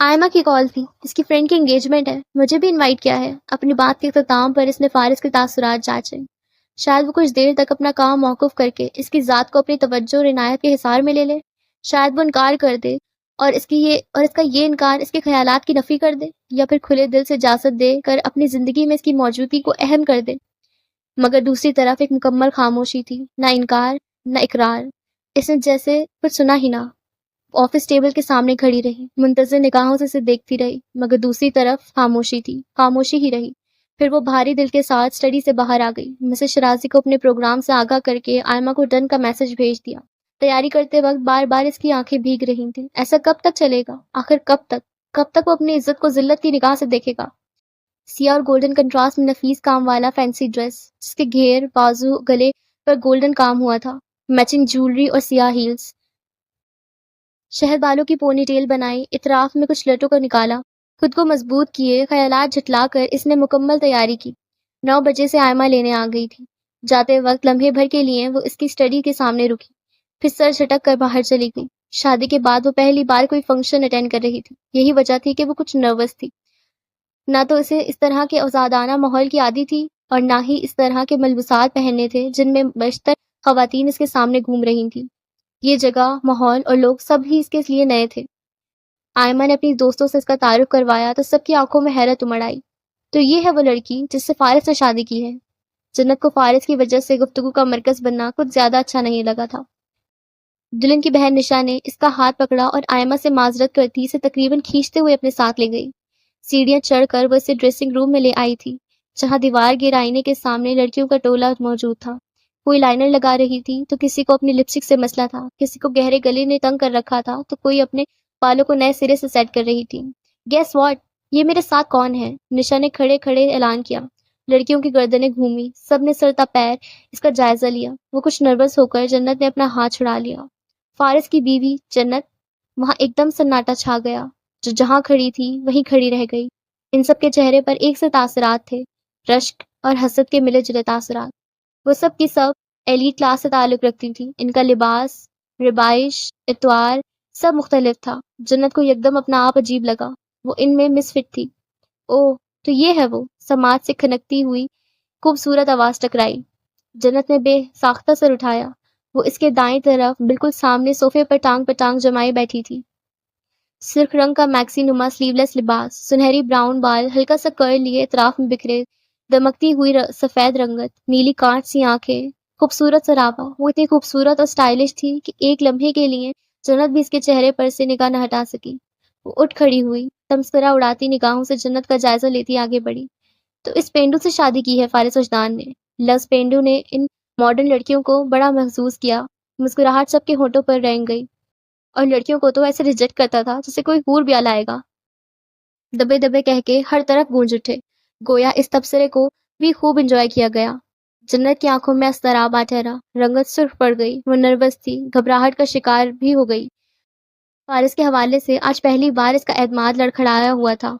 آئمہ کی کال تھی، اس کی فرینڈ کی انگیجمنٹ ہے، مجھے بھی انوائٹ کیا ہے۔ اپنی بات کے اختتام پر اس نے فارس کے تاثرات جانچے۔ شاید وہ کچھ دیر تک اپنا کام موقوف کر کے اس کی ذات کو اپنی توجہ اور عنایت کے حصار میں لے لے۔ شاید وہ انکار کر دے اور اس کا یہ انکار اس کے خیالات کی نفی کر دے، یا پھر کھلے دل سے اجازت دے کر اپنی زندگی میں اس کی موجودگی کو اہم کر دے۔ مگر دوسری طرف ایک مکمل خاموشی تھی، نہ انکار نہ اقرار۔ اس نے جیسے کچھ سنا ہی نہ۔ آفس ٹیبل کے سامنے کھڑی رہی، منتظر نگاہوں سے اسے دیکھتی رہی، مگر دوسری طرف خاموشی تھی، خاموشی ہی رہی۔ پھر وہ بھاری دل کے ساتھ اسٹڈی سے باہر آ گئی۔ مسز شرازی کو اپنے پروگرام سے آگاہ کر کے آئمہ کو ڈن کا میسج بھیج دیا۔ تیاری کرتے وقت بار بار اس کی آنکھیں بھیگ رہی تھیں۔ ایسا کب تک چلے گا؟ آخر کب تک؟ کب تک وہ اپنی عزت کو ذلت کی نگاہ سے دیکھے گا؟ سیاہ اور گولڈن کنٹراسٹ میں نفیس کام والا فینسی ڈریس، جس کے گھیر، بازو، گلے پر گولڈن کام ہوا تھا، میچنگ جیولری اور سیاہ ہیلز۔ شہد بالوں کی پونی ٹیل بنائی، اطراف میں کچھ لٹوں کو نکالا، خود کو مضبوط کیے، خیالات جھٹلا کر اس نے مکمل تیاری کی۔ 9 بجے سے آئمہ لینے آ گئی تھی۔ جاتے وقت لمحے بھر کے لیے وہ اس کی اسٹڈی کے سامنے رکی، پھر سر جھٹک کر باہر چلی گئی۔ شادی کے بعد وہ پہلی بار کوئی فنکشن اٹینڈ کر رہی تھی، یہی وجہ تھی کہ وہ کچھ نروس تھی۔ نہ تو اسے اس طرح کے آزادانہ ماحول کی عادی تھی اور نہ ہی اس طرح کے ملبوسات پہننے تھے جن میں بیشتر خواتین اس کے سامنے گھوم رہی تھیں۔ یہ جگہ، ماحول اور لوگ سب ہی اس کے لیے نئے تھے۔ آئمہ نے اپنی دوستوں سے اس کا تعارف کروایا تو سب کی آنکھوں میں حیرت امڑ آئی۔ تو یہ ہے وہ لڑکی جس سے فارس نے شادی کی ہے۔ جنت کو فارس کی وجہ سے گفتگو کا مرکز بننا کچھ زیادہ اچھا نہیں لگا تھا۔ دلہن کی بہن نشا نے اس کا ہاتھ پکڑا اور آئمہ سے معذرت کرتی اسے تقریباً کھینچتے ہوئے اپنے ساتھ لے گئی۔ سیڑھیاں چڑھ کر وہ اسے ڈریسنگ روم میں لے آئی تھی، جہاں دیوار گیر آئینے کے سامنے لڑکیوں کا ٹولہ موجود تھا۔ کوئی لائنر لگا رہی تھی تو کسی کو اپنی لپسٹک سے مسئلہ تھا، کسی کو گہرے گلے نے تنگ کر رکھا تھا تو کوئی اپنے بالوں کو نئے سرے سے سیٹ کر رہی تھی۔ گیس واٹ، یہ میرے ساتھ کون ہے؟ نشا نے کھڑے کھڑے اعلان کیا۔ لڑکیوں کی گردنیں گھومی، سب نے سر تا پیر اس کا جائزہ لیا۔ وہ کچھ نروس ہو کر جنت نے اپنا ہاتھ چھڑا لیا۔ فارس کی بیوی جنت، وہاں ایک دم سناٹا چھا گیا۔ جو جہاں کھڑی تھی وہیں کھڑی رہ گئی۔ ان سب کے چہرے پر ایک سے تاثرات تھے، رشک اور حسد کے ملے جلے تاثرات۔ وہ سب کی سب ایلیٹ کلاس سے تعلق رکھتی تھی۔ ان کا لباس، ربائش، اتوار سب مختلف تھا۔ جنت کو یکدم اپنا آپ عجیب لگا، وہ ان میں مس فٹ تھی۔ اوہ، تو یہ ہے وہ، سماج سے کھنکتی ہوئی خوبصورت آواز ٹکرائی۔ جنت نے بے ساختہ سر اٹھایا۔ وہ اس کے دائیں طرف بالکل سامنے صوفے پر ٹانگ پہ ٹانگ جمائے بیٹھی تھی۔ سرخ رنگ کا میکسی نما سلیو لیس لباس، سنہری براؤن بال ہلکا سا کرل لیے اطراف میں بکھرے، دمکتی ہوئی سفید رنگت، نیلی کانچ سی آنکھیں، خوبصورت سراپا۔ وہ اتنی خوبصورت اور سٹائلش تھی کہ ایک لمحے کے لیے جنت بھی اس کے چہرے پر سے نگاہ نہ ہٹا سکی۔ وہ اٹھ کھڑی ہوئی، تمسکرہ اڑاتی نگاہوں سے جنت کا جائزہ لیتی آگے بڑھی۔ تو اس پینڈو سے شادی کی ہے فارس وجدان نے؟ لفظ پینڈو نے ان ماڈرن لڑکیوں کو بڑا محظوظ کیا۔ مسکراہٹ سب کے ہونٹوں پر رینگ گئی، اور لڑکیوں کو تو ایسے ریجیکٹ کرتا تھا جسے کوئی حور بھی لائے گا۔ دبے دبے کہہ کے ہر طرف گونج اٹھے، گویا اس تبصرے کو بھی خوب انجوائے کیا گیا۔ جنت کی آنکھوں میں اضطراب آ ٹھہرا، رنگت سرخ پڑ گئی، وہ نروس تھی، گھبراہٹ کا شکار بھی ہو گئی۔ فارس کے حوالے سے آج پہلی بار اس کا اعتماد لڑکھڑایا ہوا تھا۔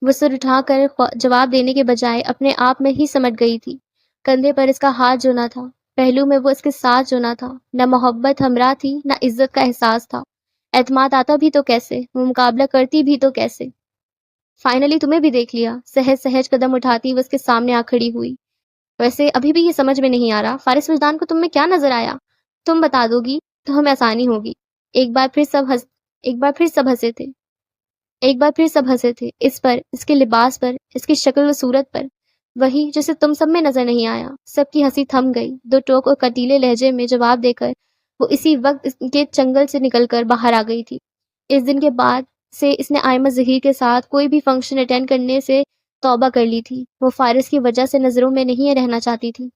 وہ سر اٹھا کر جواب دینے کے بجائے اپنے آپ میں ہی سمٹ گئی تھی۔ کندھے پر اس کا ہاتھ جو نہ تھا، پہلو میں وہ اس کے ساتھ جو نہ تھا، نہ محبت ہمراہ تھی نہ عزت کا احساس تھا۔ اعتماد آتا بھی تو کیسے، وہ مقابلہ کرتی بھی تو کیسے۔ فائنلی تمہیں بھی دیکھ لیا، سہج سہج قدم اٹھاتی وہ اس کے سامنے آ کھڑی ہوئی۔ ویسے ابھی بھی یہ سمجھ میں نہیں آ رہا، فارس وجدان کو تم میں کیا نظر آیا؟ تم بتا دو گی تو ہمیں آسانی ہوگی۔ ایک بار پھر سب ہنسے تھے، اس پر، اس کے لباس پر، اس کی شکل و صورت پر، وہی جسے تم سب میں نظر نہیں آیا۔ سب کی ہنسی تھم گئی۔ دو ٹوک اور کٹیلے لہجے میں جواب دے کر وہ اسی وقت اس کے چنگل سے نکل کر باہر آ گئی تھی۔ اس دن کے بعد سے اس نے آئمہ ظہیر کے ساتھ کوئی بھی فنکشن اٹینڈ کرنے سے توبہ کر لی تھی۔ وہ فارس کی وجہ سے نظروں میں نہیں رہنا چاہتی تھی،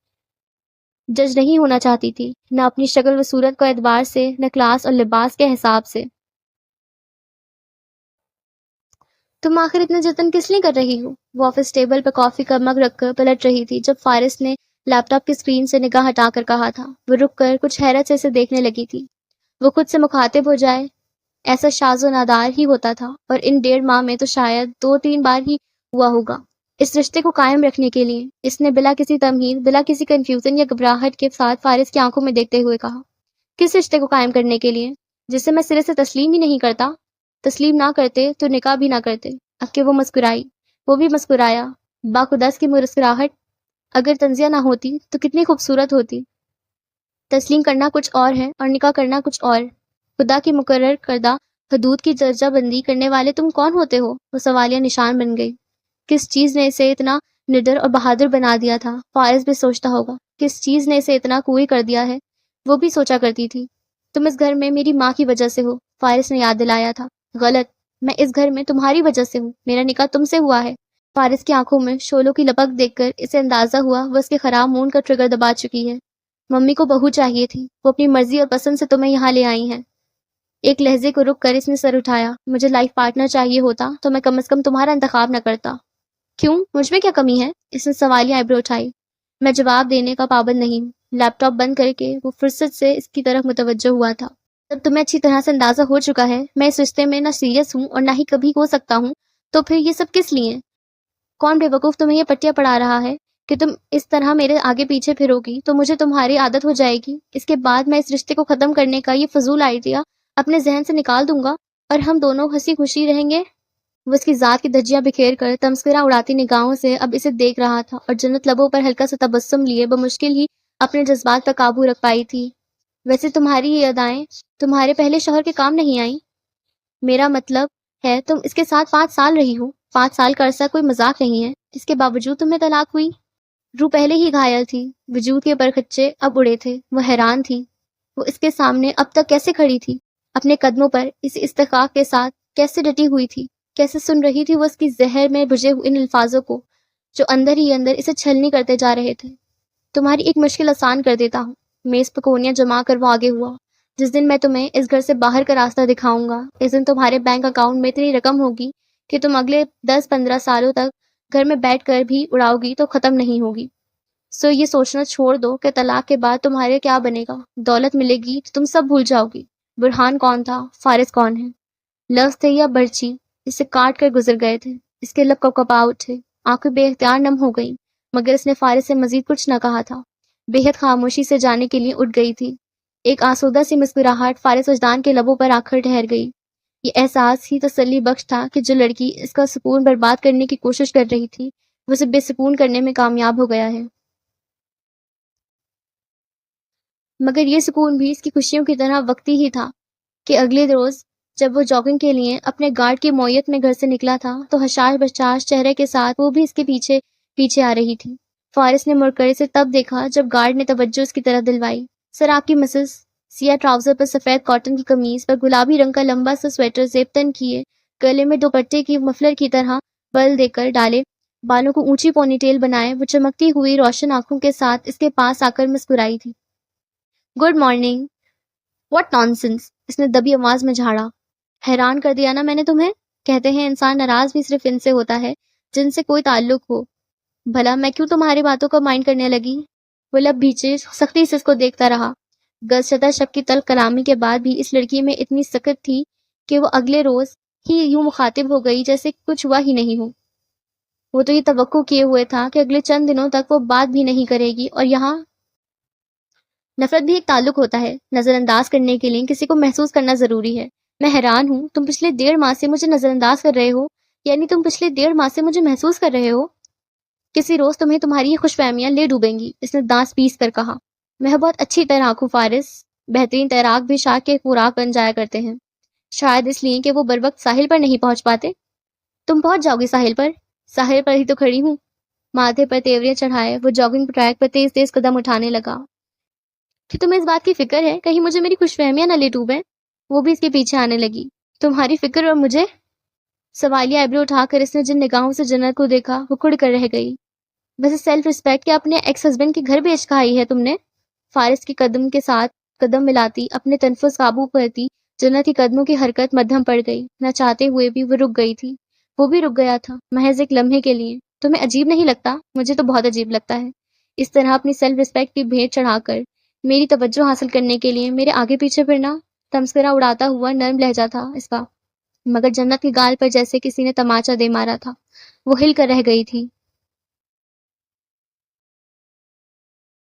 جج نہیں ہونا چاہتی تھی، نہ اپنی شکل و صورت کو اعتبار سے، نہ کلاس اور لباس کے حساب سے۔ تم آخر اتنا جتن کس لیے کر رہی ہو؟ وہ آفس ٹیبل پر کافی کا مگ رکھ کر پلٹ رہی تھی جب فارس نے لیپ ٹاپ کی اسکرین سے نگاہ ہٹا کر کہا تھا۔ وہ رک کر کچھ حیرت سے اسے دیکھنے لگی تھی۔ وہ خود سے مخاطب ہو جائے ایسا شاذ و نادار ہی ہوتا تھا، اور ان 1.5 ماہ میں تو شاید 2-3 بار ہی ہوا ہوگا۔ اس رشتے کو قائم رکھنے کے لیے اس نے بلا کسی تمہید، بلا کسی کنفیوژن یا گھبراہٹ کے ساتھ فارس کی آنکھوں میں دیکھتے ہوئے کہا، کس رشتے کو قائم کرنے کے لیے جسے میں سرے سے تسلیم ہی نہیں کرتا؟ تسلیم نہ کرتے تو نکاح بھی نہ کرتے۔ اب کہ وہ مسکرائی، وہ بھی مسکرایا، باخودس کی مسکراہٹ۔ اگر تنزیہ نہ ہوتی تو کتنی خوبصورت ہوتی۔ تسلیم کرنا کچھ اور ہے اور نکاح کرنا کچھ اور۔ خدا کی مقرر کردہ حدود کی درجہ بندی کرنے والے تم کون ہوتے ہو؟ وہ سوالیہ نشان بن گئی۔ کس چیز نے اسے اتنا نڈر اور بہادر بنا دیا تھا؟ فارس بھی سوچتا ہوگا، کس چیز نے اسے اتنا کوئی کر دیا ہے؟ وہ بھی سوچا کرتی تھی۔ تم اس گھر میں میری ماں کی وجہ سے ہو، فارس نے یاد دلایا تھا۔ غلط، میں اس گھر میں تمہاری وجہ سے ہوں، میرا نکاح تم سے ہوا ہے۔ فارس کی آنکھوں میں شعلوں کی لپک دیکھ کر اسے اندازہ ہوا وہ اس کے خراب مون کا ٹریگر دبا چکی ہے۔ ممی کو بہو چاہیے تھی، وہ اپنی مرضی اور پسند سے تمہیں یہاں لے آئی ہیں۔ ایک لہجے کو رک کر اس نے سر اٹھایا۔ مجھے لائف پارٹنر چاہیے ہوتا تو میں کم از کم تمہارا انتخاب نہ کرتا۔ کیوں؟ مجھ میں کیا کمی ہے؟ اس نے سوالیہ آئیبرو اٹھائی۔ میں جواب دینے کا پابند نہیں ہوں۔ لیپ ٹاپ بند کر کے وہ فرصت سے اس کی طرف متوجہ ہوا تھا۔ جب تمہیں اچھی طرح سے اندازہ ہو چکا ہے میں اس رشتے میں نہ سیریس ہوں اور نہ ہی کبھی ہو سکتا ہوں، تو پھر یہ سب کس لیے؟ کون بے وقوف تمہیں یہ پٹیاں پڑھا رہا ہے کہ تم اس طرح میرے آگے پیچھے پھرو گی تو مجھے تمہاری عادت ہو جائے گی؟ اس کے بعد میں اس رشتے کو ختم کرنے کا یہ فضول آئیڈیا اپنے ذہن سے نکال دوں گا اور ہم دونوں ہنسی خوشی رہیں گے۔ وہ اس کی ذات کی دھجیاں بکھیر کر تمسکرہ اڑاتی نگاہوں سے اب اسے دیکھ رہا تھا، اور جنت لبوں پر ہلکا سا تبسم لیے بمشکل ہی اپنے جذبات پر قابو رکھ پائی تھی۔ ویسے تمہاری یہ ادائیں تمہارے پہلے شوہر کے کام نہیں آئیں؟ میرا مطلب ہے تم اس کے ساتھ 5 سال رہی ہو۔ 5 سال کا عرصہ کوئی مذاق نہیں ہے، اس کے باوجود تمہیں طلاق ہوئی؟ روح پہلے ہی گھائل تھی، وجود کے پرخچے اب اڑے تھے، وہ حیران تھی، وہ اس کے سامنے اب تک کیسے کھڑی تھی، اپنے قدموں پر اسی استحقاق کے ساتھ کیسے ڈٹی ہوئی تھی، کیسے سن رہی تھی وہ اس کی زہر میں بجھے ہوئے ان الفاظوں کو جو اندر ہی اندر اسے چھلنی کرتے جا رہے تھے۔ تمہاری ایک مشکل آسان کر دیتا ہوں۔ میز پہ کونیاں جما کر وہ آگے ہوا۔ جس دن میں تمہیں اس گھر سے باہر کا راستہ دکھاؤں گا، اس دن تمہارے بینک اکاؤنٹ میں اتنی رقم ہوگی کہ تم اگلے 10-15 سالوں تک گھر میں بیٹھ کر بھی اڑاؤ گی تو ختم نہیں ہوگی۔ سو یہ سوچنا چھوڑ دو کہ طلاق کے بعد تمہارے کیا بنے گا، دولت ملے گی تو تم سب بھول جاؤ گی۔ برہان کون تھا، فارس کون ہے، لفظ تھے یا برچی اسے کاٹ کر گزر گئے تھے۔ اس کے لب کپکپا اٹھے، آنکھیں بے اختیار نم ہو گئیں، مگر اس نے فارس سے مزید کچھ نہ کہا تھا۔ بے حد خاموشی سے جانے کے لیے اٹھ گئی تھی۔ ایک آسودہ سی مسکراہٹ فارس وجدان کے لبوں پر آ کر ٹھہر گئی۔ یہ احساس ہی تسلی بخش تھا کہ جو لڑکی اس کا سکون برباد کرنے کی کوشش کر رہی تھی وہ اسے بے سکون کرنے میں کامیاب ہو گیا ہے۔ مگر یہ سکون بھی اس کی خوشیوں کی طرح وقتی ہی تھا کہ اگلے روز جب وہ جاگنگ کے لیے اپنے گارڈ کی مویت میں گھر سے نکلا تھا تو حشاش بشاش چہرے کے ساتھ وہ بھی اس کے پیچھے پیچھے آ رہی تھی۔ فارس نے مڑ کر اسے تب دیکھا جب گارڈ نے توجہ اس کی طرف دلوائی۔ سر آپ کی مسز، سیاہ ٹراؤزر پر سفید کاٹن کی قمیض پر گلابی رنگ کا لمبا سا سویٹر زیب تن کیے، گلے میں دوپٹے کی مفلر کی طرح بل دے کر ڈالے، بالوں کو اونچی پونی ٹیل بنائے، وہ چمکتی ہوئی روشن آنکھوں کے ساتھ اس کے پاس آ کر مسکرائی تھی۔ Good morning. واٹ نانسنس، اس نے دبی آواز میں جھاڑا۔ حیران کر دیا نا میں نے تمہیں؟ کہتے ہیں انسان ناراض بھی صرف ان سے ہوتا ہے جن سے کوئی تعلق ہو۔ بھلا میں کیوں تمہاری باتوں کو مائنڈ کرنے لگی؟ وہ لب بھیچے سختی سے اس کو دیکھتا رہا۔ گزشتہ شب کی تلخ کلامی کے بعد بھی اس لڑکی میں اتنی سکت تھی کہ وہ اگلے روز ہی یوں مخاطب ہو گئی جیسے کچھ ہوا ہی نہیں ہو۔ وہ تو یہ توقع کیے ہوئے تھا کہ اگلے چند دنوں تک وہ بات بھی نہیں کرے گی، اور یہاں نفرت بھی ایک تعلق ہوتا ہے۔ نظر انداز کرنے کے لیے کسی کو محسوس کرنا ضروری ہے۔ میں حیران ہوں، تم پچھلے 1.5 ماہ سے مجھے نظر انداز کر رہے ہو، یعنی تم پچھلے 1.5 ماہ سے مجھے محسوس کر رہے ہو؟ کسی روز تمہیں تمہاری یہ خوش فہمیاں لے ڈوبیں گی، اس نے دانت پیس کر کہا۔ میں بہت اچھی تیراک ہوں فارس، بہترین تیراک بھی شارک کے خوراک بن جایا کرتے ہیں، شاید اس لیے کہ وہ بر وقت ساحل پر نہیں پہنچ پاتے۔ تم پہنچ جاؤ گی ساحل پر؟ ساحل پر ہی تو کھڑی ہوں۔ ماتھے پر تیوریاں چڑھائے وہ جاگنگ ٹریک پر تیز تیز قدم اٹھانے لگا۔ کہ تمہیں اس بات کی فکر ہے کہیں مجھے میری خوش فہمیاں نہ لے ڈوبیں؟ وہ بھی اس کے پیچھے آنے لگی۔ تمہاری فکر اور مجھے؟ سوالیہ آئیبرو اٹھا کر اس نے جن نگاہوں سے جنت کو دیکھا وہ کھڑ کر رہ گئی۔ ویسے سیلف ریسپیکٹ کے اپنے ایکس ہسبینڈ کے گھر بیچ کھائی ہے تم نے؟ فارس کی قدم کے ساتھ قدم ملاتی اپنے تنفس قابو کرتی جنت کی قدموں کی حرکت مدھم پڑ گئی۔ نہ چاہتے ہوئے بھی وہ رک گئی تھی۔ وہ بھی رک گیا تھا، محض ایک لمحے کے لیے۔ تمہیں عجیب نہیں لگتا؟ مجھے تو بہت عجیب لگتا ہے، اس طرح اپنی سیلف ریسپیکٹ کی بھیٹ چڑھا کر میری توجہ حاصل کرنے کے لیے میرے آگے پیچھے پھرنا۔ تمسکرہ اڑاتا ہوا نرم لہجہ تھا اس کا، مگر جنت کی گال پر جیسے کسی نے تماچا دے مارا تھا۔ وہ ہل کر رہ گئی تھی۔